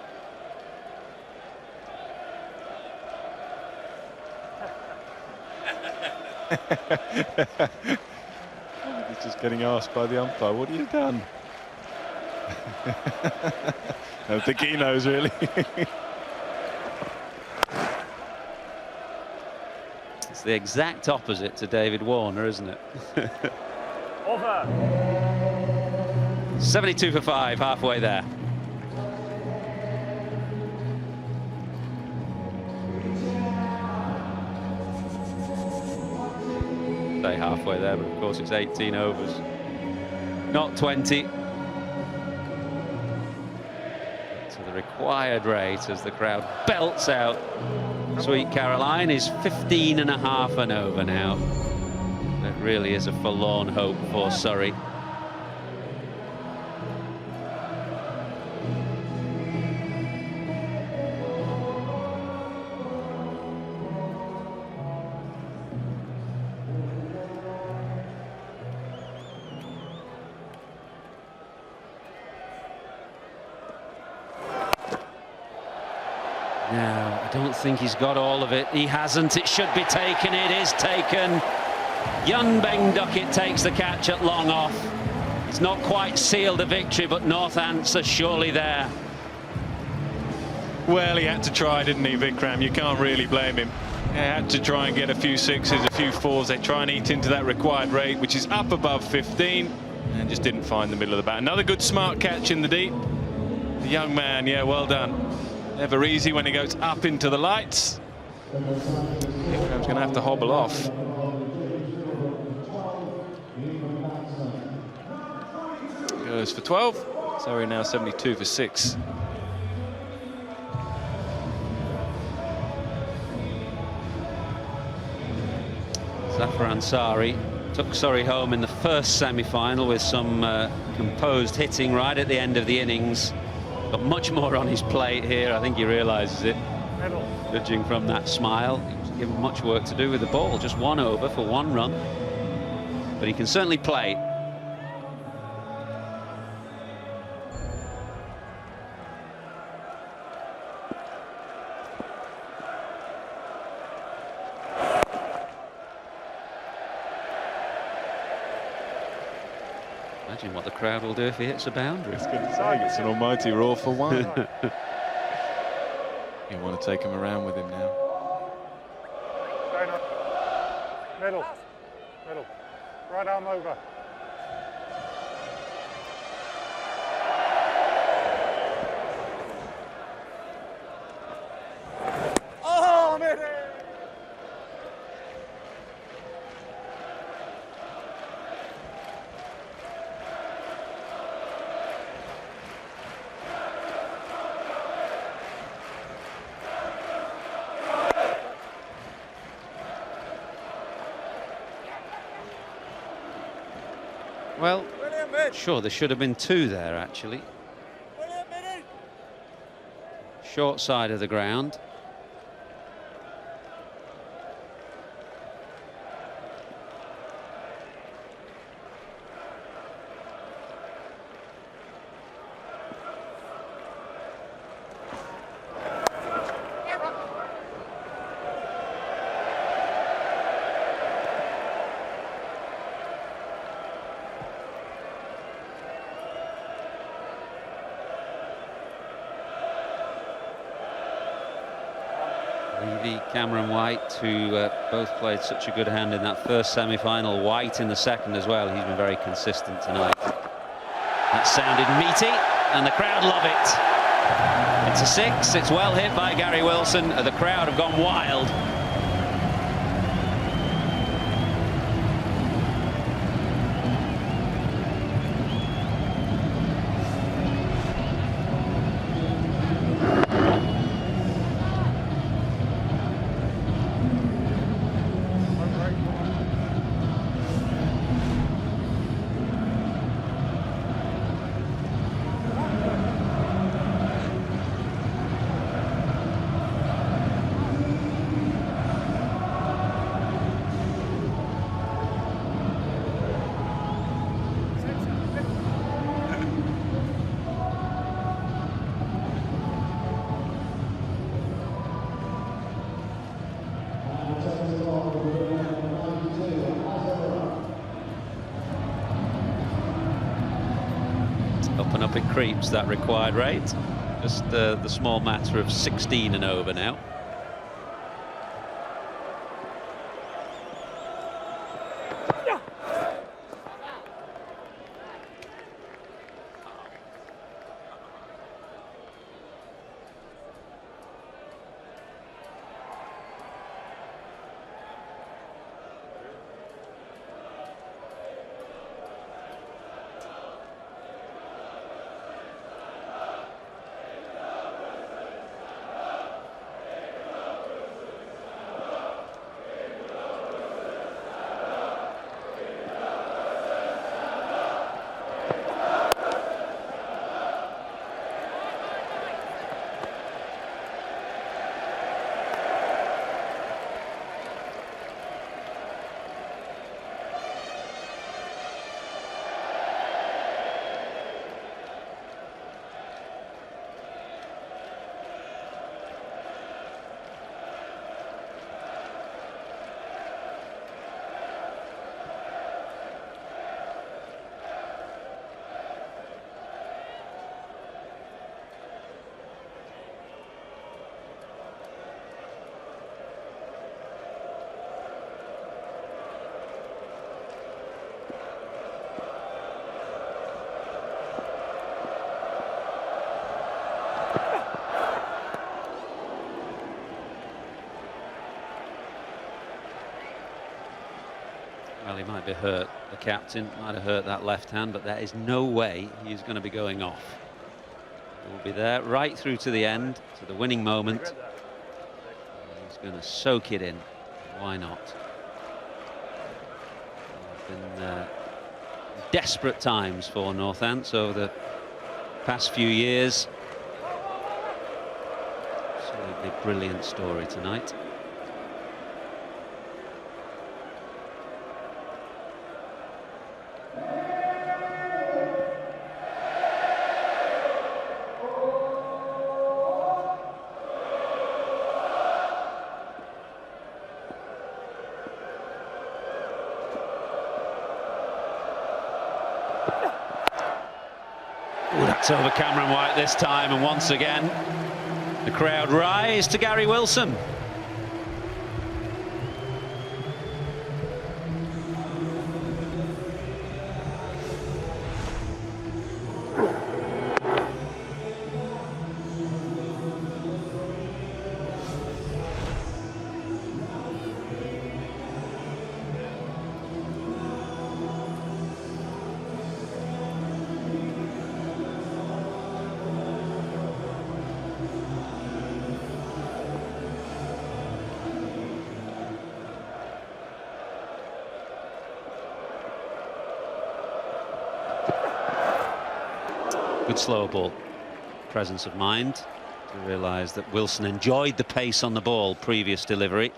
[SPEAKER 5] He's just getting asked by the umpire, what have you done? I don't think he knows really.
[SPEAKER 2] It's the exact opposite to David Warner, isn't it?
[SPEAKER 11] Over.
[SPEAKER 2] 72 for 5, halfway there. Stay halfway there, but of course it's 18 overs, not 20. To the required rate as the crowd belts out. Sweet Caroline is 15.5 and over now. It really is a forlorn hope for Surrey. No, I don't think he's got all of it. He hasn't. It should be taken. It is taken. Yunbeng Duckett takes the catch at long off. It's not quite sealed a victory, but Northants are surely there.
[SPEAKER 5] Well, he had to try, didn't he, Vikram? You can't really blame him. He had to try and get a few sixes, a few fours. They try and eat into that required rate, which is up above 15, and just didn't find the middle of the bat. Another good smart catch in the deep. The young man, yeah, well done. Never easy when he goes up into the lights. Vikram's going to have to hobble off. Goes for 12. Surrey now 72 for 6.
[SPEAKER 2] Zafar Ansari took Surrey home in the first semi-final with some composed hitting right at the end of the innings. Got much more on his plate here. I think he realises it, judging from that smile. He was given much work to do with the ball. Just 1 over for 1 run. But he can certainly play. Imagine what the crowd will do if he hits a boundary.
[SPEAKER 5] I was going to say, it's an almighty roar for 1. You want to take him around with him now.
[SPEAKER 6] Middle. Middle. Right arm over.
[SPEAKER 16] Oh, middle!
[SPEAKER 2] Well, sure, there should have been 2 there, actually. Short side of the ground. Cameron White, who both played such a good hand in that first semi-final. White in the second as well. He's been very consistent tonight. That sounded meaty, and the crowd love it. It's a 6. It's well hit by Gary Wilson. The crowd have gone wild. Up it creeps, that required rate. Just the small matter of 16 and over now. Well, he might be hurt, the captain, might have hurt that left hand, but there is no way he's going to be going off. He'll be there right through to the end, to the winning moment. He's going to soak it in. Why not? Been desperate times for Northants over the past few years. Absolutely brilliant story tonight. It's over Cameron White this time, and once again the crowd rise to Gary Wilson. Good slow ball presence of mind to realise that Wilson enjoyed the pace on the ball previous delivery.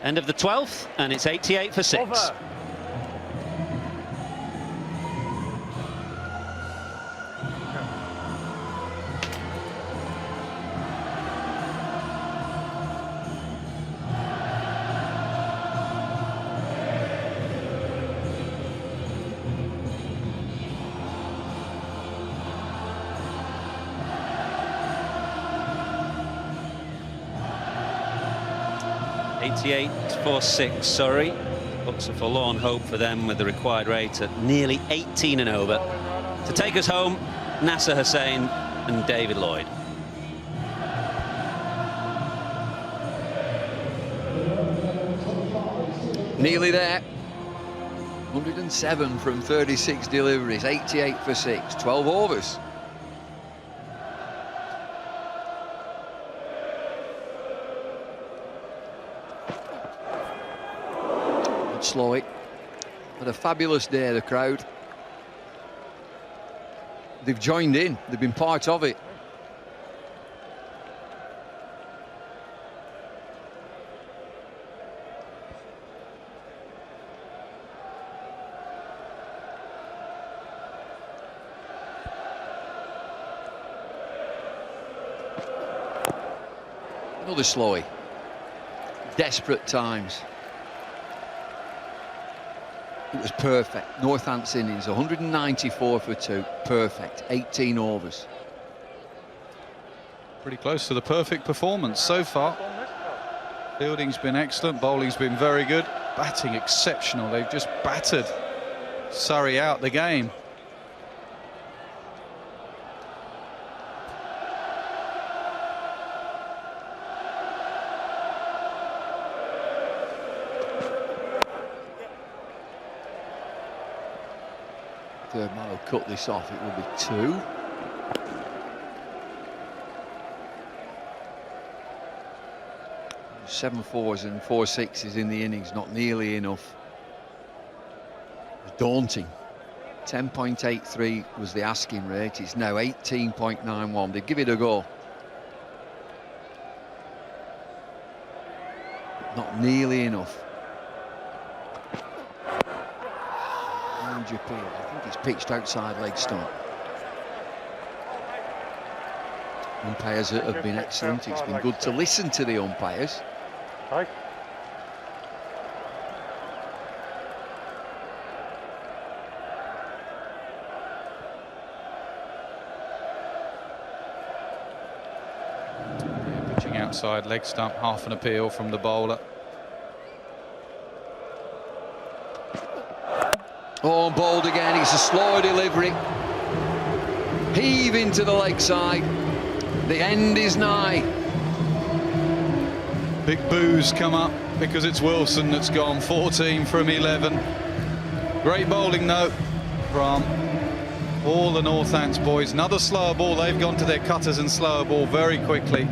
[SPEAKER 2] End of the 12th, and it's 88 for 6. Over. For 6, Surrey. Looks a forlorn hope for them with the required rate at nearly 18 and over. To take us home, Nasser Hussain and David Lloyd.
[SPEAKER 4] Nearly there. 107 from 36 deliveries, 88 for 6, 12 overs. Slow it. Had a fabulous day, the crowd. They've joined in, they've been part of it. Another slowy. Desperate times. It was perfect. Northants innings, 194 for 2. Perfect. 18 overs.
[SPEAKER 12] Pretty close to the perfect performance so far. Fielding's been excellent. Bowling's been very good. Batting exceptional. They've just battered Surrey out the game.
[SPEAKER 4] Third man will cut this off, it will be 2. Seven fours and 4 sixes in the innings, not nearly enough. It was daunting. 10.83 was the asking rate, it's now 18.91. They give it a go. Not nearly enough. Appeal. I think it's pitched outside leg stump. Umpires have been excellent. It's been good to listen to the umpires.
[SPEAKER 6] Okay.
[SPEAKER 12] Pitching outside leg stump, half an appeal from the bowler.
[SPEAKER 4] Oh, bowled again. It's a slow delivery. Heave into the leg side. The end is nigh.
[SPEAKER 12] Big boos come up because it's Wilson that's gone 14 from 11. Great bowling though from all the Northants boys. Another slower ball. They've gone to their cutters and slower ball very quickly.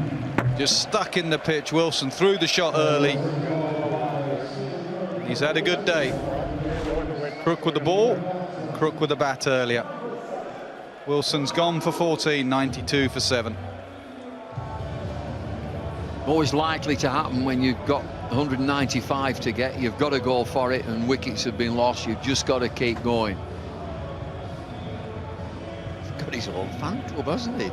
[SPEAKER 12] Just stuck in the pitch. Wilson threw the shot early. He's had a good day. Crook with the ball, Crook with the bat earlier. Wilson's gone for 14, 92 for 7.
[SPEAKER 4] Always likely to happen when you've got 195 to get. You've got to go for it, and wickets have been lost. You've just got to keep going. He's got his own fan club, hasn't he?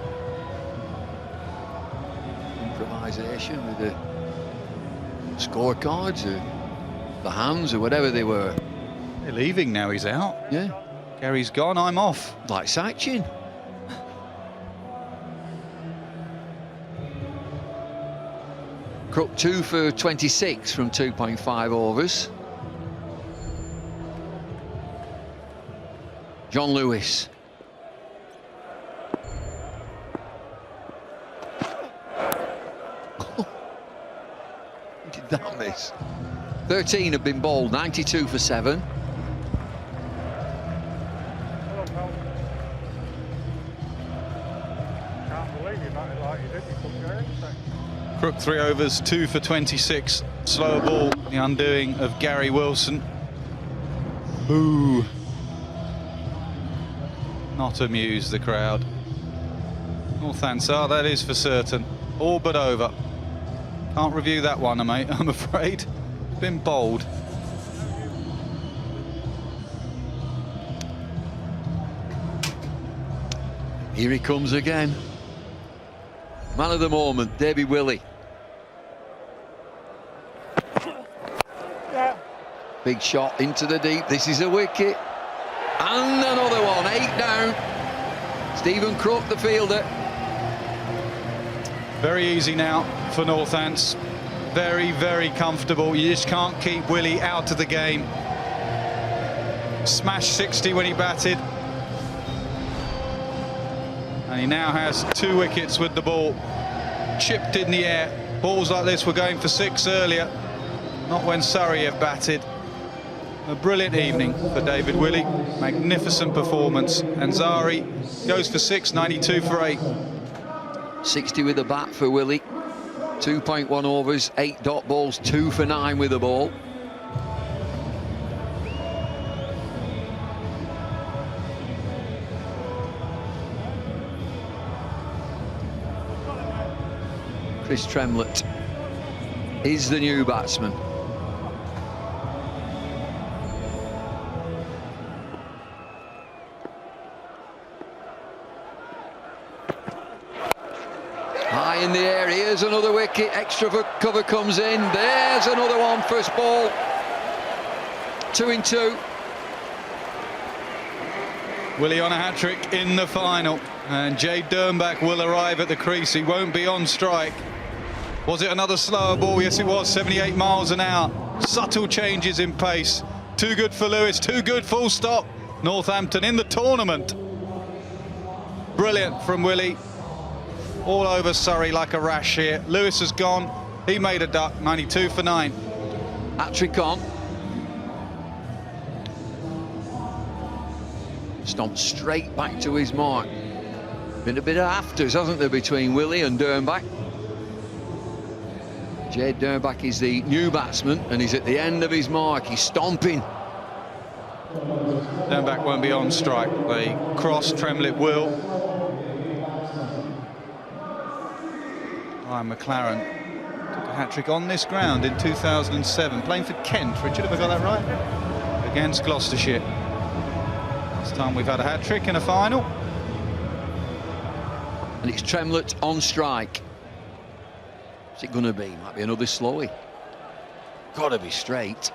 [SPEAKER 4] Improvisation with the scorecards, or the hands, or whatever they were.
[SPEAKER 12] They're leaving now, he's out.
[SPEAKER 4] Yeah.
[SPEAKER 12] Gary's gone, I'm off.
[SPEAKER 4] Like Sachin. Crook 2 for 26 from 2.5 overs. John Lewis. How did that miss? 13 have been bowled, 92 for 7.
[SPEAKER 6] Can't believe you batted like you did. You couldn't go anything.
[SPEAKER 12] Crook 3 overs, 2 for 26. Slower ball, the undoing of Gary Wilson. Boo. Not amused, the crowd. Northants are, that is for certain. All but over. Can't review that one, mate, I'm afraid. Been bowled.
[SPEAKER 4] Here he comes again. Man of the moment, Davy Willey.
[SPEAKER 6] Yeah.
[SPEAKER 4] Big shot into the deep. This is a wicket. And another one, 8 down. Stephen Crook, the fielder.
[SPEAKER 12] Very easy now for Northants. Very, very comfortable. You just can't keep Willey out of the game. Smashed 60 when he batted. And he now has 2 wickets with the ball. Chipped in the air. Balls like this were going for 6 earlier. Not when Surrey have batted. A brilliant evening for David Willey. Magnificent performance. And Zari goes for 6, 92 for 8.
[SPEAKER 4] 60 with the bat for Willey. 2.1 overs, 8 dot balls, 2 for 9 with the ball. Chris Tremlett is the new batsman. High in the air, here's another wicket, extra for cover comes in, there's another one, first ball. 2 in 2.
[SPEAKER 12] Willey on a hat-trick in the final, and Jade Dernbach will arrive at the crease. He won't be on strike. Was it another slower ball? Yes, it was. 78 miles an hour. Subtle changes in pace. Too good for Lewis, too good, full stop. Northampton in the tournament. Brilliant from Willey. All over Surrey like a rash here. Lewis has gone. He made a duck, 92 for 9.
[SPEAKER 4] Hat-trick on. Stomped straight back to his mark. Been a bit of afters, hasn't there, between Willey and Dernbach. Jade Dernbach is the new batsman, and he's at the end of his mark. He's stomping.
[SPEAKER 12] Dernbach won't be on strike. They cross, Tremlett will. Ryan McLaren took a hat-trick on this ground in 2007, playing for Kent. Richard, have I got that right? Against Gloucestershire. Last time we've had a hat-trick in a final.
[SPEAKER 4] And it's Tremlett on strike. What's it going to be? Might be another slowie. got to be straight.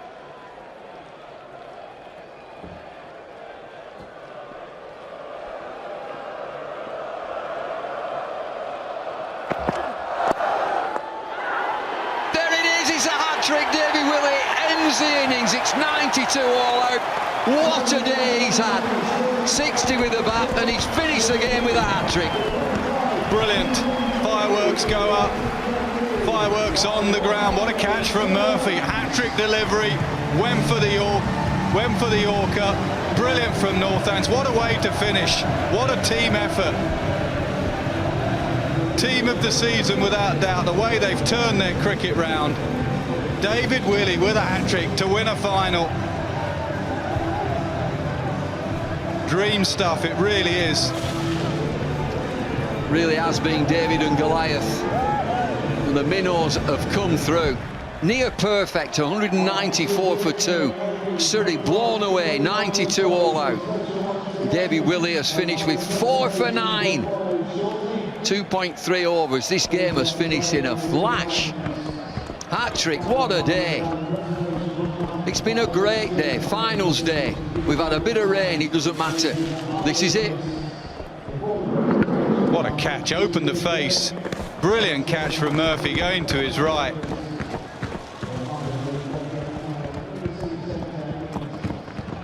[SPEAKER 4] There it is, it's a hat-trick. Davy Willey ends the innings. It's 92 all out. What a day he's had. 60 with the bat, and he's finished the game with a hat-trick.
[SPEAKER 12] Brilliant. Fireworks go up. Fireworks on the ground. What a catch from Murphy. Hat-trick delivery. Went for the Yorker. Brilliant from Northants. What a way to finish. What a team effort. Team of the season without doubt. The way they've turned their cricket round. David Willey with a hat-trick to win a final. Dream stuff, it really is.
[SPEAKER 4] Really has been David and Goliath. And the minnows have come through. Near perfect, 194 for 2. Surrey blown away, 92 all out. David Willey has finished with 4 for 9. 2.3 overs. This game has finished in a flash. Hat-trick, what a day. It's been a great day, finals day. We've had a bit of rain, it doesn't matter. This is it.
[SPEAKER 12] What a catch, opened the face. Brilliant catch from Murphy, going to his right.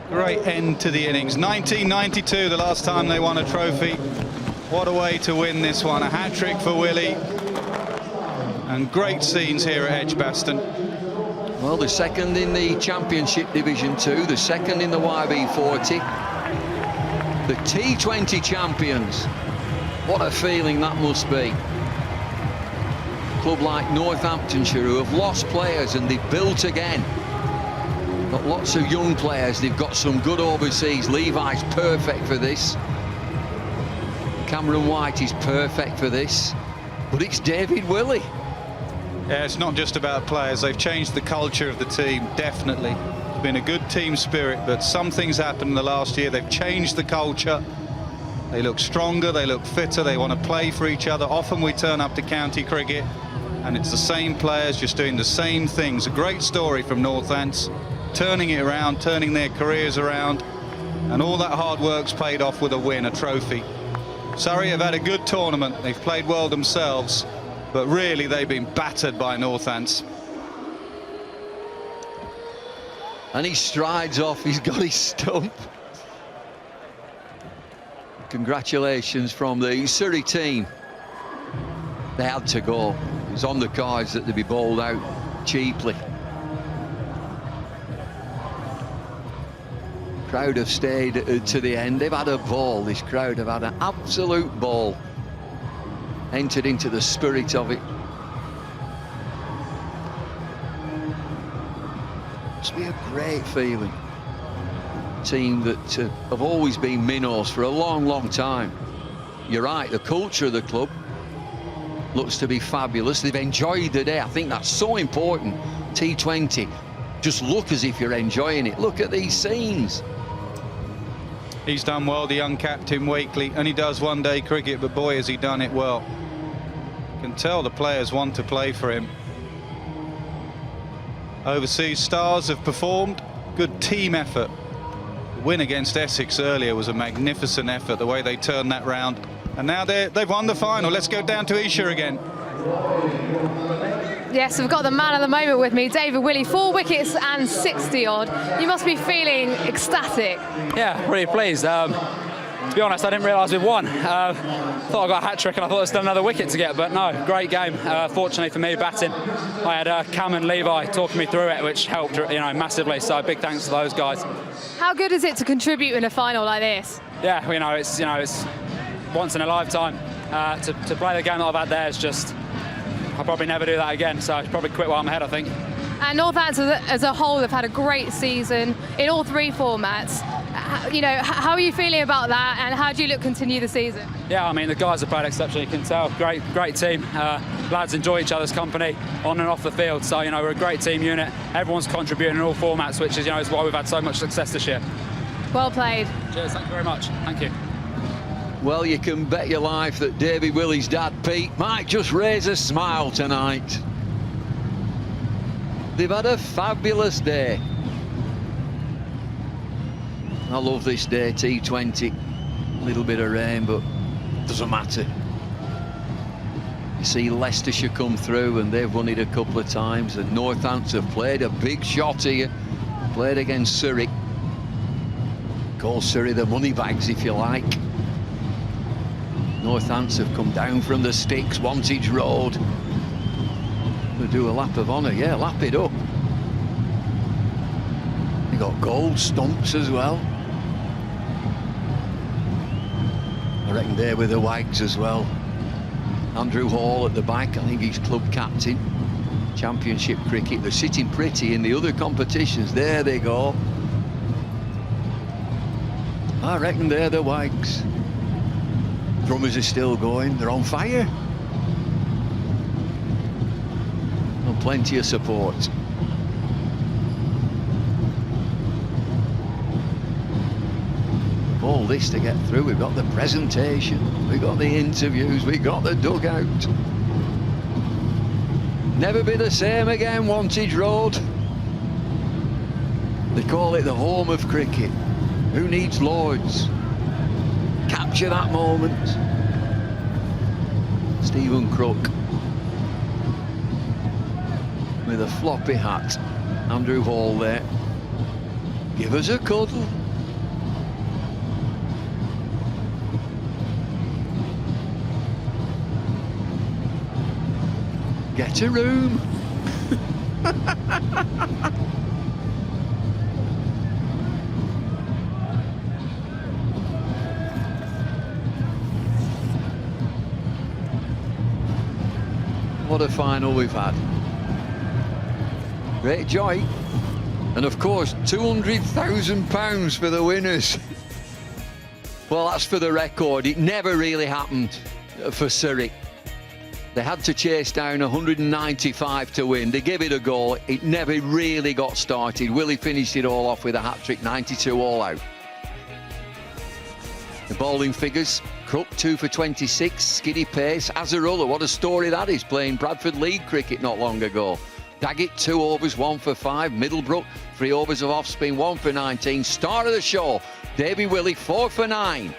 [SPEAKER 12] Great end to the innings. 1992, the last time they won a trophy. What a way to win this one. A hat-trick for Willey. And great scenes here at Edgbaston.
[SPEAKER 4] Well, the second in the Championship Division 2, the second in the YB40. The T20 champions. What a feeling that must be. A club like Northamptonshire, who have lost players and they've built again. Got lots of young players, they've got some good overseas. Levi's perfect for this. Cameron White is perfect for this. But it's David Willey.
[SPEAKER 12] Yeah, it's not just about players. They've changed the culture of the team, definitely. It's been a good team spirit, but some things happened in the last year. They've changed the culture. They look stronger, they look fitter, they want to play for each other. Often we turn up to county cricket and it's the same players just doing the same things. A great story from Northants, turning it around, turning their careers around, and all that hard work's paid off with a win, a trophy. Surrey have had a good tournament. They've played well themselves, but really they've been battered by Northants.
[SPEAKER 4] And he strides off, he's got his stump. Congratulations from the Surrey team. They had to go. It was on the cards that they'd be bowled out cheaply. Crowd have stayed to the end. They've had a ball. This crowd have had an absolute ball. Entered into the spirit of it. Must be a great feeling. Team that have always been minnows for a long time. You're right, the culture of the club looks to be fabulous. They've enjoyed the day. I think that's so important. T20, just look as if you're enjoying it. Look at these scenes.
[SPEAKER 12] He's done well, the young captain Wakely, and he does one-day cricket, but boy has he done it well. You can tell the players want to play for him. Overseas stars have performed. Good team effort. The win against Essex earlier was a magnificent effort, the way they turned that round. And now they've won the final. Let's go down to Isha again.
[SPEAKER 9] Yes, we've got the man of the moment with me, David Willey, 4 wickets and 60 odd. You must be feeling ecstatic.
[SPEAKER 10] Yeah, really pleased. To be honest, I didn't realise we'd won. Thought I got a hat-trick and I thought there was still another wicket to get, but no, great game. Fortunately for me, batting, I had Cam and Levi talking me through it, which helped, massively. So big thanks to those guys.
[SPEAKER 9] How good is it to contribute in a final like this?
[SPEAKER 10] Yeah, it's once in a lifetime. To play the game that I've had there is just, I'll probably never do that again. So I'll probably quit while I'm ahead, I think.
[SPEAKER 9] And Northants as a whole have had a great season in all 3 formats. How are you feeling about that, and how do you look to continue the season?
[SPEAKER 10] Yeah, I mean, the guys have played exceptionally, you can tell. Great team. Lads enjoy each other's company on and off the field. So, we're a great team unit. Everyone's contributing in all formats, which is, is why we've had so much success this year.
[SPEAKER 9] Well played.
[SPEAKER 10] Cheers, thank you very much. Thank you.
[SPEAKER 4] Well, you can bet your life that David Willey's dad, Pete, might just raise a smile tonight. They've had a fabulous day. I love this day, T20. A little bit of rain, but doesn't matter. You see Leicestershire come through and they've won it a couple of times, and Northants have played a big shot here, played against Surrey. Call Surrey the money bags if you like. Northants have come down from the sticks, Wantage Road. We'll do a lap of honour, yeah, lap it up. You got gold stumps as well. I reckon they're with the Wags as well. Andrew Hall at the back, I think he's club captain. Championship cricket, they're sitting pretty in the other competitions. There they go. I reckon they're the Wags. Drummers are still going, they're on fire. And plenty of support. All this to get through. We've got the presentation, we've got the interviews, we've got the dugout. Never be the same again, Wantage Road. They call it the home of cricket. Who needs Lords? Capture that moment. Stephen Crook with a floppy hat. Andrew Hall there. Give us a cuddle. Get a room. What a final we've had. Great joy. And of course, £200,000 for the winners. Well, that's for the record. It never really happened for Surrey. They had to chase down 195 to win. They gave it a go. It never really got started. Willie finished it all off with a hat-trick, 92 all out. The bowling figures, Crook 2 for 26, skiddy pace. Azarullah, what a story that is, playing Bradford League cricket not long ago. Daggett 2 overs, 1 for 5. Middlebrook 3 overs of off-spin, 1 for 19. Star of the show, Davy Willie 4 for 9.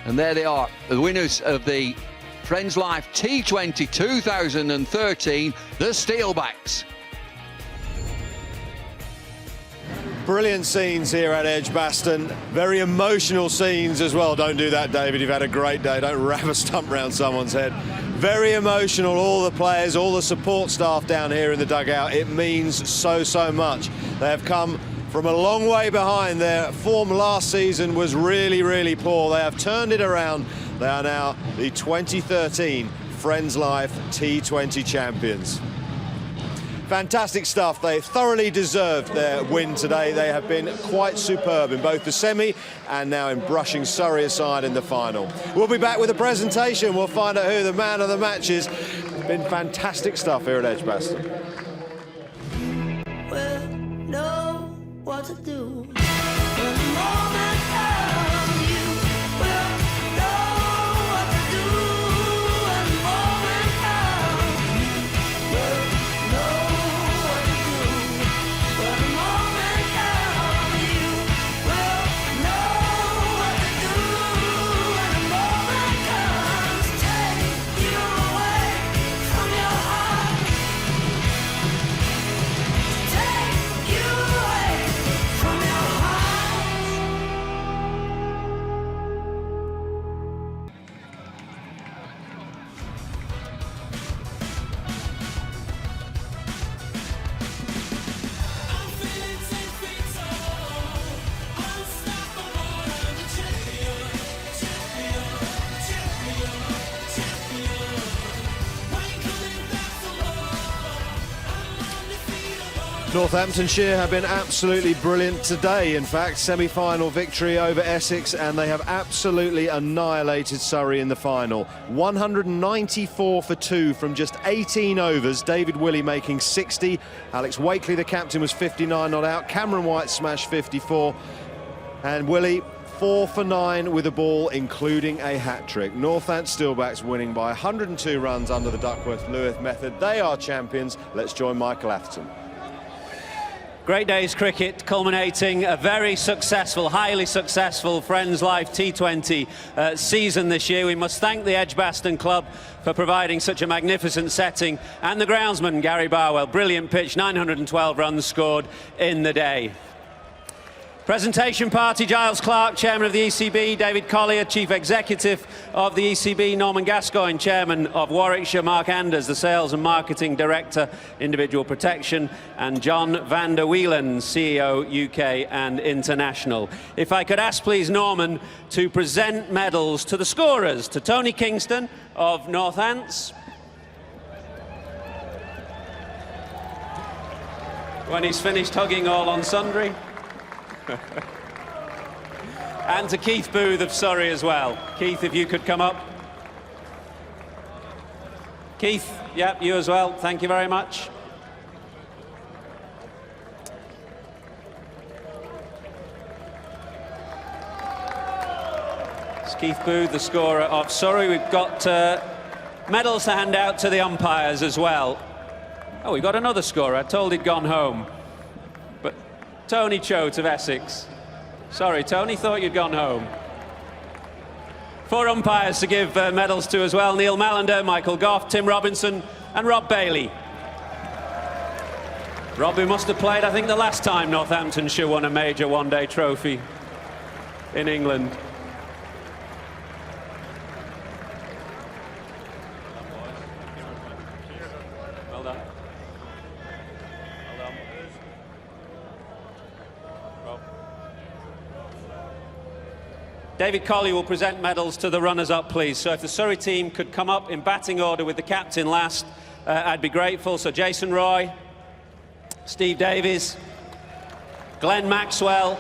[SPEAKER 4] And there they are, the winners of the Friends Life T20 2013, the Steelbacks.
[SPEAKER 1] Brilliant scenes here at Edgbaston. Very emotional scenes as well. Don't do that, David. You've had a great day. Don't wrap a stump round someone's head. Very emotional, all the players, all the support staff down here in the dugout. It means so, so much. They have come from a long way behind. Their form last season was really, really poor. They have turned it around. They are now the 2013 Friends Life T20 champions. Fantastic stuff. They thoroughly deserved their win today. They have been quite superb in both the semi and now in brushing Surrey aside in the final. We'll be back with a presentation. We'll find out who the man of the match is. Been fantastic stuff here at Edgbaston.
[SPEAKER 17] Well, know what to do. When the moment comes, you will know what to do. When the moment comes, you will know what to do. When the moment comes, you will know what to do. When the moment comes, take you away from your heart. Take you away from your heart.
[SPEAKER 1] Northamptonshire have been absolutely brilliant today. In fact, semi-final victory over Essex, and they have absolutely annihilated Surrey in the final. 194 for 2 from just 18 overs. David Willey making 60. Alex Wakely, the captain, was 59 not out. Cameron White smashed 54. And Willey 4 for 9 with the ball, including a hat-trick. Northants Steelbacks winning by 102 runs under the Duckworth-Lewis method. They are champions. Let's join Michael Atherton.
[SPEAKER 2] Great day's cricket, culminating a very successful, highly successful Friends Life T20 season this year. We must thank the Edgbaston Club for providing such a magnificent setting, and the groundsman, Gary Barwell. Brilliant pitch, 912 runs scored in the day. Presentation party, Giles Clark, Chairman of the ECB, David Collier, Chief Executive of the ECB, Norman Gascoigne, Chairman of Warwickshire, Mark Anders, the Sales and Marketing Director, Individual Protection, and John van der Wielen, CEO, UK and International. If I could ask, please, Norman, to present medals to the scorers, to Tony Kingston of Northants. When he's finished hugging all on sundry. And to Keith Booth of Surrey as well. Keith, if you could come up. Keith, yep, you as well. Thank you very much. It's Keith Booth, the scorer of Surrey. We've got medals to hand out to the umpires as well. Oh, we've got another scorer. I told he'd gone home. Tony Choate of Essex. Sorry, Tony, thought you'd gone home. 4 umpires to give medals to as well. Neil Mallender, Michael Goff, Tim Robinson and Rob Bailey. Rob, who must have played, I think, the last time Northamptonshire won a major one-day trophy in England. Well done. David Collier will present medals to the runners-up, please. So if the Surrey team could come up in batting order with the captain last, I'd be grateful. So Jason Roy, Steve Davies, Glenn Maxwell,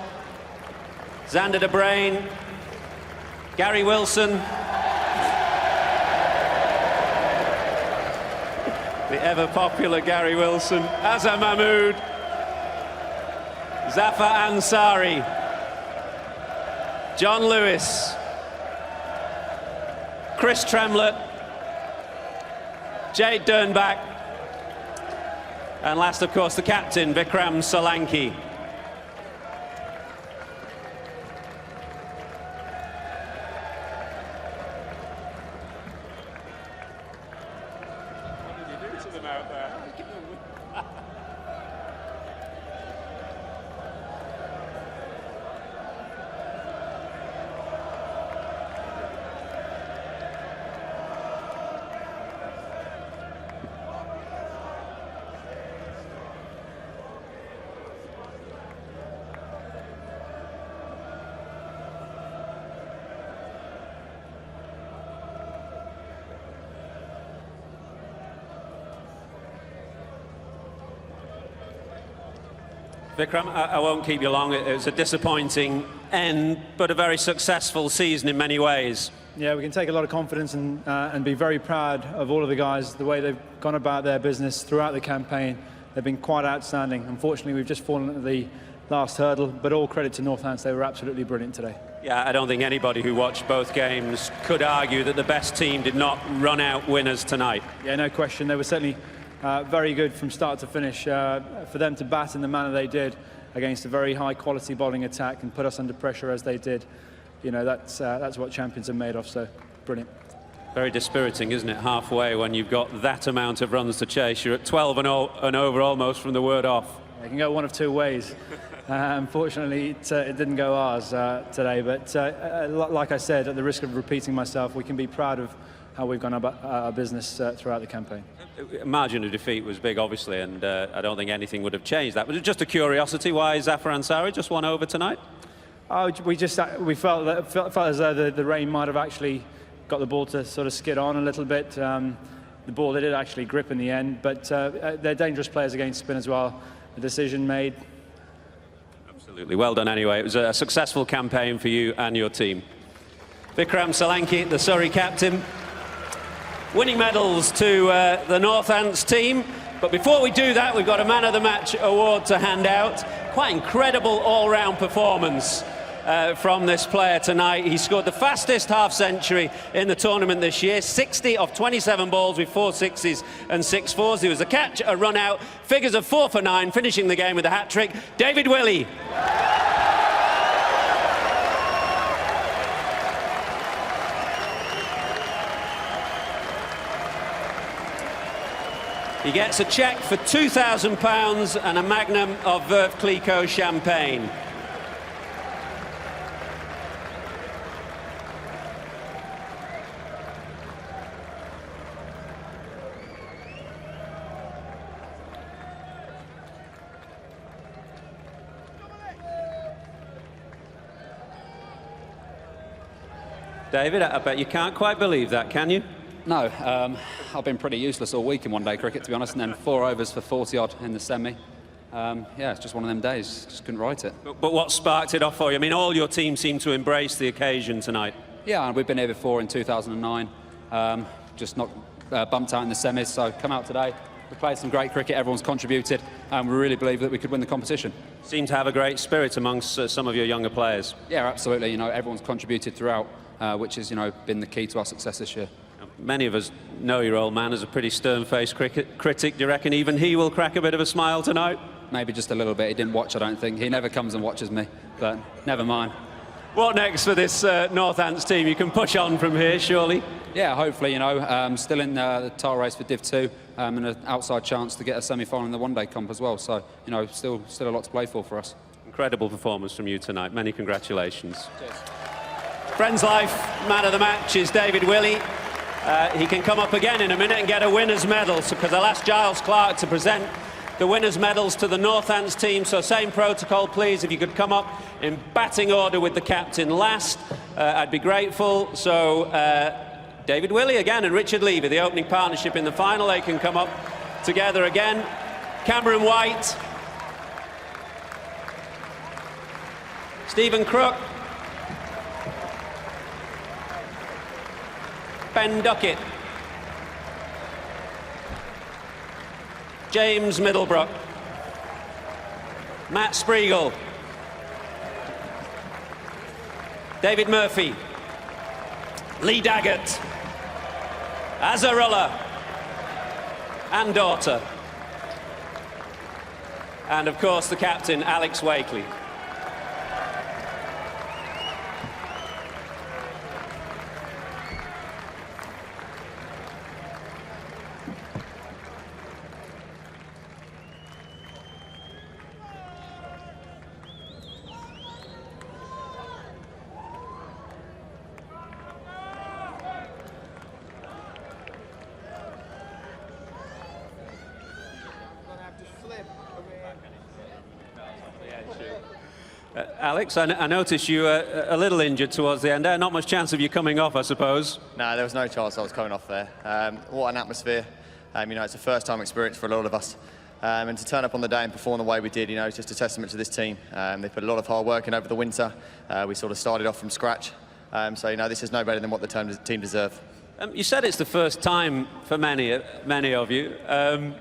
[SPEAKER 2] Xander de Brain, Gary Wilson, the ever-popular Gary Wilson, Azhar Mahmood, Zafar Ansari, John Lewis, Chris Tremlett, Jade Dernbach, and last, of course, the captain, Vikram Solanki. What did you do to them out there? Vikram, I won't keep you long. It was a disappointing end, but a very successful season in many ways.
[SPEAKER 18] Yeah, we can take a lot of confidence and be very proud of all of the guys, the way they've gone about their business throughout the campaign. They've been quite outstanding. Unfortunately, we've just fallen at the last hurdle, but all credit to Northants. They were absolutely brilliant today.
[SPEAKER 2] Yeah, I don't think anybody who watched both games could argue that the best team did not run out winners tonight.
[SPEAKER 18] Yeah, no question. They were certainly very good from start to finish. For them to bat in the manner they did against a very high quality bowling attack and put us under pressure as they did, you know, that's what champions are made of, so brilliant.
[SPEAKER 2] Very dispiriting, isn't it, halfway when you've got that amount of runs to chase. You're at 12 and over almost from the word off.
[SPEAKER 18] It can go one of two ways. Unfortunately, it didn't go ours today, but like I said, at the risk of repeating myself, we can be proud of how we've gone about our business throughout the campaign.
[SPEAKER 2] Margin of defeat was big, obviously, and I don't think anything would have changed that. Was it just a curiosity why Zafar Ansari just won over tonight?
[SPEAKER 18] Oh, we felt as though the rain might have actually got the ball to sort of skid on a little bit. The ball, they did actually grip in the end, but they're dangerous players against spin as well. The decision made.
[SPEAKER 2] Absolutely, well done anyway. It was a successful campaign for you and your team. Vikram Solanki, the Surrey captain, winning medals to the Northants team. But before we do that, we've got a Man of the Match award to hand out. Quite incredible all-round performance from this player tonight. He scored the fastest half-century in the tournament this year, 60 of 27 balls with 4 sixes and 6 fours. There was a catch, a run-out, figures of 4 for 9, finishing the game with a hat-trick. David Willey. He gets a cheque for £2,000 and a magnum of Veuve Clicquot champagne. David, I bet you can't quite believe that, can you?
[SPEAKER 10] No, I've been pretty useless all week in one-day cricket, to be honest, and then 4 overs for 40-odd in the semi. Yeah, it's just one of them days. Just couldn't write it.
[SPEAKER 2] But what sparked it off for you? I mean, all your team seemed to embrace the occasion tonight.
[SPEAKER 10] Yeah, and we've been here before in 2009. Just not bumped out in the semis, so come out today. We played some great cricket, everyone's contributed, and we really believe that we could win the competition.
[SPEAKER 2] Seem to have a great spirit amongst some of your younger players.
[SPEAKER 10] Yeah, absolutely. You know, everyone's contributed throughout, which has, you know, been the key to our success this year.
[SPEAKER 2] Many of us know your old man as a pretty stern-faced critic. Do you reckon even he will crack a bit of a smile tonight?
[SPEAKER 10] Maybe just a little bit. He didn't watch, I don't think. He never comes and watches me, but never mind.
[SPEAKER 2] What next for this Northants team? You can push on from here, surely?
[SPEAKER 10] Yeah, hopefully, you know, still in the title race for Div 2 and an outside chance to get a semi-final in the one-day comp as well. So, you know, still a lot to play for us.
[SPEAKER 2] Incredible performance from you tonight. Many congratulations. Cheers. Friends Life man of the match is David Willey. He can come up again in a minute and get a winner's medal, because I'll ask Giles Clark to present the winner's medals to the Northants team. So same protocol, please. If you could come up in batting order with the captain last, I'd be grateful. So David Willey again and Richard Levy, the opening partnership in the final. They can come up together again. Cameron White, Stephen Crook, Ben Duckett, James Middlebrook, Matt Spriegel, David Murphy, Lee Daggett, Azarullah and daughter, and of course the captain, Alex Wakely. Alex, I noticed you were a little injured towards the end there. Not much chance of you coming off, I suppose.
[SPEAKER 19] No, there was no chance I was coming off there. What an atmosphere. You know, it's a first-time experience for a lot of us. And to turn up on the day and perform the way we did, you know, it's just a testament to this team. They put a lot of hard work in over the winter. We sort of started off from scratch. So, you know, this is no better than what the team deserve.
[SPEAKER 2] You said it's the first time for many of you. And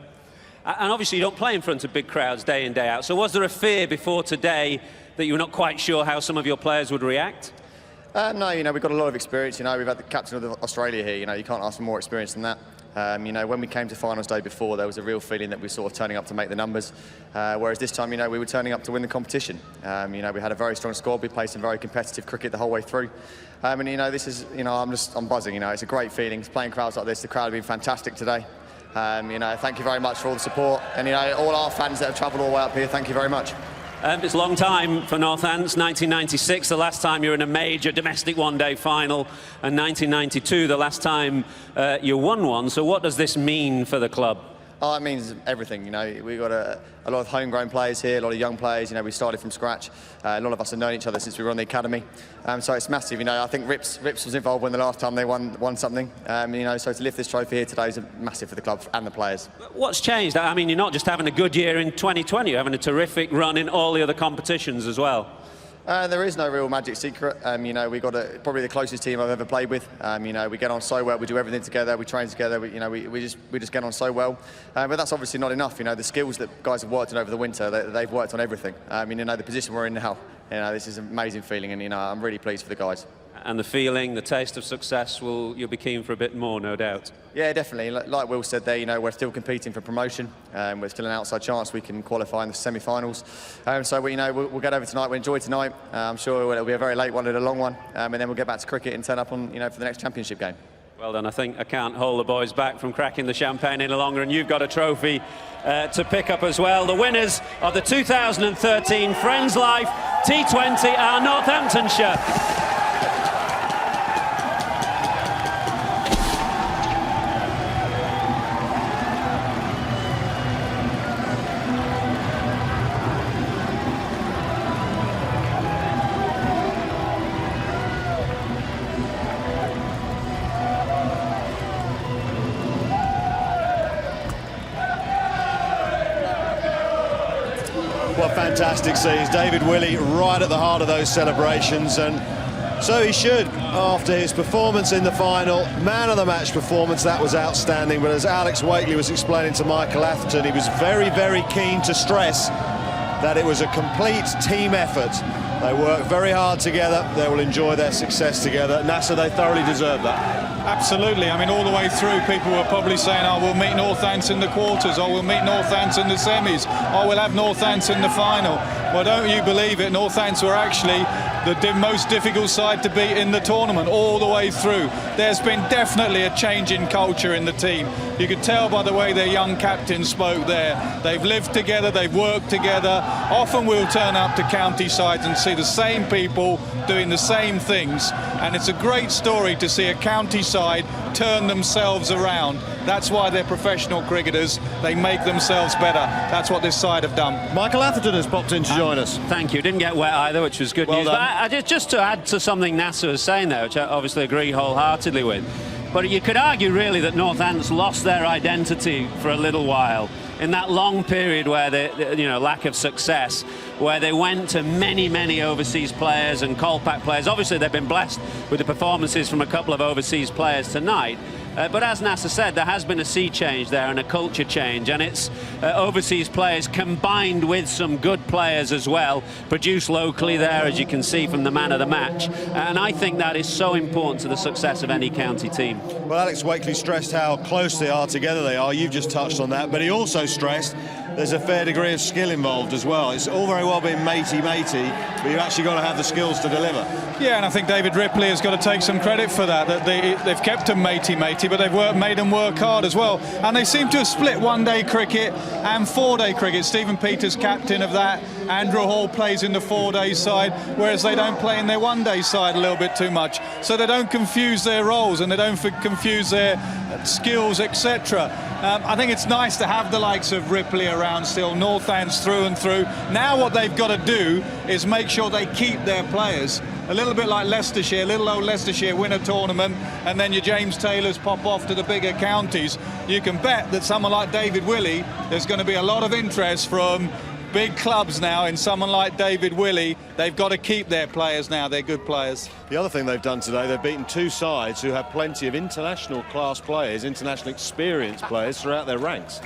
[SPEAKER 2] obviously you don't play in front of big crowds day in, day out. So was there a fear before today that you were not quite sure how some of your players would react?
[SPEAKER 19] No, you know, we've got a lot of experience. You know, we've had the captain of Australia here. You know, you can't ask for more experience than that. You know, when we came to finals day before, there was a real feeling that we were sort of turning up to make the numbers. Whereas this time, you know, we were turning up to win the competition. You know, we had a very strong squad. We played some very competitive cricket the whole way through. And, you know, this is, you know, I'm buzzing. You know, it's a great feeling. Playing crowds like this, the crowd have been fantastic today. You know, thank you very much for all the support. And, you know, all our fans that have travelled all the way up here, thank you very much.
[SPEAKER 2] It's a long time for Northants. 1996, the last time you were in a major domestic one-day final, and 1992, the last time you won one. So what does this mean for the club?
[SPEAKER 19] Oh, it means everything. You know, we've got a lot of homegrown players here, a lot of young players. You know, we started from scratch. A lot of us have known each other since we were on the academy. So it's massive. You know, I think Rips was involved when the last time they won something. You know, so to lift this trophy here today is massive for the club and the players.
[SPEAKER 2] What's changed? I mean, you're not just having a good year in 2020, you're having a terrific run in all the other competitions as well.
[SPEAKER 19] There is no real magic secret. You know, we've got probably the closest team I've ever played with. You know, we get on so well. We do everything together. We train together. We just get on so well. But that's obviously not enough. You know, the skills that guys have worked on over the winter, they've worked on everything. You know, the position we're in now. You know, this is an amazing feeling, and you know, I'm really pleased for the guys.
[SPEAKER 2] And the feeling, the taste of success, you'll be keen for a bit more, no doubt.
[SPEAKER 19] Yeah, definitely. Like Will said there, you know, we're still competing for promotion. We're still an outside chance we can qualify in the semi-finals. So you know, we'll get over tonight. We'll enjoy tonight. I'm sure it'll be a very late one and a long one, and then we'll get back to cricket and turn up on, you know, for the next championship game.
[SPEAKER 2] Well done. I think I can't hold the boys back from cracking the champagne any longer, and you've got a trophy to pick up as well. The winners of the 2013 Friends Life T20 are Northamptonshire.
[SPEAKER 1] What fantastic scenes. David Willey right at the heart of those celebrations, and so he should after his performance in the final. Man of the match performance, that was outstanding. But as Alex Wakely was explaining to Michael Atherton, he was very, very keen to stress that it was a complete team effort. They work very hard together. They will enjoy their success together. Nasser, they thoroughly deserve that.
[SPEAKER 3] Absolutely. I mean, all the way through, people were probably saying, oh, we'll meet Northants in the quarters, or we'll meet Northants in the semis, or we'll have Northants in the final. Well, don't you believe it, Northants were actually the most difficult side to beat in the tournament all the way through. There's been definitely a change in culture in the team. You could tell by the way their young captain spoke there. They've lived together, they've worked together. Often we'll turn up to county sides and see the same people doing the same things, and it's a great story to see a county side turn themselves around. That's why they're professional cricketers. They make themselves better. That's what this side have done.
[SPEAKER 1] Michael Atherton has popped in to join us.
[SPEAKER 2] Thank you. Didn't get wet either, which was good news. But just to add to something Nasser was saying there, which I obviously agree wholeheartedly with, but you could argue really that Northants lost their identity for a little while in that long period where they, you know, lack of success, where they went to many overseas players and Colpack players. Obviously they've been blessed with the performances from a couple of overseas players tonight. But as Nasser said, there has been a sea change there and a culture change, and it's overseas players combined with some good players as well, produced locally there, as you can see from the man of the match. And I think that is so important to the success of any county team.
[SPEAKER 1] Well, Alex Wakely stressed how close they are together they are. You've just touched on that, but he also stressed there's a fair degree of skill involved as well. It's all very well being matey, but you've actually got to have the skills to deliver.
[SPEAKER 3] Yeah, and I think David Ripley has got to take some credit for that they've kept them matey, but they've made them work hard as well. And they seem to have split one-day cricket and four-day cricket. Stephen Peters, captain of that. Andrew Hall plays in the four-day side, whereas they don't play in their one-day side a little bit too much. So they don't confuse their roles and they don't confuse their skills, etc. I think it's nice to have the likes of Ripley around still, Northants through and through. Now what they've got to do is make sure they keep their players. A little bit like Leicestershire, little old Leicestershire win a tournament, and then your James Taylors pop off to the bigger counties. You can bet that someone like David Willey, there's going to be a lot of interest from big clubs now in someone like David Willey. They've got to keep their players now. They're good players.
[SPEAKER 1] The other thing they've done today, they've beaten two sides who have plenty of international class players, international experienced players throughout their ranks.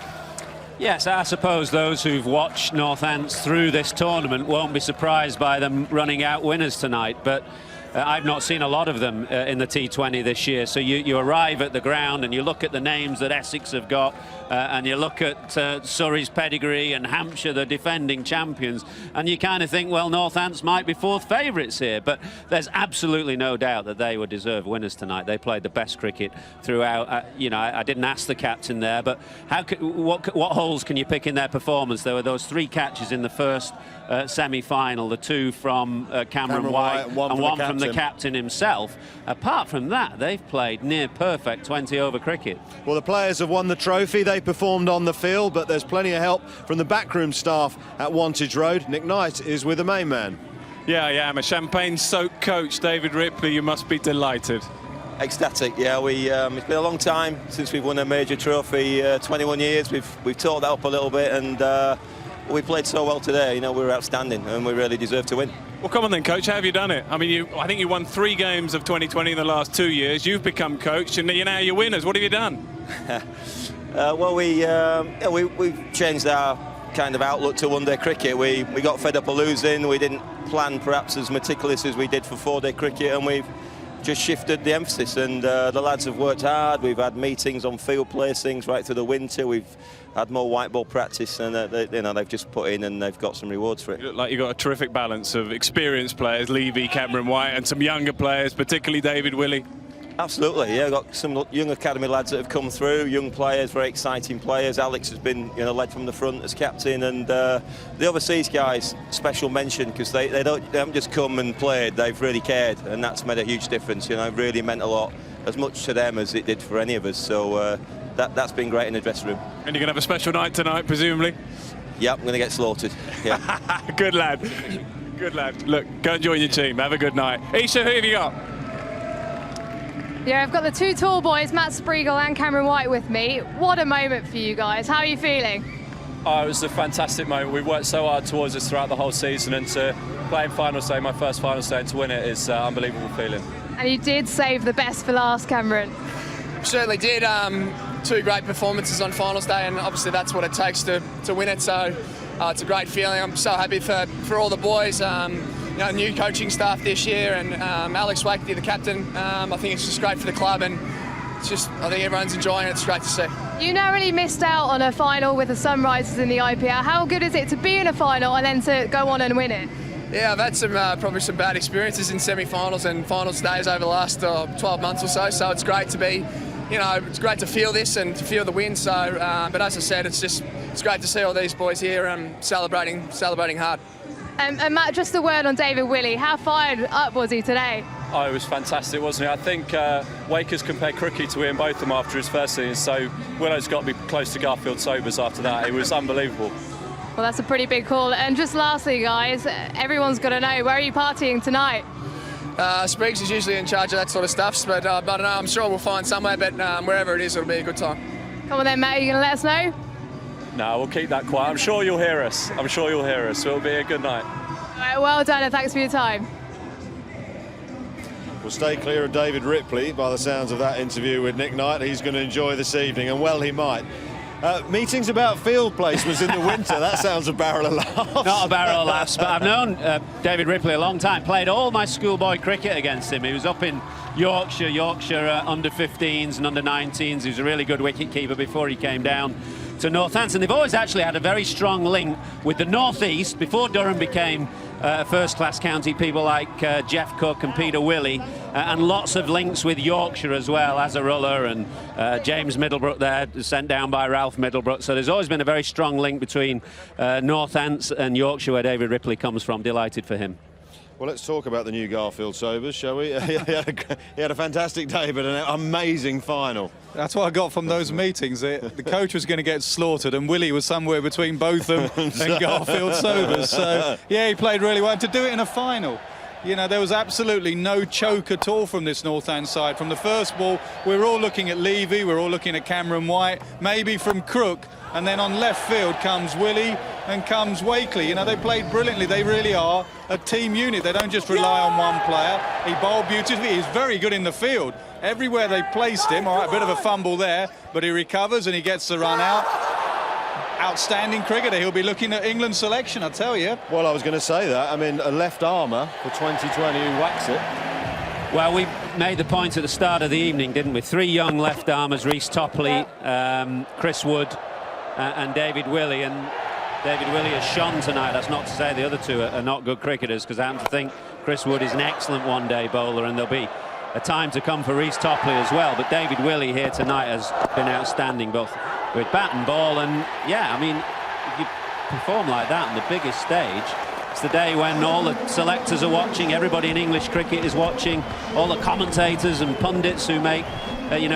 [SPEAKER 2] Yes, I suppose those who've watched Northants through this tournament won't be surprised by them running out winners tonight, but I've not seen a lot of them in the T20 this year. So you arrive at the ground and you look at the names that Essex have got, and you look at Surrey's pedigree and Hampshire, the defending champions, and you kind of think, well, Northants might be fourth favourites here. But there's absolutely no doubt that they were deserved winners tonight. They played the best cricket throughout. You know, I didn't ask the captain there, but what holes can you pick in their performance? There were those three catches in the first semi-final, the two from Cameron White and one from the captain himself. Apart from that, they've played near perfect 20-over cricket.
[SPEAKER 1] Well, the players have won the trophy. They performed on the field, but there's plenty of help from the backroom staff at Wantage Road. Nick Knight is with the main man.
[SPEAKER 5] Yeah, I am. A champagne-soaked coach, David Ripley. You must be delighted.
[SPEAKER 20] Ecstatic, yeah. It's been a long time since we've won a major trophy. 21 years. We've talked that up a little bit, and we played so well today. You know, we were outstanding and we really deserve to win.
[SPEAKER 5] Well, come on then, coach. How have you done it? I mean, I think you won 3 games of 2020 in the last 2 years. You've become coach, and now you're winners. What have you done?
[SPEAKER 20] Well, we've changed our kind of outlook to one-day cricket. We got fed up of losing. We didn't plan perhaps as meticulous as we did for 4-day cricket, and we've just shifted the emphasis. And the lads have worked hard. We've had meetings on field placings right through the winter. We've had more white ball practice, and they've just put in and they've got some rewards for it.
[SPEAKER 5] You look like you've got a terrific balance of experienced players, Levy, Cameron White, and some younger players, particularly David Willey. Absolutely, yeah. Got some young academy lads that have come through, young players, very exciting players. Alex has been, led from the front as captain, and the overseas guys, special mention, because they haven't just come and played. They've really cared, and that's made a huge difference. It really meant a lot, as much to them as it did for any of us. So that's been great in the dressing room. And you're gonna have a special night tonight, presumably. Yep, I'm gonna get slaughtered. Yeah. Good lad. Good lad. Look, go and join your team. Have a good night. Isha, who have you got?
[SPEAKER 9] Yeah, I've got the 2 tall boys, Matt Spreagle and Cameron White, with me. What a moment for you guys. How are you feeling?
[SPEAKER 21] Oh, it was a fantastic moment. We've worked so hard towards this throughout the whole season, and to play in finals day, my first finals day, and to win it is an unbelievable feeling. And you did save the best for last, Cameron.
[SPEAKER 13] Certainly did. 2 great performances on finals day, and obviously that's what it takes to win it. So it's a great feeling. I'm so happy for all the boys. New coaching staff this year, and Alex Wakely, the captain. I think it's just great for the club, and I think everyone's enjoying it. It's great to see.
[SPEAKER 9] You narrowly missed out on a final with the Sunrisers in the IPL. How good is it to be in a final and then to go on and win it?
[SPEAKER 13] Yeah, I've had probably some bad experiences in semi-finals and finals days over the last 12 months or so. So it's great to be, it's great to feel this and to feel the win. So, but as I said, it's great to see all these boys here celebrating hard.
[SPEAKER 9] And Matt, just a word on David Willey. How fired up was he today?
[SPEAKER 21] Oh, it was fantastic, wasn't it? I think Wakers compared cricket to him, both of them, after his first season. So Willow's got to be close to Garfield Sobers after that. It was unbelievable.
[SPEAKER 9] Well, that's a pretty big call. And just lastly, guys, everyone's got to know, where are you partying tonight?
[SPEAKER 13] Spriggs is usually in charge of that sort of stuff, but I don't know, I'm sure we'll find somewhere, but wherever it is, it'll be a good time.
[SPEAKER 9] Come on then, Matt, are you going to let us know?
[SPEAKER 21] No, we'll keep that quiet. I'm sure you'll hear us. So it'll be a good night.
[SPEAKER 9] All right, well done, and thanks for your time.
[SPEAKER 1] We'll stay clear of David Ripley by the sounds of that interview with Nick Knight. He's going to enjoy this evening, and well he might. Meetings about field placements in the winter, that sounds a barrel of laughs.
[SPEAKER 2] Not a barrel of laughs, but I've known David Ripley a long time. Played all my schoolboy cricket against him. He was up in Yorkshire under 15s and under 19s. He was a really good wicket keeper before he came down to Northants. And they've always actually had a very strong link with the North East before Durham became a first-class county. People like Jeff Cook and Peter Willey, and lots of links with Yorkshire as well, Azarullah and James Middlebrook there, sent down by Ralph Middlebrook. So there's always been a very strong link between Northants and Yorkshire, where David Ripley comes from. Delighted for him.
[SPEAKER 1] Well, let's talk about the new Garfield Sobers, shall we? He had a fantastic day, but an amazing final.
[SPEAKER 12] That's what I got from those meetings. The coach was going to get slaughtered, and Willie was somewhere between both them and Garfield Sobers. So, yeah, he played really well. And to do it in a final, there was absolutely no choke at all from this Northants side. From the first ball, we were all looking at Levy, we were all looking at Cameron White, maybe from Crook, and then on left field comes Willie and comes Wakely. They played brilliantly. They really are a team unit. They don't just rely on one player. He bowled beautifully. He's very good in the field. Everywhere they placed him, all right, a bit of a fumble there, but he recovers and he gets the run out. Outstanding cricketer. He'll be looking at England selection, I tell you.
[SPEAKER 1] Well, I was going to say that. I mean, a left armour for 2020 who whacks it.
[SPEAKER 2] Well, we made the point at the start of the evening, didn't we? 3 young left armers, Reece Topley, Chris Wood and David Willey. And David Willey has shone tonight. That's not to say the other 2 are not good cricketers, because I happen to think Chris Wood is an excellent one-day bowler, and there'll be a time to come for Reece Topley as well. But David Willey here tonight has been outstanding, both with bat and ball. And yeah, I mean, if you perform like that on the biggest stage, it's the day when all the selectors are watching, everybody in English cricket is watching, all the commentators and pundits who make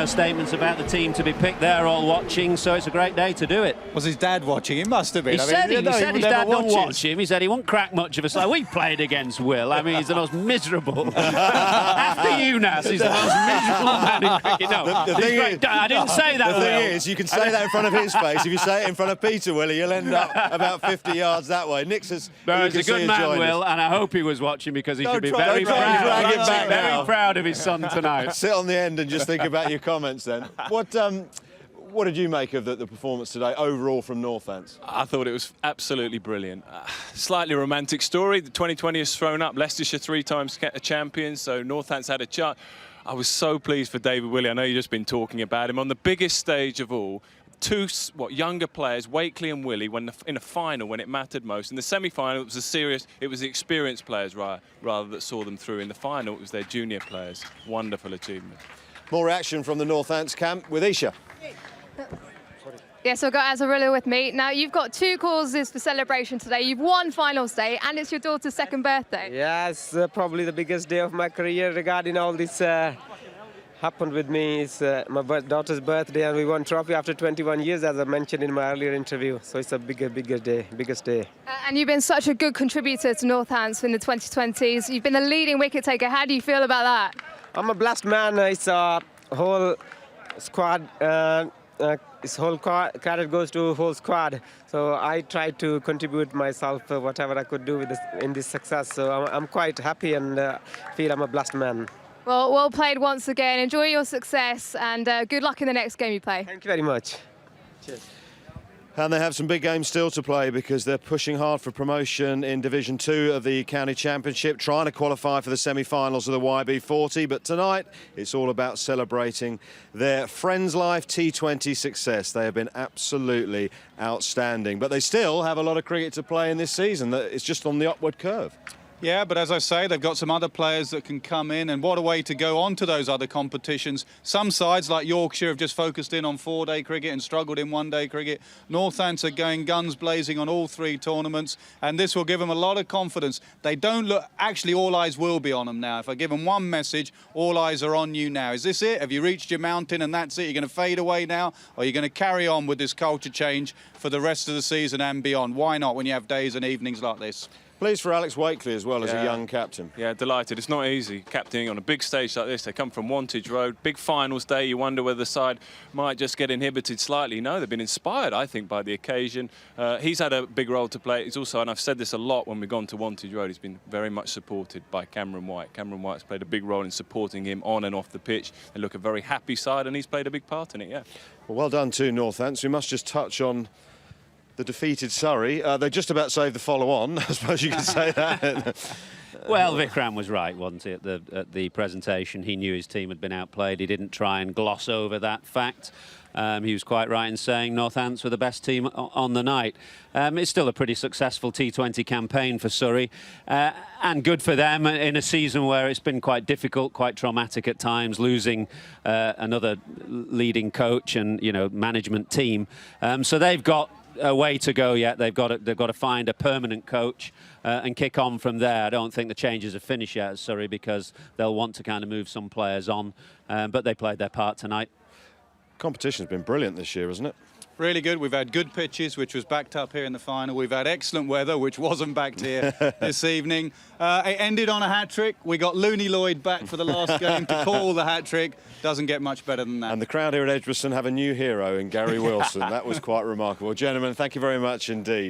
[SPEAKER 2] statements about the team to be picked. They're all watching, so it's a great day to do it.
[SPEAKER 3] Was his dad watching? He must have been.
[SPEAKER 2] He said his dad don't watch him. He said he won't crack much of a slide. We played against Will. I mean, he's the most miserable. After UNAS, he's the most miserable man in cricket. No,
[SPEAKER 1] the thing is,
[SPEAKER 2] I didn't say that.
[SPEAKER 1] The thing is, you can say that in front of his face. If you say it in front of Peter Willie, you'll end up about 50 yards that way. Nick's he's
[SPEAKER 2] a good man, Will, and I hope he was watching because he should be very proud of his son tonight.
[SPEAKER 1] Sit on the end and just think about your comments then. What did you make of the performance today overall from Northants?
[SPEAKER 5] I thought it was absolutely brilliant. Slightly romantic story. The 2020 has thrown up. Leicestershire 3 times champions, so Northants had a chance. I was so pleased for David Willey. I know you've just been talking about him on the biggest stage of all. Two younger players, Wakely and Willie, in a final when it mattered most. In the semi-final, it was the experienced players rather that saw them through. In the final, it was their junior players. Wonderful achievement.
[SPEAKER 1] More reaction from the Northants camp with Isha.
[SPEAKER 9] Yes, I've got Azarilla with me. Now, you've got 2 causes for celebration today. You've won finals day, and it's your daughter's 2nd birthday.
[SPEAKER 7] Yeah, it's probably the biggest day of my career regarding all this happened with me. It's my daughter's birthday, and we won trophy after 21 years, as I mentioned in my earlier interview. So it's a biggest day.
[SPEAKER 9] And you've been such a good contributor to Northants in the 2020s. You've been the leading wicket taker. How do you feel about that?
[SPEAKER 7] I'm a blessed man. It's a whole squad. This whole credit goes to whole squad. So I try to contribute myself whatever I could do with in this success. So I'm quite happy and feel I'm a blessed man.
[SPEAKER 9] Well played once again. Enjoy your success and good luck in the next game you play.
[SPEAKER 7] Thank you very much. Cheers.
[SPEAKER 1] And they have some big games still to play because they're pushing hard for promotion in Division 2 of the County Championship, trying to qualify for the semi-finals of the YB40. But tonight, it's all about celebrating their Friends Life T20 success. They have been absolutely outstanding. But they still have a lot of cricket to play in this season. It's just on the upward curve.
[SPEAKER 3] Yeah, but as I say, they've got some other players that can come in, and what a way to go on to those other competitions. Some sides, like Yorkshire, have just focused in on 4-day cricket and struggled in 1-day cricket. Northants are going guns blazing on all 3 tournaments, and this will give them a lot of confidence. They don't look... Actually, all eyes will be on them now. If I give them one message, all eyes are on you now. Is this it? Have you reached your mountain and that's it? You're going to fade away now? Or are you going to carry on with this culture change for the rest of the season and beyond? Why not when you have days and evenings like this?
[SPEAKER 1] Pleased for Alex Wakely as well as a young captain.
[SPEAKER 5] Yeah, delighted. It's not easy captaining on a big stage like this. They come from Wantage Road, big finals day. You wonder whether the side might just get inhibited slightly. No, they've been inspired, I think, by the occasion. He's had a big role to play. He's also, and I've said this a lot when we've gone to Wantage Road, he's been very much supported by Cameron White. Cameron White's played a big role in supporting him on and off the pitch. They look a very happy side, and he's played a big part in it, yeah.
[SPEAKER 1] Well done to Northants. We must just touch on the defeated Surrey. They just about saved the follow-on, I suppose you could say that.
[SPEAKER 2] Well, Vikram was right, wasn't he, at the presentation. He knew his team had been outplayed. He didn't try and gloss over that fact. He was quite right in saying Northants were the best team on the night. It's still a pretty successful T20 campaign for Surrey, and good for them in a season where it's been quite difficult, quite traumatic at times, losing another leading coach and management team. So they've got a way to go yet. They've got to find a permanent coach and kick on from there. I don't think the changes are finished yet at Surrey because they'll want to kind of move some players on, but they played their part tonight.
[SPEAKER 1] Competition's been brilliant this year, hasn't it?
[SPEAKER 3] Really good. We've had good pitches, which was backed up here in the final. We've had excellent weather, which wasn't backed here this evening. It ended on a hat-trick. We got Looney Lloyd back for the last game to call the hat-trick. Doesn't get much better than that.
[SPEAKER 1] And the crowd here at Edgbaston have a new hero in Gary Wilson. That was quite remarkable. Gentlemen, thank you very much indeed.